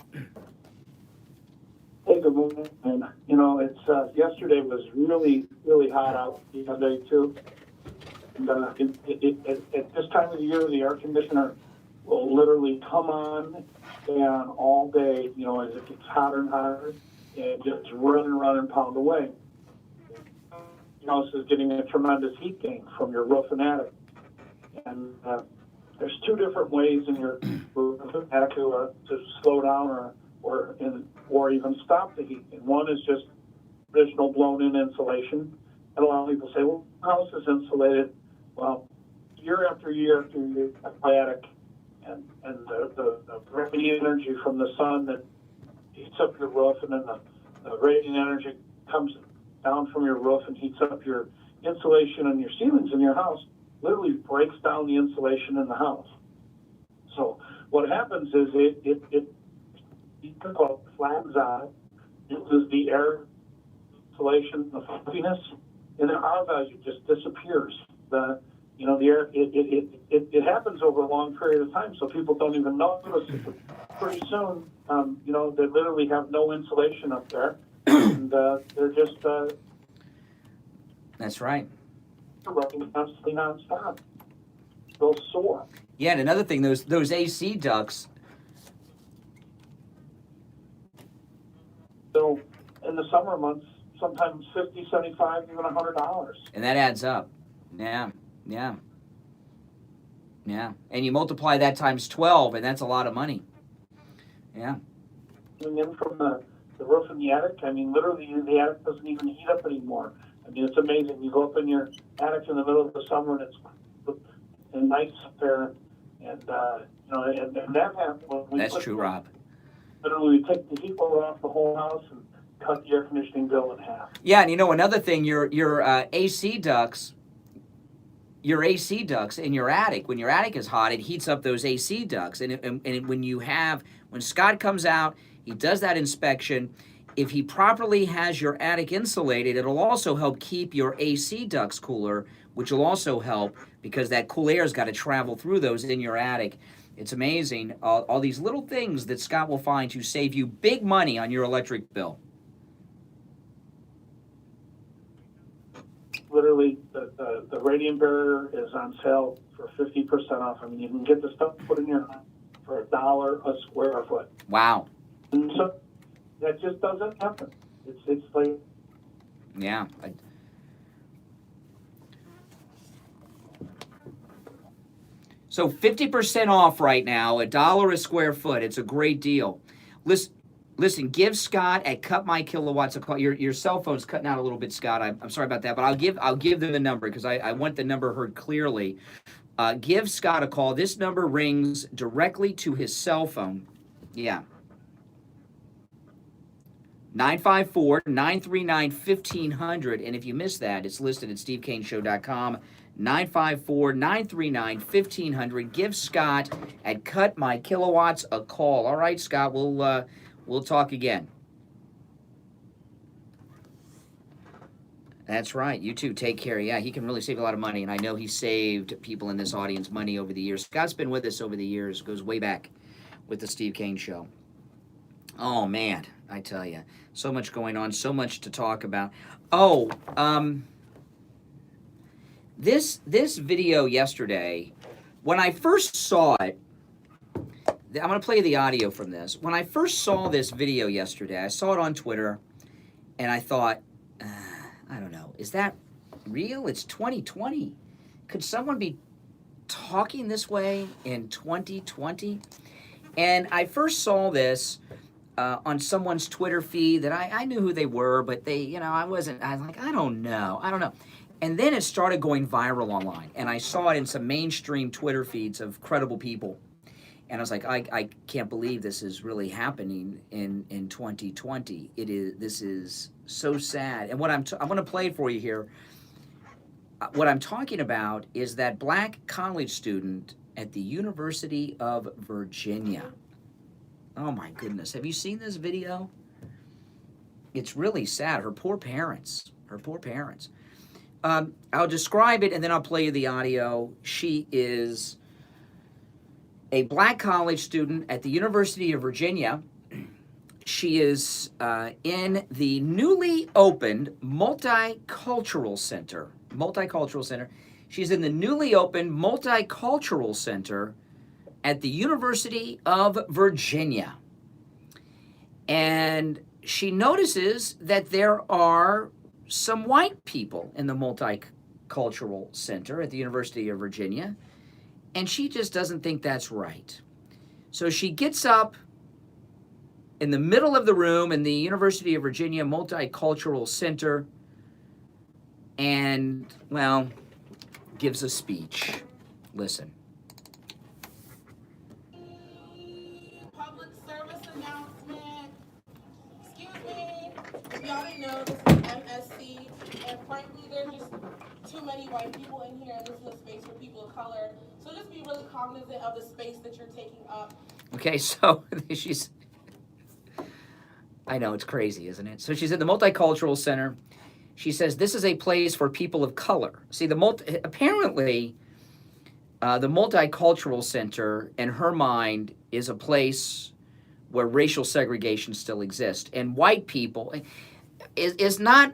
Hey, good morning. And, you know, it's yesterday was really, really hot out the other day, too. And at this time of the year, the air conditioner will literally come on and all day, you know, as it gets hotter and hotter, and just run, pound away. You know, this is getting a tremendous heat gain from your roof and attic. And there's 2 different ways in your roof and attic to slow down or even stop the heat. And one is just traditional blown-in insulation. And a lot of people say, well, the house is insulated. Well, year after year after year, my attic and the radiant energy from the sun that heats up your roof, and then the radiant energy comes down from your roof and heats up your insulation and your ceilings in your house, literally breaks down the insulation in the house. So what happens is it flattens out, uses the air insulation, the fluffiness, and then R value just disappears. The You know, it happens over a long period of time, so people don't even notice it. Pretty soon, you know, they literally have no insulation up there, and they're just That's right. running constantly nonstop. They'll soar. Yeah, and another thing, those AC ducts. So in the summer months, sometimes $50, $75, even $100. And that adds up. Yeah, yeah. Yeah. And you multiply that times 12, and that's a lot of money. Yeah. Coming in from the roof in the attic, I mean, literally, the attic doesn't even heat up anymore. I mean, it's amazing. You go up in your attic in the middle of the summer, and it's nice up there. And, you know, and that happens when we That's true, Rob. Literally, we take the heat blower off the whole house and cut the air conditioning bill in half. Yeah, and you know, another thing, your AC ducts, in your attic, when your attic is hot, it heats up those AC ducts. And when Scott comes out, he does that inspection. If he properly has your attic insulated, it'll also help keep your AC ducts cooler, which will also help because that cool air's got to travel through those in your attic. It's amazing, all these little things that Scott will find to save you big money on your electric bill. Literally, the radiant barrier is on sale for 50% off. I mean, you can get the stuff put in your home for $1 a square foot. Wow. And so that just doesn't happen. It's like... Yeah. So 50% off right now, $1 a square foot. It's a great deal. Listen, give Scott at Cut My Kilowatts a call. Your cell phone's cutting out a little bit, Scott. I'm sorry about that, but I'll give them the number because I want the number heard clearly. Give Scott a call. This number rings directly to his cell phone. Yeah. 954-939-1500. And if you missed that, it's listed at stevekaneshow.com. 954-939-1500. Give Scott at Cut My Kilowatts a call. All right, Scott, we'll talk again. That's right. You too. Take care. Yeah, he can really save a lot of money, and I know he saved people in this audience money over the years. Scott's been with us over the years. Goes way back with the Steve Kane Show. Oh, man, I tell you. So much going on, so much to talk about. Oh, this video yesterday, when I first saw it, I'm going to play the audio from this. When I first saw this video yesterday, I saw it on Twitter, and I thought, I don't know, is that real? It's 2020. Could someone be talking this way in 2020? And I first saw this on someone's Twitter feed that I knew who they were, but they, I was like, I don't know. And then it started going viral online, and I saw it in some mainstream Twitter feeds of credible people. And I was like, I can't believe this is really happening in 2020. This is so sad. And what I'm going to play it for you here. What I'm talking about is that black college student at the University of Virginia. Oh my goodness. Have you seen this video? It's really sad. Her poor parents. I'll describe it and then I'll play you the audio. She is a black college student at the University of Virginia. She is in the newly opened Multicultural Center. She's in the newly opened Multicultural Center at the University of Virginia. And she notices that there are some white people in the Multicultural Center at the University of Virginia. And she just doesn't think that's right. So she gets up in the middle of the room in the University of Virginia Multicultural Center and, well, gives a speech. Listen. Public service announcement. Excuse me. If y'all didn't know, this is MSC, and frankly, there's just too many white people in here, and this is a space for people of color. So just be really cognizant of the space that you're taking up. Okay, so she's... I know, it's crazy, isn't it? So she's at the Multicultural Center. She says this is a place for people of color. See, apparently the Multicultural Center, in her mind, is a place where racial segregation still exists. And white people is not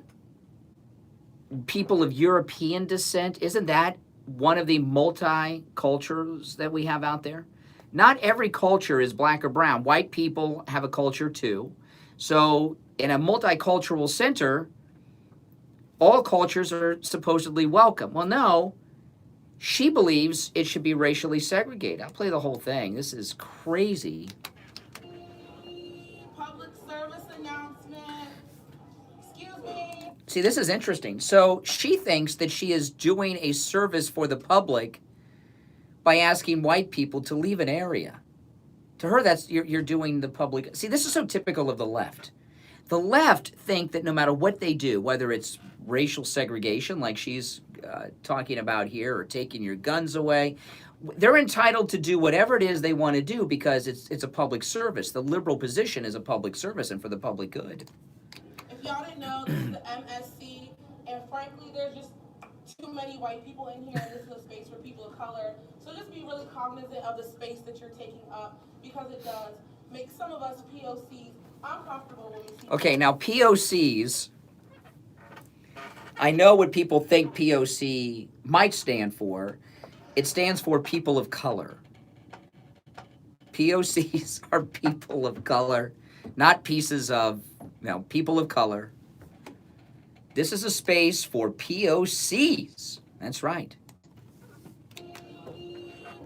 people of European descent. Isn't that one of the multicultures that we have out there? Not every culture is black or brown. White people have a culture too. So in a multicultural center, all cultures are supposedly welcome. Well, no, she believes it should be racially segregated. I'll play the whole thing. This is crazy. Public service announcement. Excuse me. See, this is interesting. So she thinks that she is doing a service for the public by asking white people to leave an area. To her, that's you're doing the public. See, this is so typical of the left. The left think that no matter what they do, whether it's racial segregation, like she's talking about here, or taking your guns away, they're entitled to do whatever it is they want to do because it's a public service. The liberal position is a public service and for the public good. If y'all didn't know, this is the MSC, and frankly, there's just too many white people in here, and this is a space for people of color. So just be really cognizant of the space that you're taking up, because it does make some of us POCs uncomfortable when we see. Okay, now POCs, I know what people think POC might stand for. It stands for people of color. POCs are people of color, not pieces of, people of color. This is a space for POCs. That's right.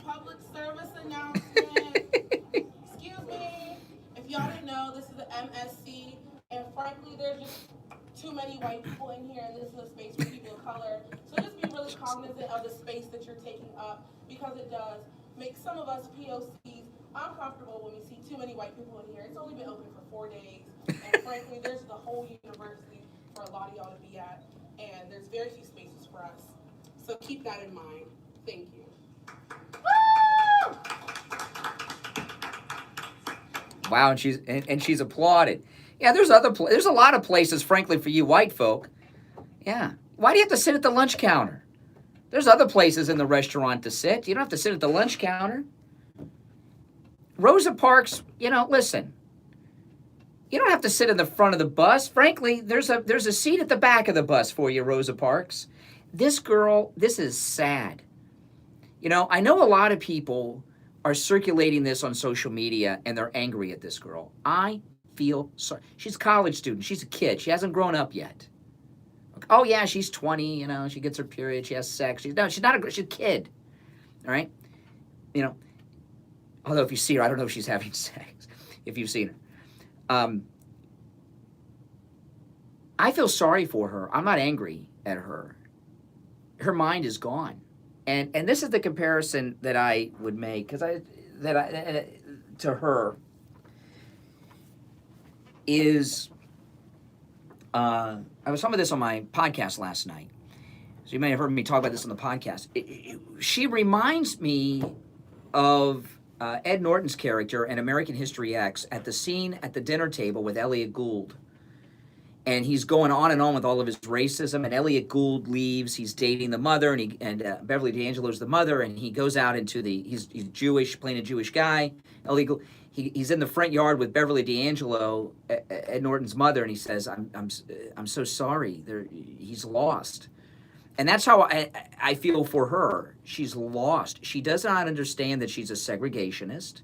Public service announcement. Excuse me. If y'all didn't know, this is the MSC, and frankly, there's just too many white people in here, and this is a space for people of color. So just be really cognizant of the space that you're taking up, because it does make some of us POCs uncomfortable when we see too many white people in here. It's only been open for 4 days, and frankly, there's the whole university for a lot of y'all to be at, and there's very few spaces for us. So keep that in mind. Thank you. Wow, and she's applauded. Yeah, there's a lot of places, frankly, for you white folk. Yeah. Why do you have to sit at the lunch counter? There's other places in the restaurant to sit. You don't have to sit at the lunch counter. Rosa Parks, listen. You don't have to sit in the front of the bus. Frankly, there's a seat at the back of the bus for you, Rosa Parks. This girl, this is sad. I know a lot of people are circulating this on social media, and they're angry at this girl. I feel sorry. She's a college student. She's a kid. She hasn't grown up yet. Oh, yeah, she's 20, she gets her period. She has sex. She's not she's a kid. All right? Although if you see her, I don't know if she's having sex, if you've seen her. I feel sorry for her. I'm not angry at her. Her mind is gone. And this is the comparison that I would make, to her is, I was talking about this on my podcast last night. So you may have heard me talk about this on the podcast. She reminds me of Ed Norton's character in American History X at the scene at the dinner table with Elliot Gould. And he's going on and on with all of his racism, and Elliot Gould leaves. He's dating the mother, and Beverly D'Angelo's the mother, and he goes out into he's Jewish, playing a Jewish guy. Elliot Gould, he's in the front yard with Beverly D'Angelo, Ed Norton's mother, and he says, "I'm so sorry. He's lost." And that's how I feel for her. She's lost. She does not understand that she's a segregationist.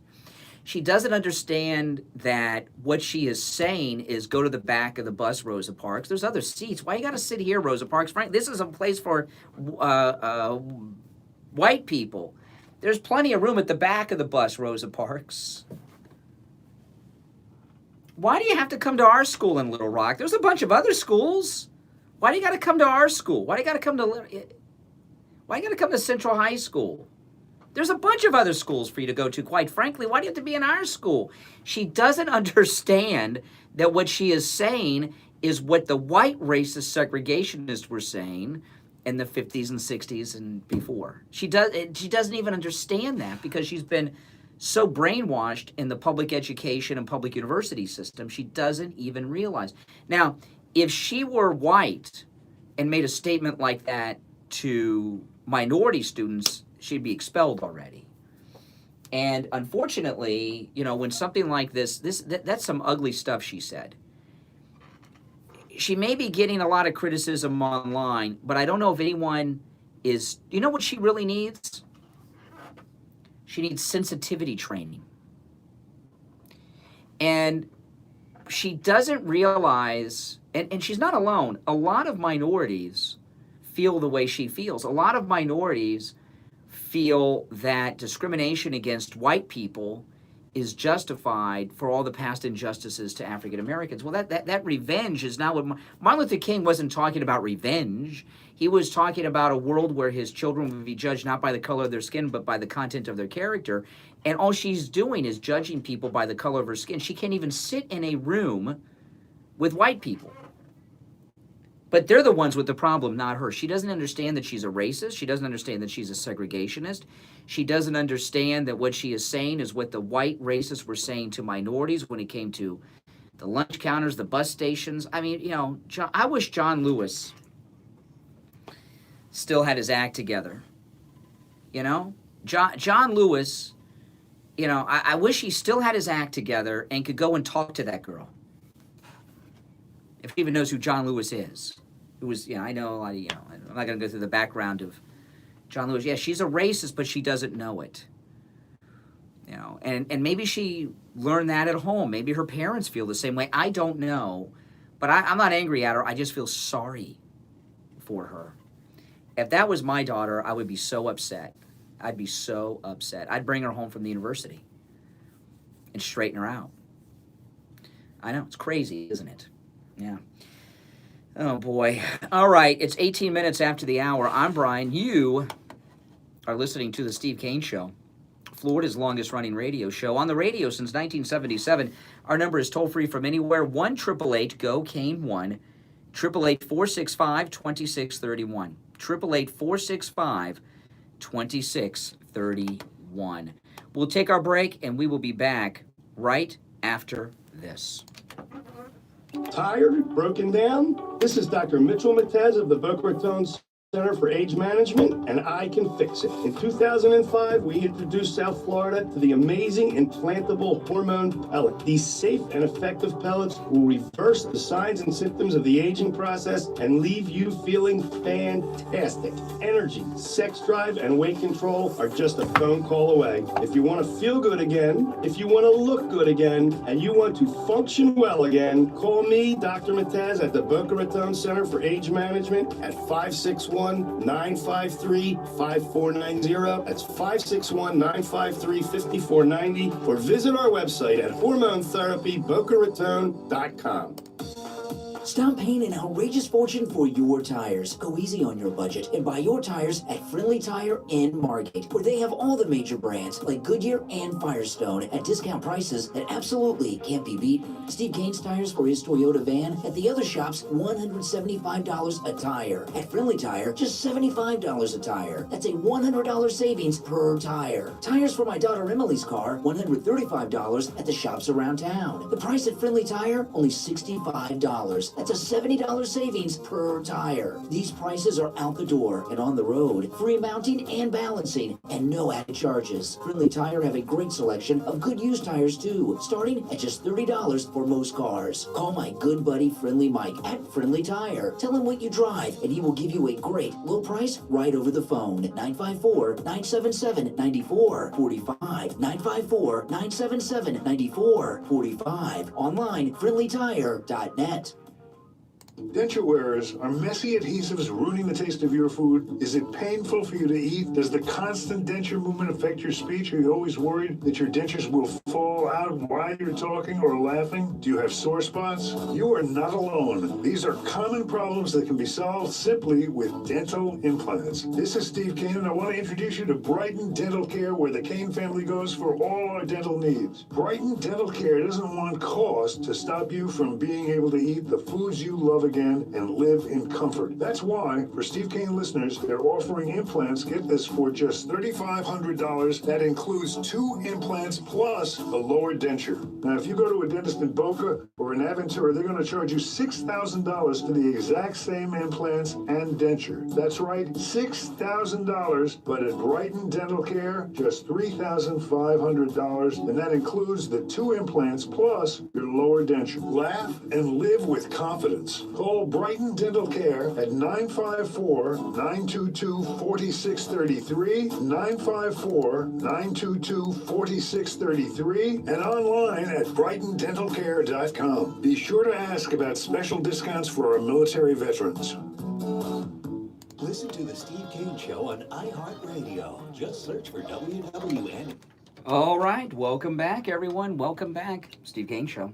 She doesn't understand that what she is saying is go to the back of the bus, Rosa Parks. There's other seats. Why you got to sit here, Rosa Parks? Frank, this is a place for white people. There's plenty of room at the back of the bus, Rosa Parks. Why do you have to come to our school in Little Rock? There's a bunch of other schools. Why do you got to come to our school? Why do you got to come to Central High School? There's a bunch of other schools for you to go to, quite frankly. Why do you have to be in our school? She doesn't understand that what she is saying is what the white racist segregationists were saying in the 50s and 60s and before. She doesn't even understand that because she's been so brainwashed in the public education and public university system, she doesn't even realize. Now, if she were white and made a statement like that to minority students, she'd be expelled already. And unfortunately, you know, when something like that's some ugly stuff she said. She may be getting a lot of criticism online, but I don't know if anyone is, you know what she really needs? She needs sensitivity training. And she doesn't realize, and she's not alone, a lot of minorities feel the way she feels. A lot of minorities feel that discrimination against white people is justified for all the past injustices to African Americans. Well, that revenge is not what Martin Luther King wasn't talking about revenge. He was talking about a world where his children would be judged not by the color of their skin, but by the content of their character. And all she's doing is judging people by the color of her skin. She can't even sit in a room with white people. But they're the ones with the problem, not her. She doesn't understand that she's a racist. She doesn't understand that she's a segregationist. She doesn't understand that what she is saying is what the white racists were saying to minorities when it came to the lunch counters, the bus stations. I mean, you know, I wish John Lewis still had his act together. You know? John Lewis, you know, I wish he still had his act together and could go and talk to that girl. If he even knows who John Lewis is. Who was, you know, I know a lot of, you know, I'm not going to go through the background of John Lewis. Yeah, she's a racist, but she doesn't know it. You know, and maybe she learned that at home. Maybe her parents feel the same way. I don't know. But I'm not angry at her. I just feel sorry for her. If that was my daughter, I would be so upset. I'd be so upset. I'd bring her home from the university and straighten her out. I know, it's crazy, isn't it? Yeah. Oh, boy. All right, it's 18 minutes after the hour. I'm Brian. You are listening to The Steve Kane Show, Florida's longest-running radio show. On the radio since 1977, our number is toll-free from anywhere, 1-888-GO-KANE 1, 888-465-2631, 888-465-2631. We'll take our break, and we will be back right after this. Tired? Broken down? This is Dr. Mitchell Matez of the Boca Raton Center for Age Management, and I can fix it. In 2005, we introduced South Florida to the amazing implantable hormone pellet. These safe and effective pellets will reverse the signs and symptoms of the aging process and leave you feeling fantastic. Energy, sex drive, and weight control are just a phone call away. If you want to feel good again, if you want to look good again, and you want to function well again, call me, Dr. Matez, at the Boca Raton Center for Age Management at 561-953-5490. That's 561-953-5490. Or visit our website at hormonetherapybocaraton.com. Stop paying an outrageous fortune for your tires. Go easy on your budget and buy your tires at Friendly Tire in Margate, where they have all the major brands like Goodyear and Firestone at discount prices that absolutely can't be beaten. Steve Kane's tires for his Toyota van at the other shops, $175 a tire. At Friendly Tire, just $75 a tire. That's a $100 savings per tire. Tires for my daughter Emily's car, $135 at the shops around town. The price at Friendly Tire, only $65. That's a $70 savings per tire. These prices are out the door and on the road. Free mounting and balancing and no added charges. Friendly Tire have a great selection of good used tires too, starting at just $30 for most cars. Call my good buddy Friendly Mike at Friendly Tire. Tell him what you drive and he will give you a great low price right over the phone. 954-977-9445. 954-977-9445. Online, friendlytire.net. Denture wearers, are messy adhesives ruining the taste of your food? Is it painful for you to eat? Does the constant denture movement affect your speech? Are you always worried that your dentures will fall out while you're talking or laughing? Do you have sore spots? You are not alone. These are common problems that can be solved simply with dental implants. This is Steve Kane, and I want to introduce you to Brighton Dental Care, where the Kane family goes for all our dental needs. Brighton Dental Care doesn't want cost to stop you from being able to eat the foods you love again and live in comfort. That's why, for Steve Kane listeners, they're offering implants, get this, for just $3,500. That includes 2 implants plus a lower denture. Now, if you go to a dentist in Boca or in Aventura, they're going to charge you $6,000 for the exact same implants and denture. That's right, $6,000, but at Brighton Dental Care, just $3,500, and that includes the 2 implants plus your lower denture. Laugh and live with confidence. Call Brighton Dental Care at 954-922-4633, 954-922-4633, and online at brightondentalcare.com. Be sure to ask about special discounts for our military veterans. Listen to the Steve Kane Show on iHeartRadio. Just search for WWN. All right, welcome back, everyone. Welcome back. Steve Kane Show.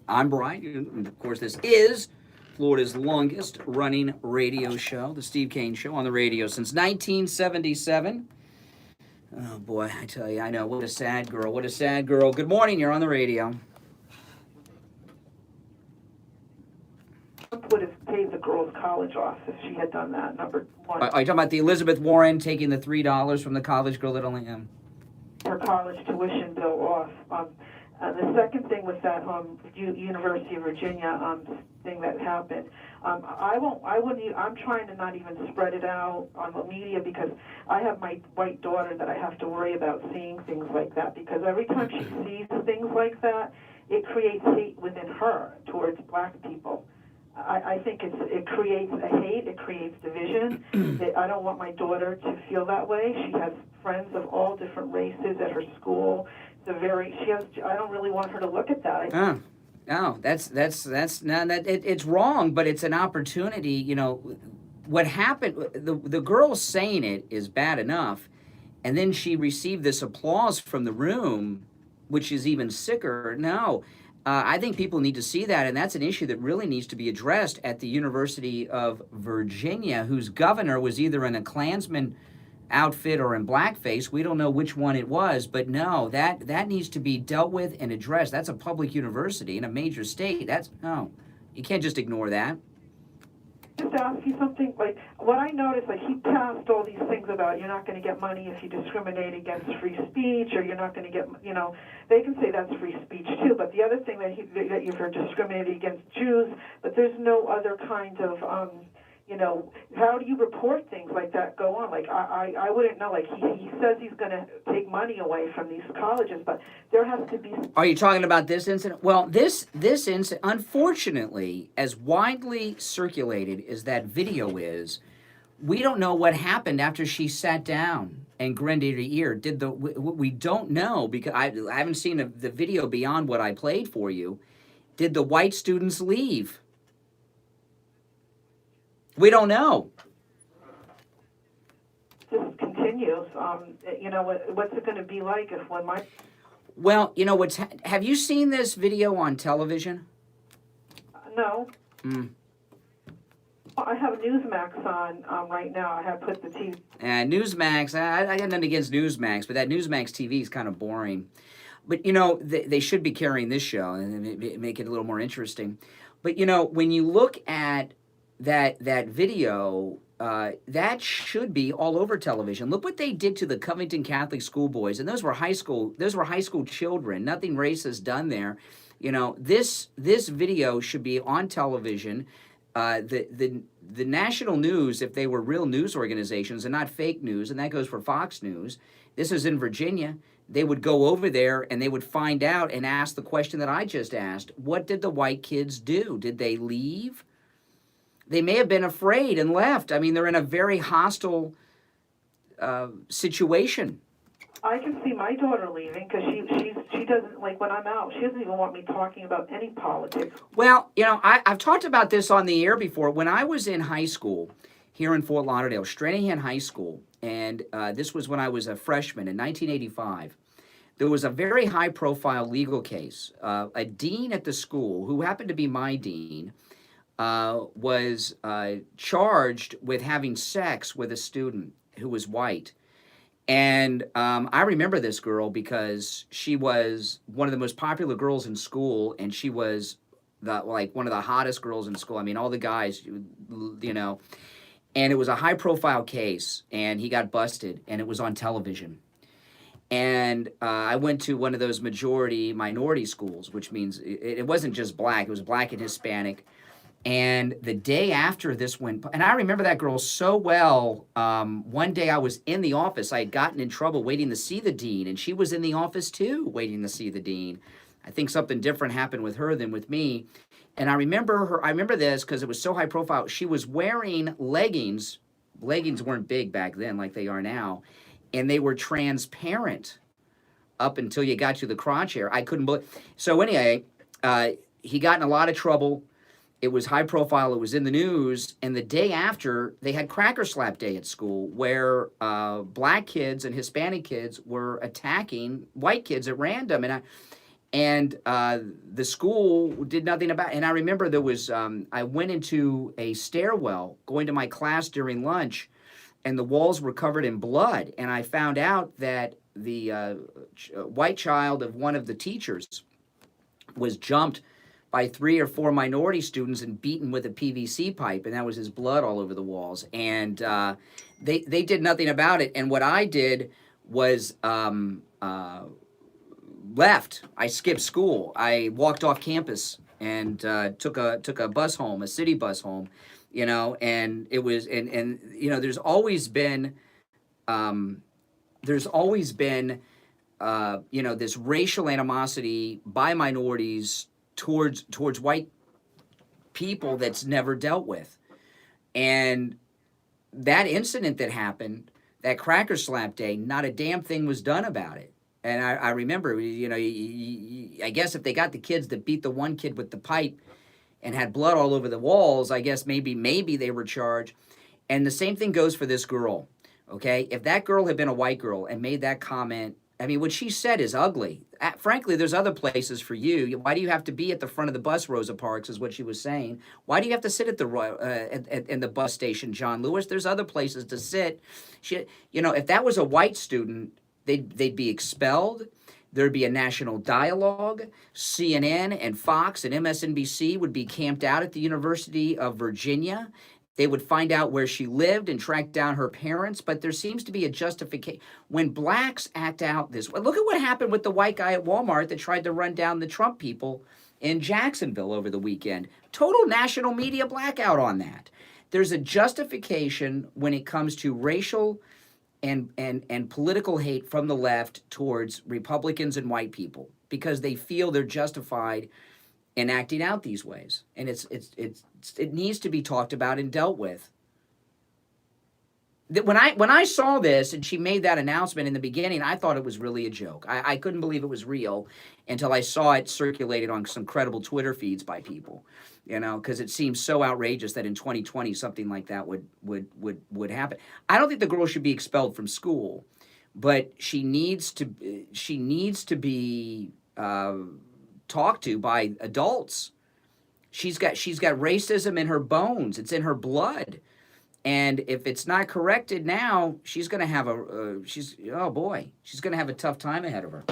I'm Brian, and of course, this is Florida's longest running radio show, the Steve Kane Show, on the radio since 1977. Oh, boy, I tell you, I know. What a sad girl. What a sad girl. Good morning. You're on the radio. Would have paid the girl's college off if she had done that, number one. Are you talking about the Elizabeth Warren taking the $3 from the college girl that only... Her college tuition bill off. The second thing was that University of Virginia thing that happened. I'm trying to not even spread it out on the media because I have my white daughter that I have to worry about seeing things like that, because every time she sees things like that, it creates hate within her towards black people. I think it creates a hate, it creates division. I don't want my daughter to feel that way. She has friends of all different races at her school. I don't really want her to look at that. It's wrong, but it's an opportunity. You know, what happened, the girl saying it is bad enough, and then she received this applause from the room, which is even sicker. No. I think people need to see that, and that's an issue that really needs to be addressed at the University of Virginia, whose governor was either in a Klansman outfit or in blackface. We don't know which one it was, but no, that needs to be dealt with and addressed. That's a public university in a major state. You can't just ignore that. Just ask you something, like what I noticed, like he passed all these things about you're not going to get money if you discriminate against free speech, or you're not going to get, they can say that's free speech too, but the other thing that you've heard discriminating against Jews, but there's no other kind of, how do you report things like that go on? Like, I wouldn't know. Like, he says he's going to take money away from these colleges, but there has to be... Are you talking about this incident? Well, this incident, unfortunately, as widely circulated as that video is, we don't know what happened after she sat down and grinned at her ear. We don't know, because I haven't seen the video beyond what I played for you. Did the white students leave? We don't know. Just continues. What's it going to be like if when my... Well, have you seen this video on television? No. I have Newsmax on right now. I have put the TV... Newsmax, I got nothing against Newsmax, but that Newsmax TV is kind of boring. But, they should be carrying this show and make it a little more interesting. But, when you look at that video, that should be all over television. Look what they did to the Covington Catholic schoolboys, and those were high school children. Nothing racist done there. This video should be on television. The national news, if they were real news organizations and not fake news, and that goes for Fox News. This is in Virginia. They would go over there and they would find out and ask the question that I just asked. What did the white kids do? Did they leave? They may have been afraid and left. I mean, they're in a very hostile situation. I can see my daughter leaving because she doesn't, like when I'm out, she doesn't even want me talking about any politics. Well, I've talked about this on the air before. When I was in high school here in Fort Lauderdale, Stranahan High School, and this was when I was a freshman in 1985, there was a very high-profile legal case. A dean at the school, who happened to be my dean, was charged with having sex with a student who was white. And I remember this girl because she was one of the most popular girls in school, and she was like one of the hottest girls in school. I mean, all the guys, and it was a high profile case, and he got busted, and it was on television. And I went to one of those minority schools, which means it wasn't just black, it was black and Hispanic. And the day after this went, and I remember that girl so well. One day I was in the office. I had gotten in trouble waiting to see the dean, and she was in the office too, waiting to see the dean. I think something different happened with her than with me. And I remember this because it was so high profile. She was wearing leggings. Leggings weren't big back then like they are now. And they were transparent up until you got to the crotch area. I couldn't believe. So anyway, he got in a lot of trouble. It was high profile. It was in the news. And the day after, they had Cracker Slap Day at school where black kids and Hispanic kids were attacking white kids at random. And the school did nothing about it. And I remember there was, I went into a stairwell going to my class during lunch, and the walls were covered in blood. And I found out that the white child of one of the teachers was jumped by 3 or 4 minority students and beaten with a PVC pipe, and that was his blood all over the walls. And they did nothing about it. And what I did was left. I skipped school. I walked off campus and took a bus home, a city bus home, and it was and there's always been this racial animosity by minorities towards white people that's never dealt with. And that incident that happened, that Cracker Slap Day, not a damn thing was done about it. And I remember, I guess if they got the kids that beat the one kid with the pipe and had blood all over the walls, I guess maybe they were charged. And the same thing goes for this girl, okay? If that girl had been a white girl and made that comment, I mean, what she said is ugly. Frankly, there's other places for you. Why do you have to be at the front of the bus, Rosa Parks, is what she was saying. Why do you have to sit at the in the bus station, John Lewis? There's other places to sit. If that was a white student, they'd be expelled. There'd be a national dialogue. CNN and Fox and MSNBC would be camped out at the University of Virginia. They would find out where she lived and track down her parents. But there seems to be a justification. When blacks act out this way, look at what happened with the white guy at Walmart that tried to run down the Trump people in Jacksonville over the weekend. Total national media blackout on that. There's a justification when it comes to racial and political hate from the left towards Republicans and white people because they feel they're justified in acting out these ways. And it needs to be talked about and dealt with. When I saw this and she made that announcement in the beginning, I thought it was really a joke. I couldn't believe it was real until I saw it circulated on some credible Twitter feeds by people, because it seems so outrageous that in 2020 something like that would happen. I don't think the girl should be expelled from school, but she needs to be talked to by adults. She's got racism in her bones. It's in her blood. And if it's not corrected now, she's going to have she's going to have a tough time ahead of her.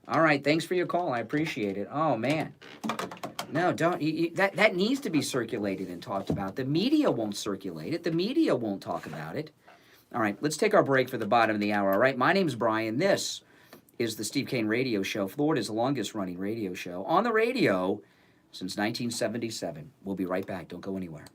All right, thanks for your call. I appreciate it. Oh man, no, don't. That needs to be circulated and talked about. The media won't circulate it. The media won't talk about it. All right, let's take our break for the bottom of the hour. All right, my name's Brian. This is the Steve Kane Radio Show, Florida's longest-running radio show on the radio since 1977. We'll be right back. Don't go anywhere.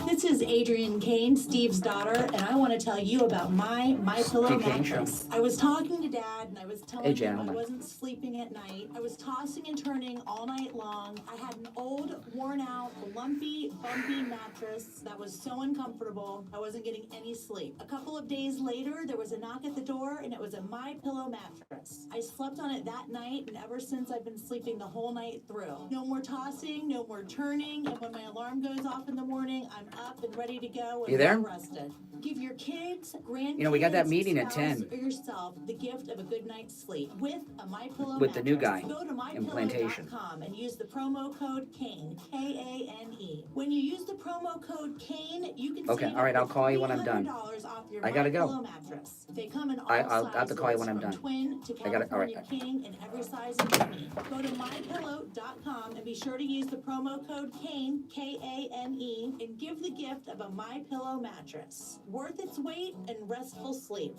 This is Adrienne Kane, Steve's daughter, and I want to tell you about MyPillow mattress. I was talking to Dad, and I was telling him I wasn't sleeping at night. I was tossing and turning all night long. I had an old, worn-out, lumpy, bumpy mattress that was so uncomfortable. I wasn't getting any sleep. A couple of days later, there was a knock at the door, and it was a MyPillow mattress. I slept on it that night, and ever since I've been sleeping the whole night through. No more tossing, no more turning, and when my alarm goes off in the morning, I'm up and ready to go You and there? well-rested. Give your kids, grandkids, You know, we got that meeting at spouse, 10. or yourself the gift of a good night's sleep with a MyPillow With the new mattress. guy Go to in Plantation. MyPillow.com and use the promo code KANE, K-A-N-E. When you use the promo code KANE, you can Okay, save all right, up I'll to call you when I'm done. $300 off your I gotta go. MyPillow mattress. They come in all I'll sizes, have to call you when I'm from done. twin to I gotta- all right. California king, in every size and queen. Go to MyPillow.com and be sure to use the promo code KANE, K-A-N-E, and give the gift of a MyPillow mattress. Worth its weight in restful sleep.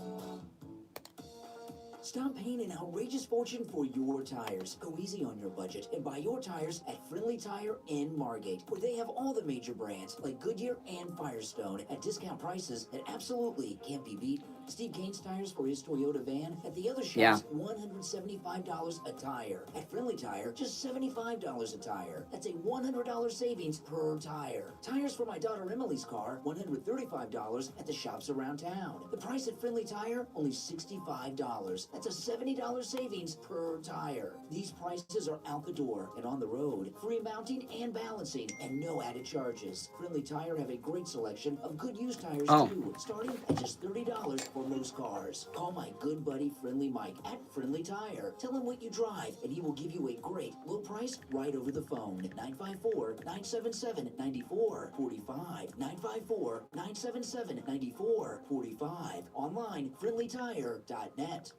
Stop paying an outrageous fortune for your tires. Go easy on your budget and buy your tires at Friendly Tire in Margate, where they have all the major brands like Goodyear and Firestone at discount prices that absolutely can't be beat. Steve Kane's tires for his Toyota van at the other shops, Yeah. $175 a tire. At Friendly Tire, just $75 a tire. That's a $100 savings per tire. Tires for my daughter Emily's car, $135 at the shops around town. The price at Friendly Tire, only $65. That's a $70 savings per tire. These prices are out the door and on the road. Free mounting and balancing and no added charges. Friendly Tire have a great selection of good used tires too, starting at just $30 for most cars. Call my good buddy Friendly Mike at Friendly Tire. Tell him what you drive and he will give you a great low price right over the phone. 954-977-9445. 954-977-9445. Online, friendlytire.net.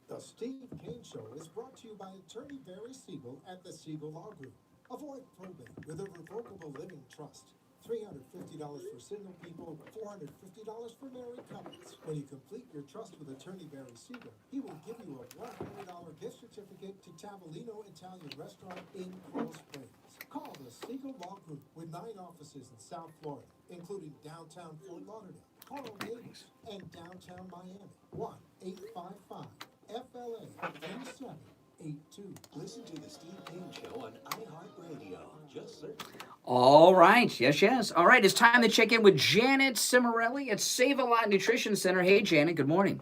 The Steve Kane Show is brought to you by attorney Barry Siegel at the Siegel Law Group. Avoid probate with a revocable living trust. $350 for single people, $450 for married couples. When you complete your trust with attorney Barry Siegel, he will give you a $100 gift certificate to Tavolino Italian Restaurant in Coral Springs. Call the Siegel Law Group with 9 offices in South Florida, including downtown Fort Lauderdale, Coral Gables, and downtown Miami. 1-855-FLA-3782. Listen to the Steve Kane Show on iHeartRadio. Just search. All right. Yes. All right. It's time to check in with Janet Cimarelli at Save a Lot Nutrition Center. Hey, Janet. Good morning.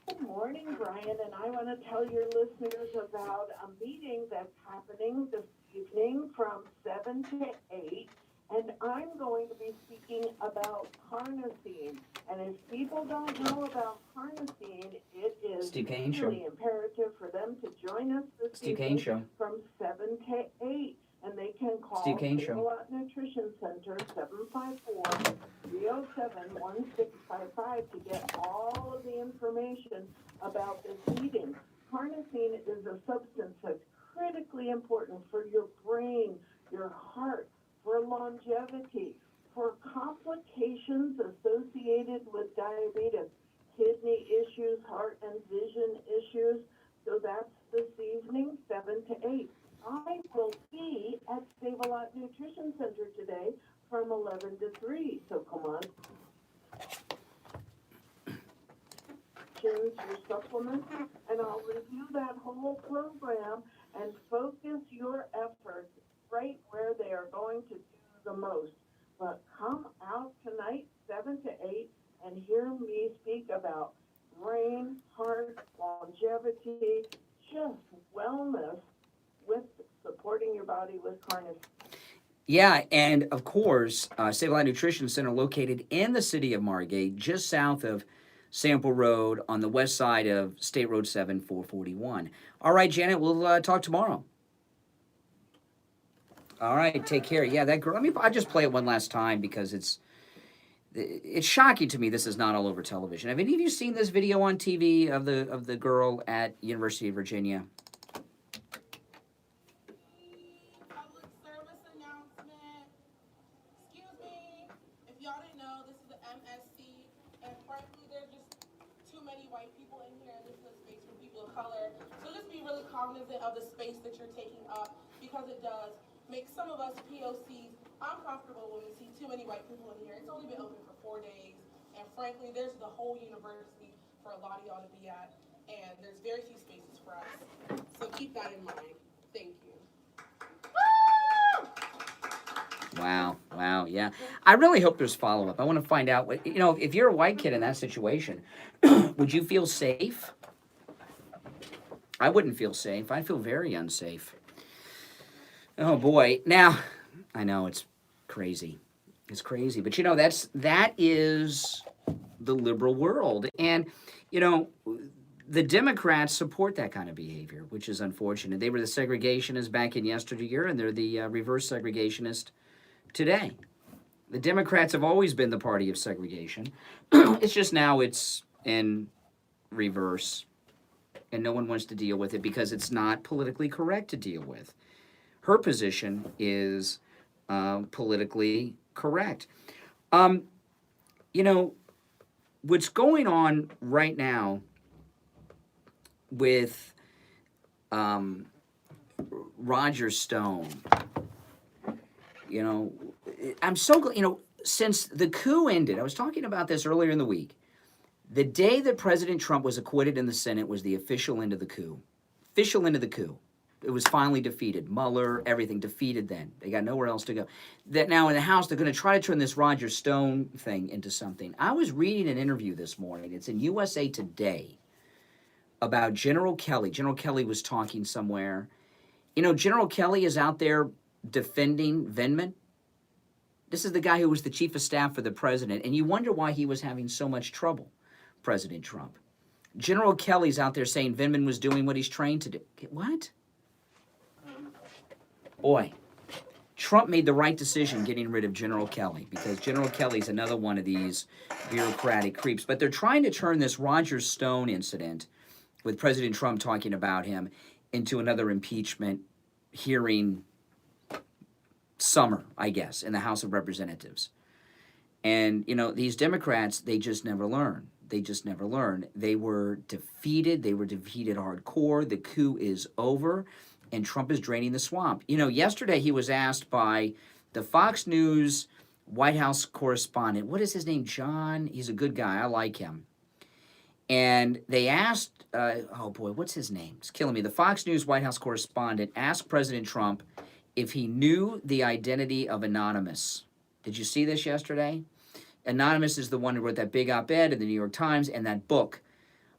Good morning, Brian, and I want to tell your listeners about a meeting that's happening this evening from 7 to 8, and I'm going to be speaking about carnosine. And if people don't know about carnosine, it is Steve Kane Show. really imperative for them to join us this Steve evening Kane Show. from 7 to 8. And they can call Steve Kane Show. Save-A-Lot Nutrition Center, 754-307-1655 to get all of the information about this meeting. Carnosine is a substance that's critically important for your brain, your heart, for longevity, for complications associated with diabetes, kidney issues, heart and vision issues. So that's this evening, 7 to 8. I will be at Save-A-Lot Nutrition Center today from 11 to 3, so come on. Choose your supplements, and I'll review that whole program and focus your efforts right where they are going to do the most. But come out tonight, 7 to 8, and hear me speak about brain, heart, longevity, just wellness, with supporting your body with carnosine. Yeah, and of course, Save a Lot Nutrition Center located in the city of Margate, just south of Sample Road on the west side of State Road 7, 441. All right, Janet, we'll talk tomorrow. All right, take care. Yeah, that girl. I'll just play it one last time because it's shocking to me this is not all over television. Have any of you seen this video on TV of the girl at University of Virginia? Cognizant of the space that you're taking up, because it does make some of us POCs uncomfortable when we see too many white people in here. It's only been open for 4 days, and frankly, there's the whole university for a lot of y'all to be at, and there's very few spaces for us. So keep that in mind. Thank you. Wow, yeah. I really hope there's follow-up. I want to find out, if you're a white kid in that situation, would you feel safe? I wouldn't feel safe. I'd feel very unsafe. Oh, boy. Now, I know, it's crazy. It's crazy. But, you know, that is the liberal world. And, you know, the Democrats support that kind of behavior, which is unfortunate. They were the segregationists back in yesteryear, and they're the reverse segregationist today. The Democrats have always been the party of segregation. It's just now it's in reverse, and no one wants to deal with it because it's not politically correct to deal with. Her position is politically correct. You know, what's going on right now with Roger Stone, you know, I'm so glad, you know, since the coup ended, I was talking about this earlier in the week, the day that President Trump was acquitted in the Senate was the official end of the coup. Official end of the coup. It was finally defeated. Mueller, everything defeated then. They got nowhere else to go. That now in the House, they're going to try to turn this Roger Stone thing into something. I was reading an interview this morning. It's in USA Today about General Kelly. General Kelly was talking somewhere. You know, General Kelly is out there defending Vindman. This is the guy who was the chief of staff for the president, and you wonder why he was having so much trouble, President Trump. General Kelly's out there saying Vindman was doing what he's trained to do. What? Boy, Trump made the right decision getting rid of General Kelly, because General Kelly's another one of these bureaucratic creeps. But they're trying to turn this Roger Stone incident, with President Trump talking about him, into another impeachment hearing summer, I guess, in the House of Representatives. And, you know, these Democrats, they just never learn. They just never learn. They were defeated. They were defeated hardcore. The coup is over, and Trump is draining the swamp. You know, yesterday he was asked by the Fox News White House correspondent, what is his name, John? He's a good guy. I like him. And they asked, oh boy, what's his name? It's killing me. The Fox News White House correspondent asked President Trump if he knew the identity of Anonymous. Did you see this yesterday? Anonymous is the one who wrote that big op-ed in the New York Times and that book.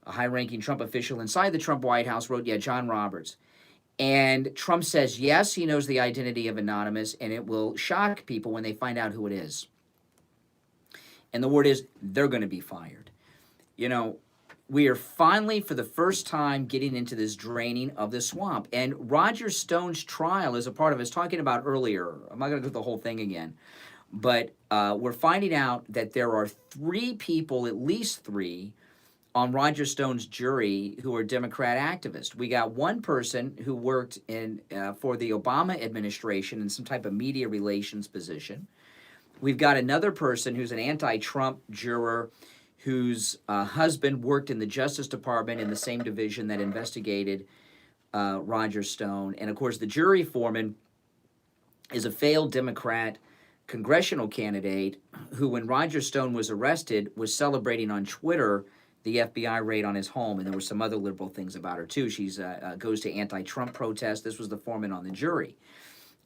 A high-ranking Trump official inside the Trump White House wrote, John Roberts. And Trump says, yes, he knows the identity of Anonymous, and it will shock people when they find out who it is. And the word is, they're going to be fired. You know, we are finally, for the first time, getting into this draining of the swamp. And Roger Stone's trial is a part of it. I was talking about earlier. I'm not going to do the whole thing again. But we're finding out that there are 3 people, at least 3, on Roger Stone's jury who are Democrat activists. We got one person who worked in for the Obama administration in some type of media relations position. We've got another person who's an anti-Trump juror whose husband worked in the Justice Department in the same division that investigated Roger Stone. And, of course, the jury foreman is a failed Democrat congressional candidate who, when Roger Stone was arrested, was celebrating on Twitter the FBI raid on his home. And there were some other liberal things about her, too. She's goes to anti-Trump protests. This was the foreman on the jury.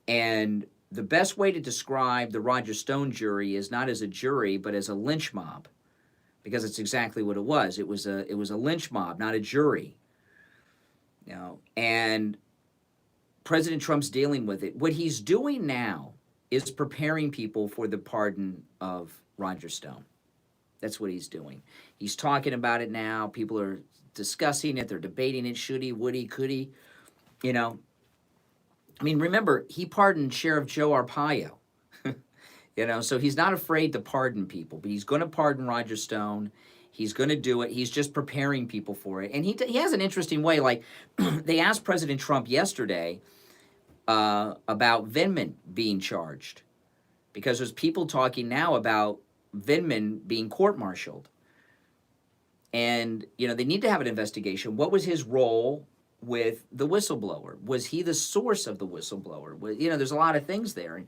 And the best way to describe the Roger Stone jury is not as a jury, but as a lynch mob. Because it's exactly what it was. It was a lynch mob, not a jury. You know, and President Trump's dealing with it. What he's doing now is preparing people for the pardon of Roger Stone. That's what he's doing. He's talking about it now. People are discussing it. They're debating it. Should he? Would he? Could he? You know, I mean, remember, he pardoned Sheriff Joe Arpaio. You know, so he's not afraid to pardon people, but he's going to pardon Roger Stone. He's going to do it. He's just preparing people for it. And he has an interesting way. Like, they asked President Trump yesterday about Vindman being charged, because there's people talking now about Vindman being court-martialed. And, you know, they need to have an investigation. What was his role with the whistleblower? Was he the source of the whistleblower? You know, there's a lot of things there.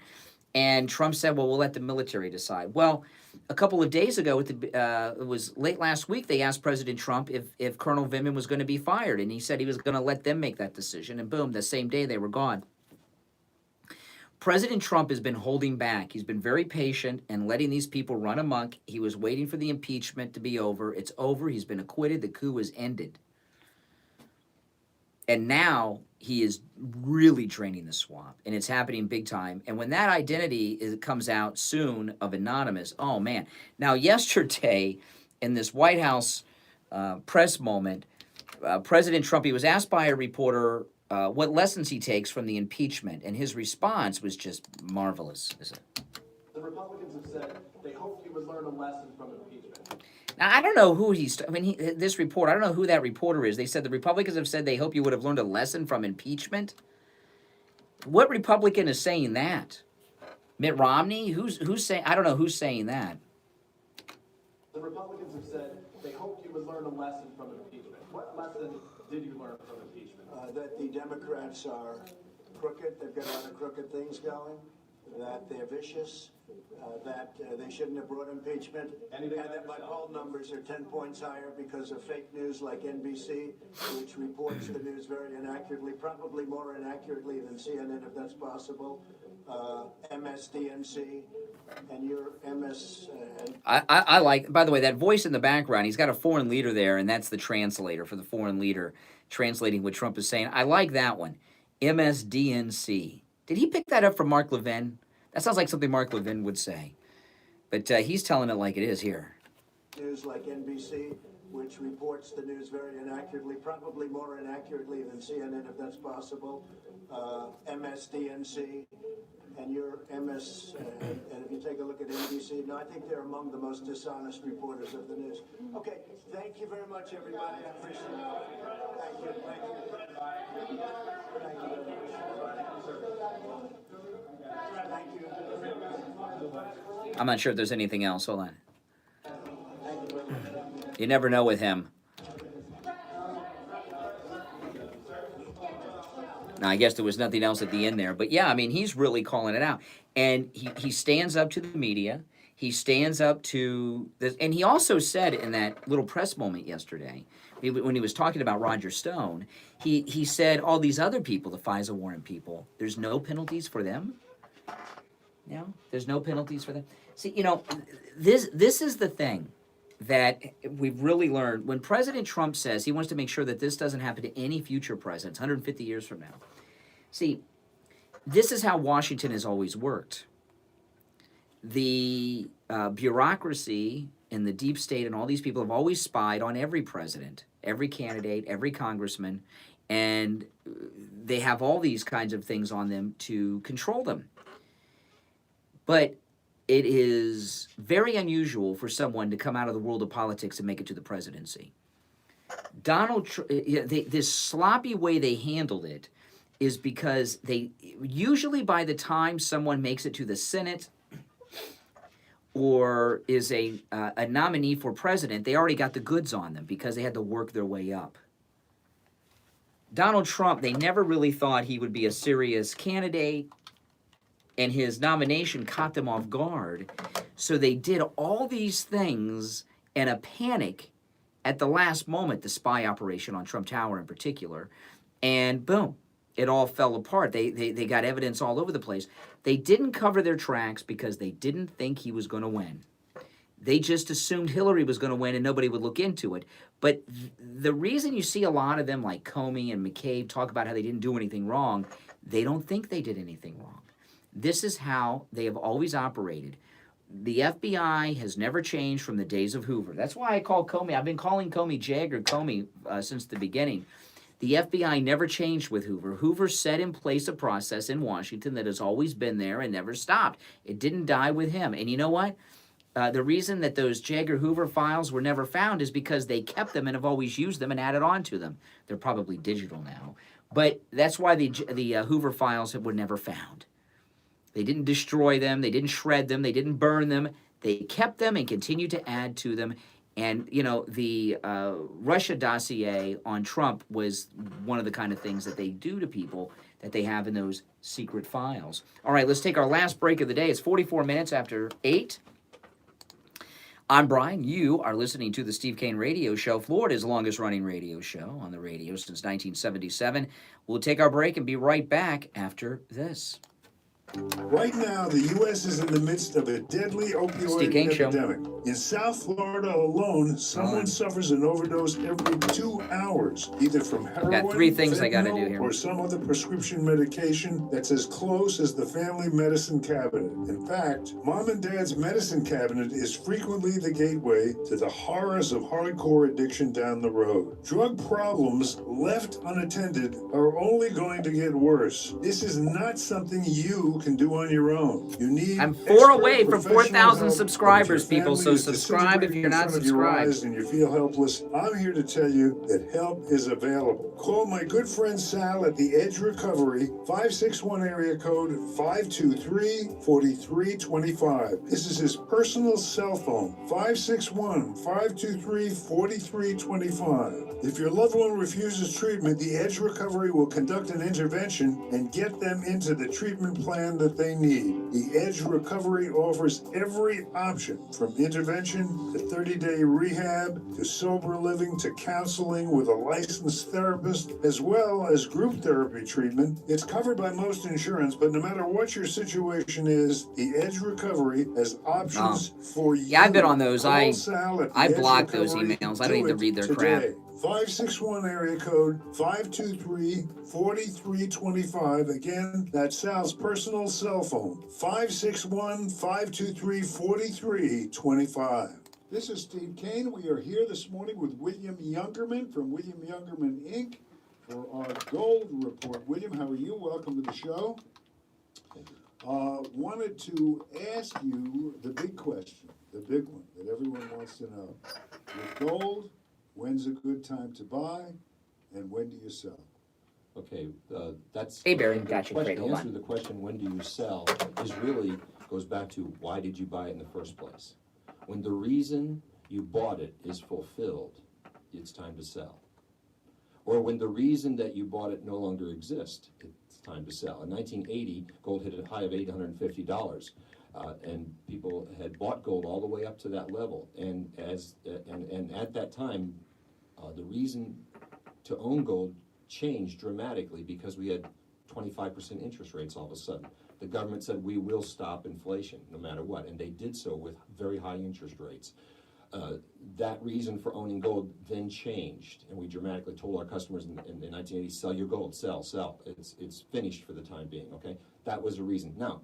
And Trump said, well, we'll let the military decide. Well, a couple of days ago, it was late last week, they asked President Trump if Colonel Vindman was going to be fired. And he said he was going to let them make that decision. And boom, the same day they were gone. President Trump has been holding back. He's been very patient and letting these people run amok. He was waiting for the impeachment to be over. It's over. He's been acquitted. The coup is ended. And now he is really draining the swamp, and it's happening big time. And when that identity comes out soon of Anonymous, oh, man. Now, yesterday, in this White House press moment, President Trump, he was asked by a reporter what lessons he takes from the impeachment, and his response was just marvelous. The Republicans have said they hope he would learn a lesson from impeachment. Now, I don't know who this reporter, I don't know who that reporter is. They said the Republicans have said they hope you would have learned a lesson from impeachment. What Republican is saying that? Mitt Romney? Who's saying, I don't know who's saying that. The Republicans have said they hope you would learn a lesson from impeachment. What lesson did you learn from impeachment? That the Democrats are crooked, they've got a lot of crooked things going, that they're vicious, that they shouldn't have brought impeachment, and that my poll numbers are 10 points higher because of fake news like NBC, which reports the news very inaccurately, probably more inaccurately than CNN, if that's possible, MSDNC, and your MS... I like, by the way, that voice in the background, he's got a foreign leader there, and that's the translator for the foreign leader translating what Trump is saying. I like that one, MSDNC. Did he pick that up from Mark Levin? That sounds like something Mark Levin would say. But he's telling it like it is here. News like NBC, which reports the news very inaccurately, probably more inaccurately than CNN, if that's possible. MSDNC, and your MS, and if you take a look at NBC, no, I think they're among the most dishonest reporters of the news. Okay, thank you very much, everybody. I appreciate it. Thank you. Thank you. Thank you very much. Thank you. I'm not sure if there's anything else. Hold on. You never know with him. Now, I guess there was nothing else at the end there. But, yeah, I mean, he's really calling it out. And he stands up to the media. He stands up to this. And he also said in that little press moment yesterday, when he was talking about Roger Stone, he said all these other people, the FISA warrant people, there's no penalties for them? No? There's no penalties for them? See, you know, this is the thing that we've really learned. When President Trump says he wants to make sure that this doesn't happen to any future presidents 150 years from now, see, this is how Washington has always worked. The bureaucracy and the deep state and all these people have always spied on every president, every candidate, every congressman, and they have all these kinds of things on them to control them. But it is very unusual for someone to come out of the world of politics and make it to the presidency. This sloppy way they handled it is because they usually by the time someone makes it to the Senate or is a nominee for president, they already got the goods on them because they had to work their way up. Donald Trump, they never really thought he would be a serious candidate, and his nomination caught them off guard. So they did all these things in a panic at the last moment, the spy operation on Trump Tower in particular, and boom, it all fell apart. They got evidence all over the place. They didn't cover their tracks because they didn't think he was going to win. They just assumed Hillary was going to win and nobody would look into it. But the reason you see a lot of them like Comey and McCabe talk about how they didn't do anything wrong, they don't think they did anything wrong. This is how they have always operated. The FBI has never changed from the days of Hoover. That's why I call Comey. I've been calling Comey Jagger Comey since the beginning. The FBI never changed with Hoover. Hoover set in place a process in Washington that has always been there and never stopped. It didn't die with him. And you know what? The reason that those Jagger Hoover files were never found is because they kept them and have always used them and added on to them. They're probably digital now. But that's why the Hoover files were never found. They didn't destroy them. They didn't shred them. They didn't burn them. They kept them and continued to add to them. And, you know, the Russia dossier on Trump was one of the kind of things that they do to people that they have in those secret files. All right, let's take our last break of the day. It's 44 minutes after 8. I'm Brian. You are listening to the Steve Kane Radio Show, Florida's longest-running radio show on the radio since 1977. We'll take our break and be right back after this. Right now, the U.S. is in the midst of a deadly opioid epidemic. In South Florida alone, someone suffers an overdose every 2 hours, either from heroin, Got 3 things I gotta do fentanyl, here. or some other prescription medication that's as close as the family medicine cabinet. In fact, mom and dad's medicine cabinet is frequently the gateway to the horrors of hardcore addiction down the road. Drug problems left unattended are only going to get worse. This is not something you can do on your own. You need I'm 4 away from professional 4,000 help. subscribers, If your people, so family is subscribe if you're disintegrating in not front of your subscribed. eyes and you feel helpless, I'm here to tell you that help is available. Call my good friend Sal at the Edge Recovery, 561 area code 523-4325. This is his personal cell phone, 561-523-4325. If your loved one refuses treatment, the Edge Recovery will conduct an intervention and get them into the treatment plan that they need. The Edge Recovery offers every option from intervention to 30-day rehab to sober living to counseling with a licensed therapist, as well as group therapy treatment. It's covered by most insurance, but no matter what your situation is, the Edge Recovery has options for you. Yeah, I've been on those. Call I Sal at the I Edge block those Recovery. emails. I don't Do need to it read their today. crap. 561 area code 523-4325. Again, that's Sal's personal cell phone, 561-523-4325. This is Steve Kane. We are here this morning with William Youngerman from William Youngerman, Inc. for our gold report. William, how are you? Welcome to the show. Wanted to ask you the big question, the big one that everyone wants to know. With gold, when's a good time to buy, and when do you sell? Okay, that's... Hey, Barry, got you. Great, The hold answer on. to the question, when do you sell, is really goes back to why did you buy it in the first place? When the reason you bought it is fulfilled, it's time to sell. Or when the reason that you bought it no longer exists, it's time to sell. In 1980, gold hit a high of $850. And people had bought gold all the way up to that level. And at that time, the reason to own gold changed dramatically because we had 25% interest rates all of a sudden. The government said we will stop inflation no matter what, and they did so with very high interest rates. That reason for owning gold then changed, and we dramatically told our customers in the 1980s, sell your gold, sell. It's finished for the time being, okay? That was a reason. Now,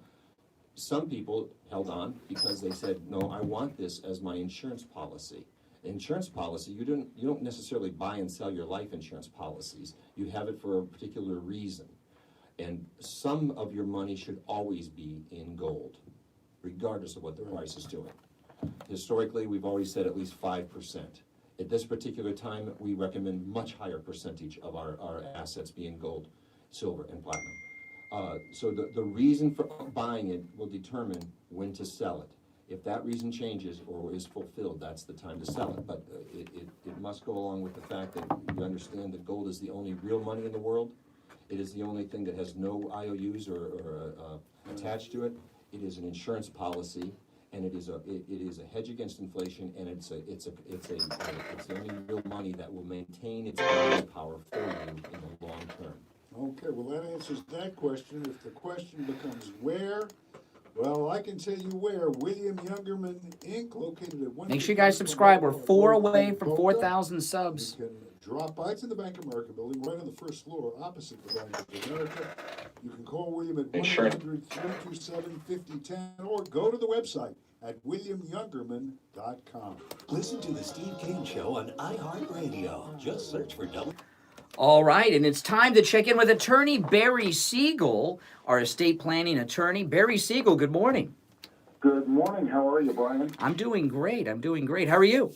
some people held on because they said, no, I want this as my insurance policy. Insurance policy, you don't necessarily buy and sell your life insurance policies. You have it for a particular reason. And some of your money should always be in gold, regardless of what the price is doing. Historically, we've always said at least 5%. At this particular time, we recommend much higher percentage of our assets being gold, silver, and platinum. So the reason for buying it will determine when to sell it. If that reason changes or is fulfilled, that's the time to sell it. But it must go along with the fact that you understand that gold is the only real money in the world. It is the only thing that has no IOUs or attached to it. It is an insurance policy, and it is a hedge against inflation, and it's the only real money that will maintain its buying power for you in the long term. Okay, well, that answers that question. If the question becomes where, well, I can tell you where. William Youngerman, Inc., located at 1. Make sure you guys subscribe. We're 4 away from 4,000 subs. You can drop by. It's in the Bank of America building, right on the first floor, opposite the Bank of America. You can call William at 1-800-327-5010 or go to the website at williamyoungerman.com. Listen to the Steve Kane Show on iHeartRadio. Just search for double. All right, and it's time to check in with attorney Barry Siegel, our estate planning attorney. Barry Siegel, good morning. Good morning. How are you, Brian? I'm doing great. How are you?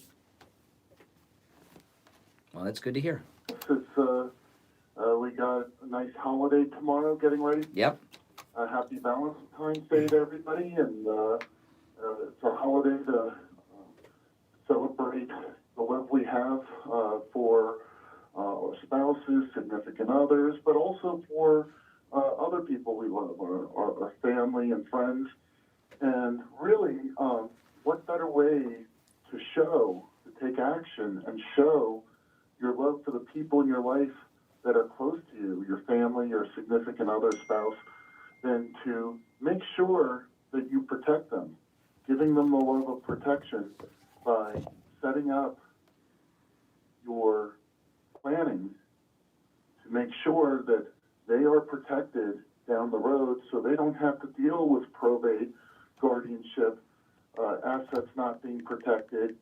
Well, that's good to hear. We got a nice holiday tomorrow getting ready. Yep. Happy Valentine's Day to everybody, and it's a holiday to celebrate the love we have for our spouses, significant others, but also for other people we love, our family and friends. And really, what better way to take action and show your love for the people in your life that are close to you, your family, your significant other, spouse, than to make sure that you protect them, giving them the level of protection by setting up your planning to make sure that they are protected down the road so they don't have to deal with probate, guardianship, assets not being protected,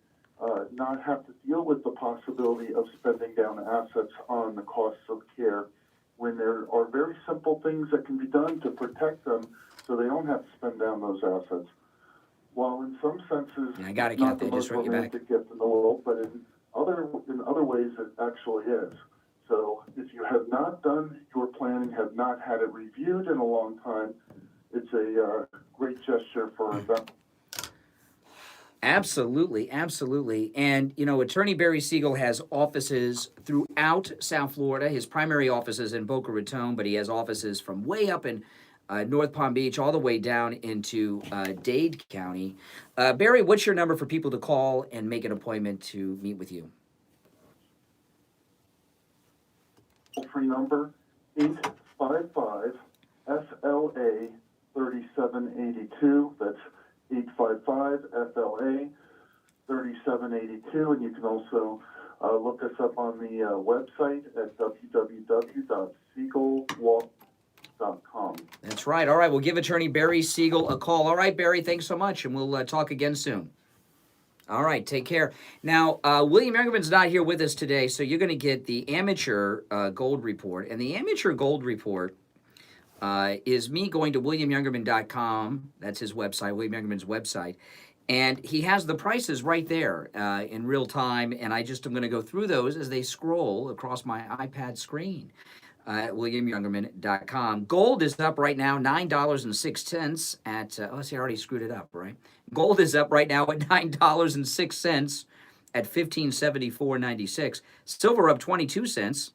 not have to deal with the possibility of spending down assets on the costs of care when there are very simple things that can be done to protect them so they don't have to spend down those assets. While in some senses, I got it, it's not Kathy. the I just most wrote you back. romantic gift in the world, but in other ways it actually is. So if you have not done your planning, have not had it reviewed in a long time, it's a great gesture for them. Absolutely, absolutely. And, you know, Attorney Barry Siegel has offices throughout South Florida. His primary office is in Boca Raton, but he has offices from way up in North Palm Beach all the way down into Dade County. Barry, what's your number for people to call and make an appointment to meet with you? Free number 855-SLA-3782. That's 855-FLA-3782. And you can also look us up on the website at www.siegelwalk.com. That's right. All right, we'll give Attorney Barry Siegel a call. All right, Barry, thanks so much, and we'll talk again soon. All right, take care. Now, William Youngerman's not here with us today, so you're going to get the Amateur Gold Report. And the Amateur Gold Report is me going to williamyoungerman.com. That's his website, William Youngerman's website. And he has the prices right there in real time, and I just am going to go through those as they scroll across my iPad screen at williamyoungerman.com. Gold is up right now, $9.06 at, oh, see, I already screwed it up, right? Gold is up right now at $9.06 at $1574.96. Silver up 22 cents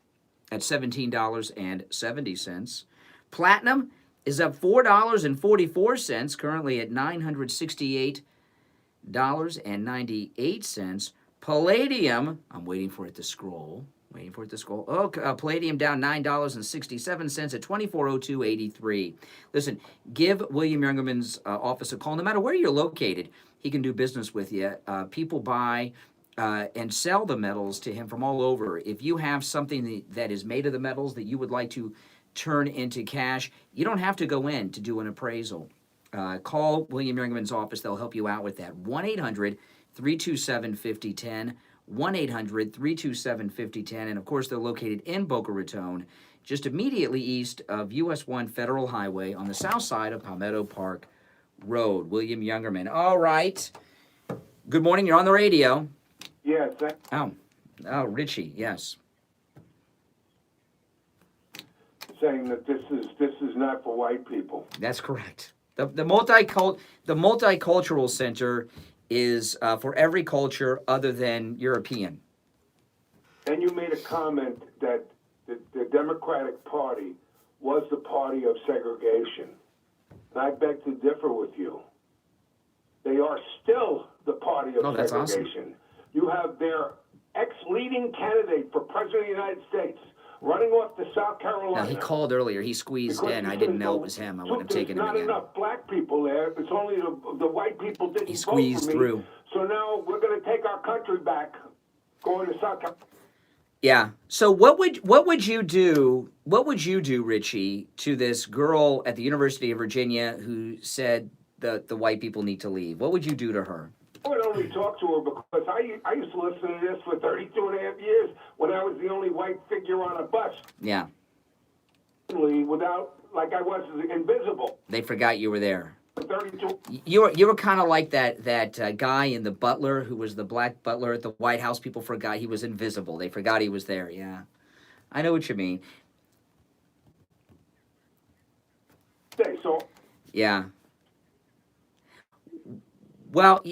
at $17.70. Platinum is up $4.44, currently at $968.98. Palladium, I'm waiting for it to scroll. Oh, palladium down $9.67 at $24.02.83. Listen, give William Youngerman's office a call. No matter where you're located, he can do business with you. People buy and sell the metals to him from all over. If you have something that is made of the metals that you would like to turn into cash, you don't have to go in to do an appraisal. Call William Youngerman's office. They'll help you out with that. 1-800-327-5010. 1-800-327-5010. And, of course, they're located in Boca Raton, just immediately east of US 1 Federal Highway on the south side of Palmetto Park Road. William Youngerman. All right. Good morning. You're on the radio. Yes. Oh, Richie, yes. Saying that this is not for white people. That's correct. The Multicultural Center is for every culture other than European. And you made a comment that the Democratic Party was the party of segregation. And I beg to differ with you. They are still the party of that's segregation. awesome. You have their ex-leading candidate for President of the United States running off to South Carolina. Now, he called earlier. He squeezed in. I didn't know it was him. I wouldn't have taken him again. There's not enough black people there. It's only the white people didn't He vote squeezed for me. through. So now we're going to take our country back, going to South Carolina. Yeah. So what would you do? What would you do, Richie, to this girl at the University of Virginia who said the white people need to leave? What would you do to her? I would only talk to her because I used to listen to this for 32 and a half years when I was the only white figure on a bus. Yeah. Without, like I was invisible. They forgot you were there. 32. You were kind of like that guy in The Butler who was the black butler at the White House. People forgot he was invisible. They forgot he was there. Yeah. I know what you mean. So. Yeah. Well,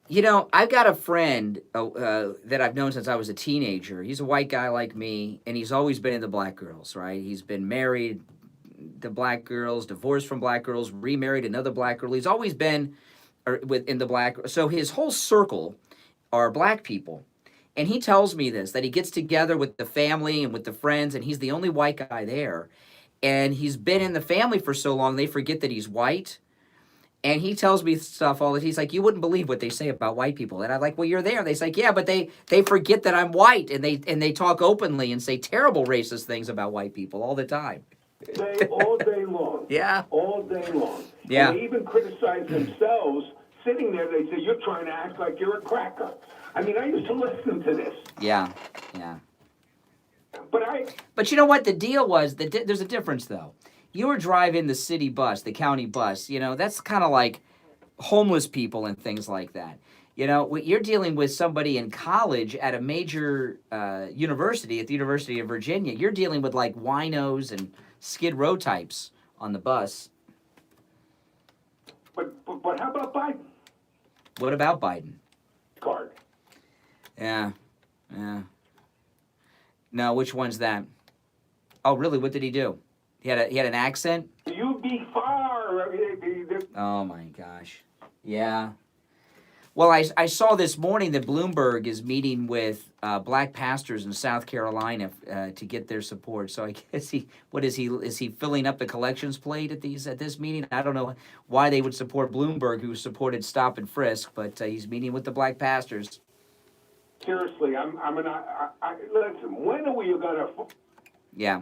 you know, I've got a friend that I've known since I was a teenager. He's a white guy like me, and he's always been into black girls, right? He's been married to black girls, divorced from black girls, remarried another black girl. He's always been in the black. So his whole circle are black people. And he tells me this, that he gets together with the family and with the friends, and he's the only white guy there. and he's been in the family for so long, they forget that he's white. And he tells me stuff all that he's like, you wouldn't believe what they say about white people. And I'm like, well, you're there. They're like, yeah, but they forget that I'm white, and they talk openly and say terrible racist things about white people all the time. All day long. Yeah. All day long. Yeah. And they even criticize themselves. Sitting there, they say, you're trying to act like you're a cracker. I mean, I used to listen to this. Yeah, yeah. But you know what? The deal was, there's a difference, though. You were driving the city bus, the county bus. You know, that's kind of like homeless people and things like that. You know, you're dealing with somebody in college at a major university, at the University of Virginia. You're dealing with, like, winos and Skid Row types on the bus. But how about Biden? What about Biden? Card. Yeah, yeah. No, which one's that? Oh, really? What did he do? He had an accent? You be far. Oh, my gosh. Yeah. Well, I saw this morning that Bloomberg is meeting with black pastors in South Carolina to get their support. So I guess is he filling up the collections plate at this meeting? I don't know why they would support Bloomberg, who supported Stop and Frisk, but he's meeting with the black pastors. Seriously, listen, when are we going to... Yeah.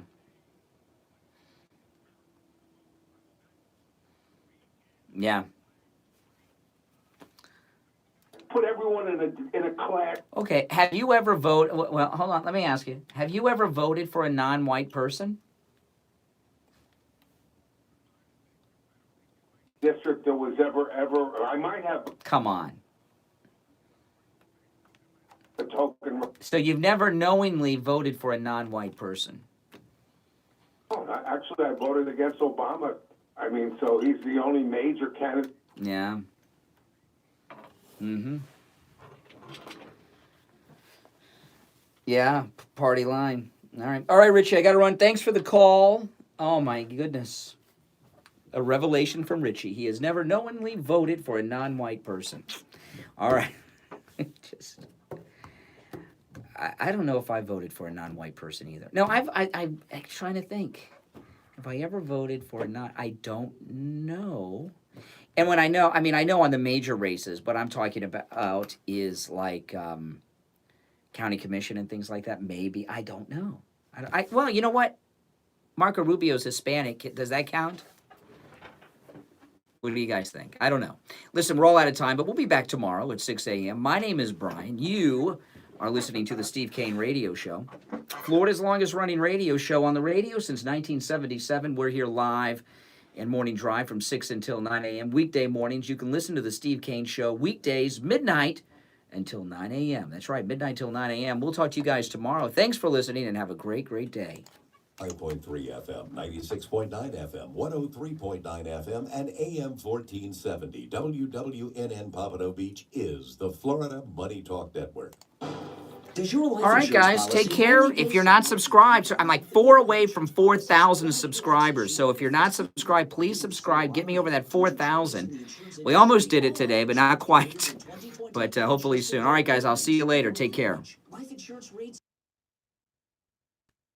Yeah. Put everyone in a class. Okay, have you ever voted... Well, hold on, let me ask you. Have you ever voted for a non-white person? District that was ever, I might have Come on. a token. So you've never knowingly voted for a non-white person? Actually, I voted against Obama. I mean, so he's the only major candidate. Yeah. Mm-hmm. Yeah, party line. All right, Richie, I got to run. Thanks for the call. Oh, my goodness. A revelation from Richie. He has never knowingly voted for a non-white person. All right. I don't know if I voted for a non-white person either. No, I'm trying to think. Have I ever voted for a non... I don't know. And when I know on the major races, what I'm talking about is like county commission and things like that. Maybe. I don't know. Well, you know what? Marco Rubio's Hispanic. Does that count? What do you guys think? I don't know. Listen, we're all out of time, but we'll be back tomorrow at 6 a.m. My name is Brian. You are listening to the Steve Kane Radio Show, Florida's longest running radio show on the radio since 1977. We're here live and morning drive from 6 until 9 a.m. Weekday mornings. You can listen to the Steve Kane Show weekdays, midnight until 9 a.m. That's right, midnight till 9 a.m. We'll talk to you guys tomorrow. Thanks for listening and have a great, great day. 5.3 FM, 96.9 FM, 103.9 FM, and AM 1470. WWNN Pompano Beach is the Florida Money Talk Network. All right, guys, take care. If you're not subscribed, I'm like 4 away from 4,000 subscribers. So if you're not subscribed, please subscribe. Get me over that 4,000. We almost did it today, but not quite. But hopefully soon. All right, guys, I'll see you later. Take care.